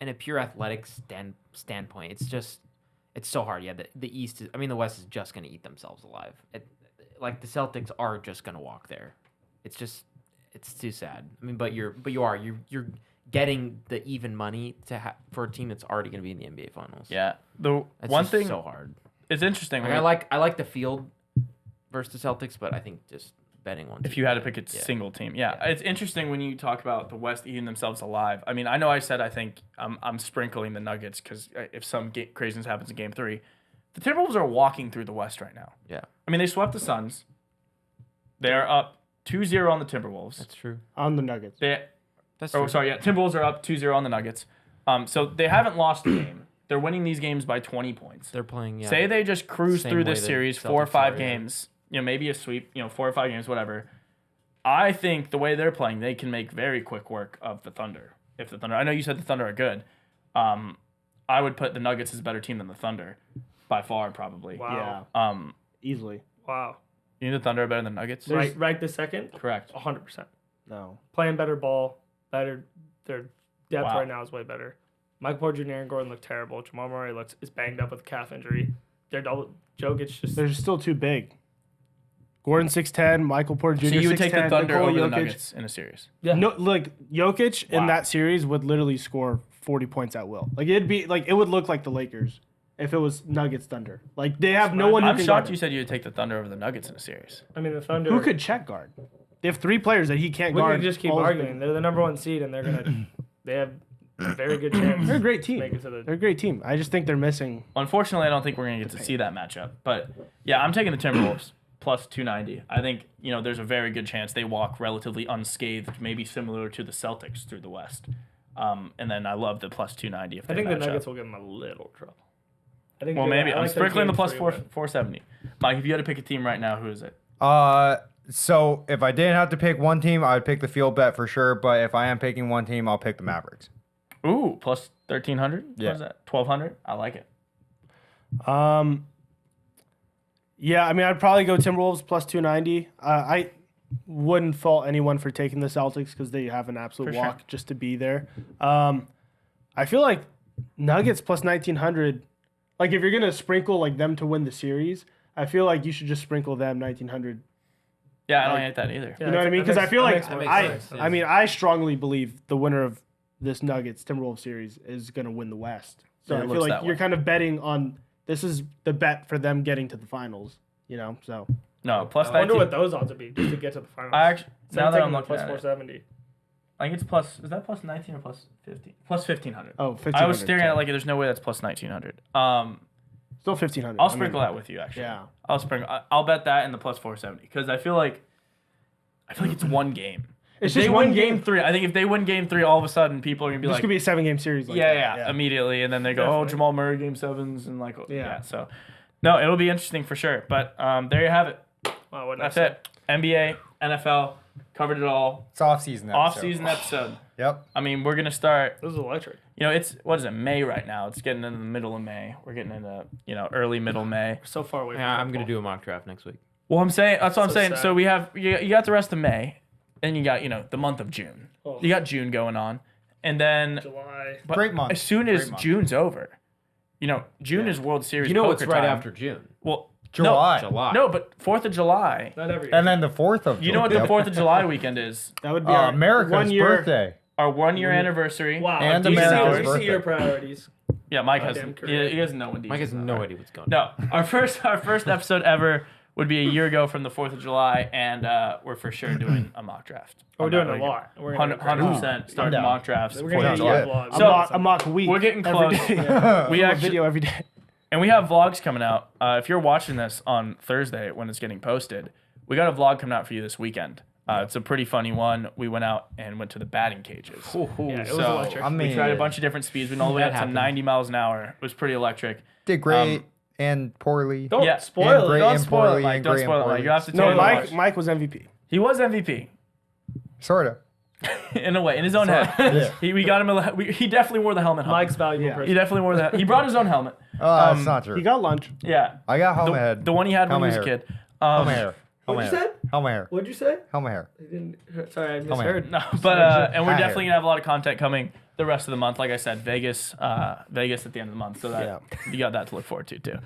Speaker 5: in a pure athletic standpoint, it's so hard. Yeah, the East is. I mean, the West is just gonna eat themselves alive. Like the Celtics are just gonna walk there. It's too sad. I mean, but you're getting the even money for a team that's already gonna be in the NBA Finals.
Speaker 3: Yeah, the
Speaker 5: It's
Speaker 3: one
Speaker 5: just
Speaker 3: thing
Speaker 5: so hard.
Speaker 3: it's interesting.
Speaker 5: Like I like the field versus the Celtics, but I think just betting one.
Speaker 3: If you had to pick a single team, it's interesting when you talk about the West eating themselves alive. I mean, I know I said I think I'm sprinkling the Nuggets because if some craziness happens in Game 3, the Timberwolves are walking through the West right now.
Speaker 5: Yeah,
Speaker 3: I mean, they swept the Suns. They are up 2-0 on the Timberwolves.
Speaker 5: that's true.
Speaker 2: On the Nuggets.
Speaker 5: That's true.
Speaker 3: Timberwolves are up 2-0 on the Nuggets. So they haven't lost a game. They're winning these games by 20 points.
Speaker 5: They're playing. Yeah.
Speaker 3: Say they just cruise
Speaker 5: Same
Speaker 3: through
Speaker 5: way
Speaker 3: this
Speaker 5: the
Speaker 3: series,
Speaker 5: Celtics
Speaker 3: 4 or 5
Speaker 5: are, yeah.
Speaker 3: games, maybe a sweep, 4 or 5 games, whatever. I think the way they're playing, they can make very quick work of the Thunder. I know you said the Thunder are good. I would put the Nuggets as a better team than the Thunder, by far, probably.
Speaker 1: Wow.
Speaker 2: Yeah. Easily.
Speaker 1: Wow.
Speaker 3: You think the Thunder are better than Nuggets?
Speaker 1: Right this second?
Speaker 3: Correct.
Speaker 1: 100%.
Speaker 2: No.
Speaker 1: Playing better ball, better. Their depth
Speaker 3: Wow.
Speaker 1: right now is way better. Michael Porter Jr. and Gordon look terrible. Jamal Murray is banged up with a calf injury. Jokic just.
Speaker 2: They're still too big. Gordon 6'10", Michael Porter Jr.
Speaker 3: So you would take the
Speaker 2: 6'10",
Speaker 3: Thunder
Speaker 2: Nikola
Speaker 3: over the
Speaker 2: Jokic.
Speaker 3: Nuggets in a series?
Speaker 1: Yeah.
Speaker 2: No, like Jokic
Speaker 3: Wow.
Speaker 2: in that series would literally score 40 points at will. Like it would look like the Lakers if it was Nuggets Thunder. Like they have no one who
Speaker 3: I'm
Speaker 2: can
Speaker 3: shocked
Speaker 2: guard
Speaker 3: you
Speaker 2: it.
Speaker 3: said you would take the Thunder over the Nuggets in a series.
Speaker 1: I mean, the Thunder.
Speaker 2: Who could check guard? They have 3 players that he can't
Speaker 1: We
Speaker 2: guard.
Speaker 1: could just keep
Speaker 2: all his
Speaker 1: arguing.
Speaker 2: big-
Speaker 1: They're the number 1 seed, and they're gonna. They have a very good chance.
Speaker 2: They're a great team.
Speaker 1: Make it to the.
Speaker 2: They're a great team. I just think they're missing.
Speaker 3: Unfortunately, I don't think we're going to get to see that matchup. But, yeah, I'm taking the Timberwolves plus 290. I think, there's a very good chance they walk relatively unscathed, maybe similar to the Celtics through the West. And then I love the plus 290 if they
Speaker 1: I think the
Speaker 3: match
Speaker 1: Nuggets
Speaker 3: up.
Speaker 1: will give them a little trouble. I think.
Speaker 3: Well,
Speaker 1: they're-
Speaker 3: maybe.
Speaker 1: I
Speaker 3: I'm
Speaker 1: like their
Speaker 3: sprinkling the
Speaker 1: game
Speaker 3: plus
Speaker 1: 3
Speaker 3: 4,
Speaker 1: win.
Speaker 3: 470. Mike, if you had to pick a team right now, who is it?
Speaker 4: So if I didn't have to pick one team, I would pick the field bet for sure. But if I am picking one team, I'll pick the Mavericks.
Speaker 3: Ooh, plus 1,300?
Speaker 4: Yeah.
Speaker 3: What is that? 1,200? I like it.
Speaker 2: Yeah, I mean, I'd probably go Timberwolves plus 290. I wouldn't fault anyone for taking the Celtics because they have an absolute
Speaker 3: For sure.
Speaker 2: walk just to be there. I feel like Nuggets plus 1,900. Like if you're gonna sprinkle like them to win the series, I feel like you should just sprinkle them 1,900.
Speaker 3: Yeah, I don't hate that either.
Speaker 1: Yeah,
Speaker 2: You know what I mean? Because I feel like
Speaker 1: that makes
Speaker 5: more
Speaker 1: sense.
Speaker 5: sense.
Speaker 2: I mean, I strongly believe the winner of this Nuggets Timberwolves series is gonna win the West. So
Speaker 3: It
Speaker 2: I feel
Speaker 3: looks
Speaker 2: like
Speaker 3: that
Speaker 2: you're
Speaker 3: way.
Speaker 2: kind of betting on this is the bet for them getting to the finals. So
Speaker 3: No, plus
Speaker 1: I wonder
Speaker 3: 19.
Speaker 1: what those odds would be just to get to the finals.
Speaker 3: I actually,
Speaker 1: So
Speaker 3: now
Speaker 1: I'm
Speaker 3: that
Speaker 1: taking
Speaker 3: I'm
Speaker 1: the
Speaker 3: looking
Speaker 1: plus
Speaker 3: at it,
Speaker 1: 470.
Speaker 3: I think it's plus, is that plus 19 or plus 50? Plus 1,500.
Speaker 2: oh, 1,500.
Speaker 3: I was staring at it like there's no way that's plus 1,900.
Speaker 2: Still 1,500.
Speaker 3: I'll sprinkle that with you actually.
Speaker 2: Yeah.
Speaker 3: I'll bet that in the plus 470 because I feel like it's one game.
Speaker 2: It's
Speaker 3: If they
Speaker 2: just
Speaker 3: win
Speaker 2: one
Speaker 3: game
Speaker 2: game.
Speaker 3: 3, I think if they win game 3, all of a sudden people are gonna be
Speaker 2: This
Speaker 3: like,
Speaker 2: could be a 7-game series. Like
Speaker 3: yeah,
Speaker 2: that.
Speaker 3: immediately, and then they go,
Speaker 1: Definitely.
Speaker 3: oh, Jamal Murray game 7s and like, yeah.
Speaker 2: Yeah.
Speaker 3: So, no, it'll be interesting for sure. But there you have it.
Speaker 1: Wow, what
Speaker 3: That's it. NBA, NFL, covered it all.
Speaker 4: It's off-season episode.
Speaker 3: Off-season episode.
Speaker 4: Yep.
Speaker 3: I mean, we're gonna start.
Speaker 1: This is electric.
Speaker 3: It's what is it? May right now. It's getting into the middle of May. We're getting into early middle May.
Speaker 1: We're so far away.
Speaker 5: Yeah,
Speaker 1: from
Speaker 5: I'm gonna
Speaker 1: football.
Speaker 5: do a mock draft next week.
Speaker 3: Well, I'm saying that's what I'm
Speaker 1: So
Speaker 3: saying.
Speaker 1: sad.
Speaker 3: So we have you got the rest of May, and you got the month of June.
Speaker 1: Oh.
Speaker 3: You got June going on, and then
Speaker 1: July.
Speaker 3: but
Speaker 4: Great month.
Speaker 3: as soon as
Speaker 4: Great month.
Speaker 3: June's over, June is World Series.
Speaker 5: You know what's
Speaker 3: poker
Speaker 5: right
Speaker 3: time.
Speaker 5: after June?
Speaker 3: Well,
Speaker 4: July.
Speaker 5: July.
Speaker 3: No, but 4th of July.
Speaker 1: Not every.
Speaker 4: And then the 4th of
Speaker 3: You know what the 4th of July weekend is?
Speaker 2: That would be our
Speaker 4: America's
Speaker 2: 1 year.
Speaker 4: birthday.
Speaker 3: Our 1-year anniversary.
Speaker 1: Wow.
Speaker 4: And
Speaker 1: do you see-
Speaker 4: America's
Speaker 1: do you see your
Speaker 4: birthday.
Speaker 1: priorities.
Speaker 3: Yeah, Mike
Speaker 1: Goddamn
Speaker 3: has.
Speaker 1: career.
Speaker 3: He doesn't know when.
Speaker 5: Mike has
Speaker 3: these
Speaker 5: no
Speaker 3: are.
Speaker 5: idea what's going on.
Speaker 3: No, our first episode ever would be a year ago from the 4th of July, and we're for sure doing a mock draft.
Speaker 1: We're doing a lot. We're gonna
Speaker 3: 100% starting
Speaker 4: down.
Speaker 3: mock drafts.
Speaker 1: We're
Speaker 3: for
Speaker 1: gonna
Speaker 3: the
Speaker 1: get
Speaker 3: July.
Speaker 1: vlogs.
Speaker 2: A mock week.
Speaker 3: We're getting
Speaker 2: every
Speaker 3: close.
Speaker 2: day.
Speaker 3: We
Speaker 2: A
Speaker 3: actually
Speaker 2: video every day.
Speaker 3: And we have vlogs coming out. If you're watching this on Thursday when it's getting posted, we got a vlog coming out for you this weekend. It's a pretty funny one. We went out and went to the batting cages.
Speaker 1: Yeah, it was
Speaker 3: So,
Speaker 1: electric.
Speaker 4: I mean,
Speaker 3: we tried a bunch of different speeds. We went all the way up to 90 miles an hour. It was pretty electric.
Speaker 4: did great and poorly.
Speaker 1: Don't
Speaker 3: Yeah,
Speaker 1: spoil
Speaker 4: great
Speaker 1: it.
Speaker 3: Don't
Speaker 4: and
Speaker 3: spoil it,
Speaker 4: poorly
Speaker 3: Mike.
Speaker 4: and
Speaker 3: Don't
Speaker 4: great and
Speaker 3: spoil it, Mike.
Speaker 4: poorly.
Speaker 3: You have to
Speaker 2: No,
Speaker 3: take
Speaker 2: Mike. Mike was MVP.
Speaker 3: He was MVP
Speaker 4: Sort of.
Speaker 3: in a way, in his own head. We got him. He definitely wore the helmet home.
Speaker 1: Mike's valuable
Speaker 2: Yeah.
Speaker 1: person.
Speaker 3: He definitely wore that. He brought his own helmet.
Speaker 4: That's not true.
Speaker 2: He got lunch.
Speaker 3: Yeah.
Speaker 4: I got helmet head.
Speaker 3: The one he had when he was a
Speaker 4: Helmet
Speaker 3: kid.
Speaker 4: Helmet hair.
Speaker 1: What'd you say?
Speaker 4: Helmet hair.
Speaker 1: What'd you say?
Speaker 4: Helmet hair.
Speaker 1: I didn't. Sorry, I
Speaker 4: man.
Speaker 1: misheard.
Speaker 3: No, but and we're
Speaker 4: Hat
Speaker 3: definitely
Speaker 4: hair.
Speaker 3: gonna have a lot of content coming the rest of the month. Like I said, Vegas at the end of the month, so that you got that to look forward to too.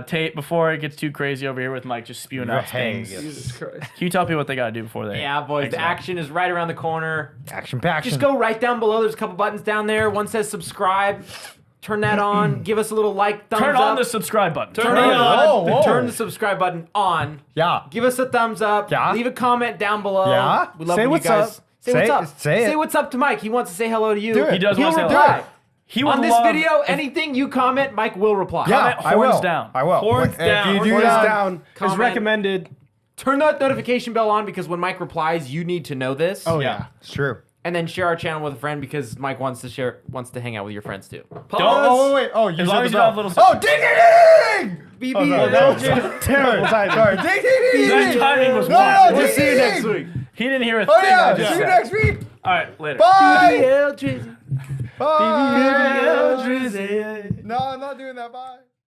Speaker 3: Tate, before it gets too crazy over here with Mike just spewing out things,
Speaker 4: Vegas.
Speaker 1: Jesus Christ.
Speaker 3: can you tell people what they gotta do before they?
Speaker 5: Yeah, boys, the action is right around the corner.
Speaker 4: Action paction.
Speaker 5: Just go right down below. There's a couple buttons down there. One says subscribe. Turn that on. Give us a little like, thumbs
Speaker 3: Turn
Speaker 5: up.
Speaker 3: on the subscribe button.
Speaker 5: Turn it
Speaker 4: Whoa,
Speaker 5: on.
Speaker 4: whoa.
Speaker 5: Turn the subscribe button on.
Speaker 4: Yeah.
Speaker 5: Give us a thumbs up.
Speaker 4: Yeah.
Speaker 5: Leave a comment down below.
Speaker 4: Yeah.
Speaker 5: We love
Speaker 2: Say
Speaker 5: when
Speaker 2: what's
Speaker 5: you guys
Speaker 2: up.
Speaker 5: Say what's
Speaker 4: Say-
Speaker 5: up.
Speaker 4: say it.
Speaker 5: what's up to Mike. He wants to say hello to you.
Speaker 4: Do it.
Speaker 3: He does
Speaker 5: He'll
Speaker 3: want to say
Speaker 5: reply.
Speaker 3: hello. He would
Speaker 5: On this
Speaker 3: love
Speaker 5: video, anything you comment, Mike will reply.
Speaker 4: Yeah,
Speaker 3: Comment
Speaker 4: I
Speaker 3: horns
Speaker 4: will.
Speaker 3: down.
Speaker 4: I will.
Speaker 1: Horns
Speaker 4: If
Speaker 1: down.
Speaker 4: you do
Speaker 2: Horns
Speaker 4: that,
Speaker 2: down is
Speaker 5: comment.
Speaker 2: recommended.
Speaker 5: Turn that notification bell on because when Mike replies, you need to know this.
Speaker 2: Oh yeah.
Speaker 4: it's true.
Speaker 5: And then share our channel with a friend because Mike wants to hang out with your friends too.
Speaker 4: Oh, wait. Oh, you
Speaker 3: As long
Speaker 4: said
Speaker 3: as
Speaker 4: the
Speaker 3: you have
Speaker 4: bell.
Speaker 3: little.
Speaker 4: Oh, ding, ding, ding!
Speaker 5: BB.
Speaker 2: Well, that was terrible timing.
Speaker 4: Sorry. Ding, ding, ding,
Speaker 3: That
Speaker 4: ding.
Speaker 3: timing was
Speaker 4: No,
Speaker 3: wild.
Speaker 4: ding,
Speaker 5: We'll see you
Speaker 4: ding,
Speaker 5: next
Speaker 4: ding.
Speaker 5: week.
Speaker 3: He didn't hear a
Speaker 4: Oh,
Speaker 3: thing.
Speaker 4: yeah.
Speaker 3: I
Speaker 4: See
Speaker 3: just
Speaker 4: you
Speaker 3: said.
Speaker 4: next week.
Speaker 3: All right, later.
Speaker 4: Bye.
Speaker 5: BBL Drizzy.
Speaker 4: Bye. No, I'm not doing that. Bye.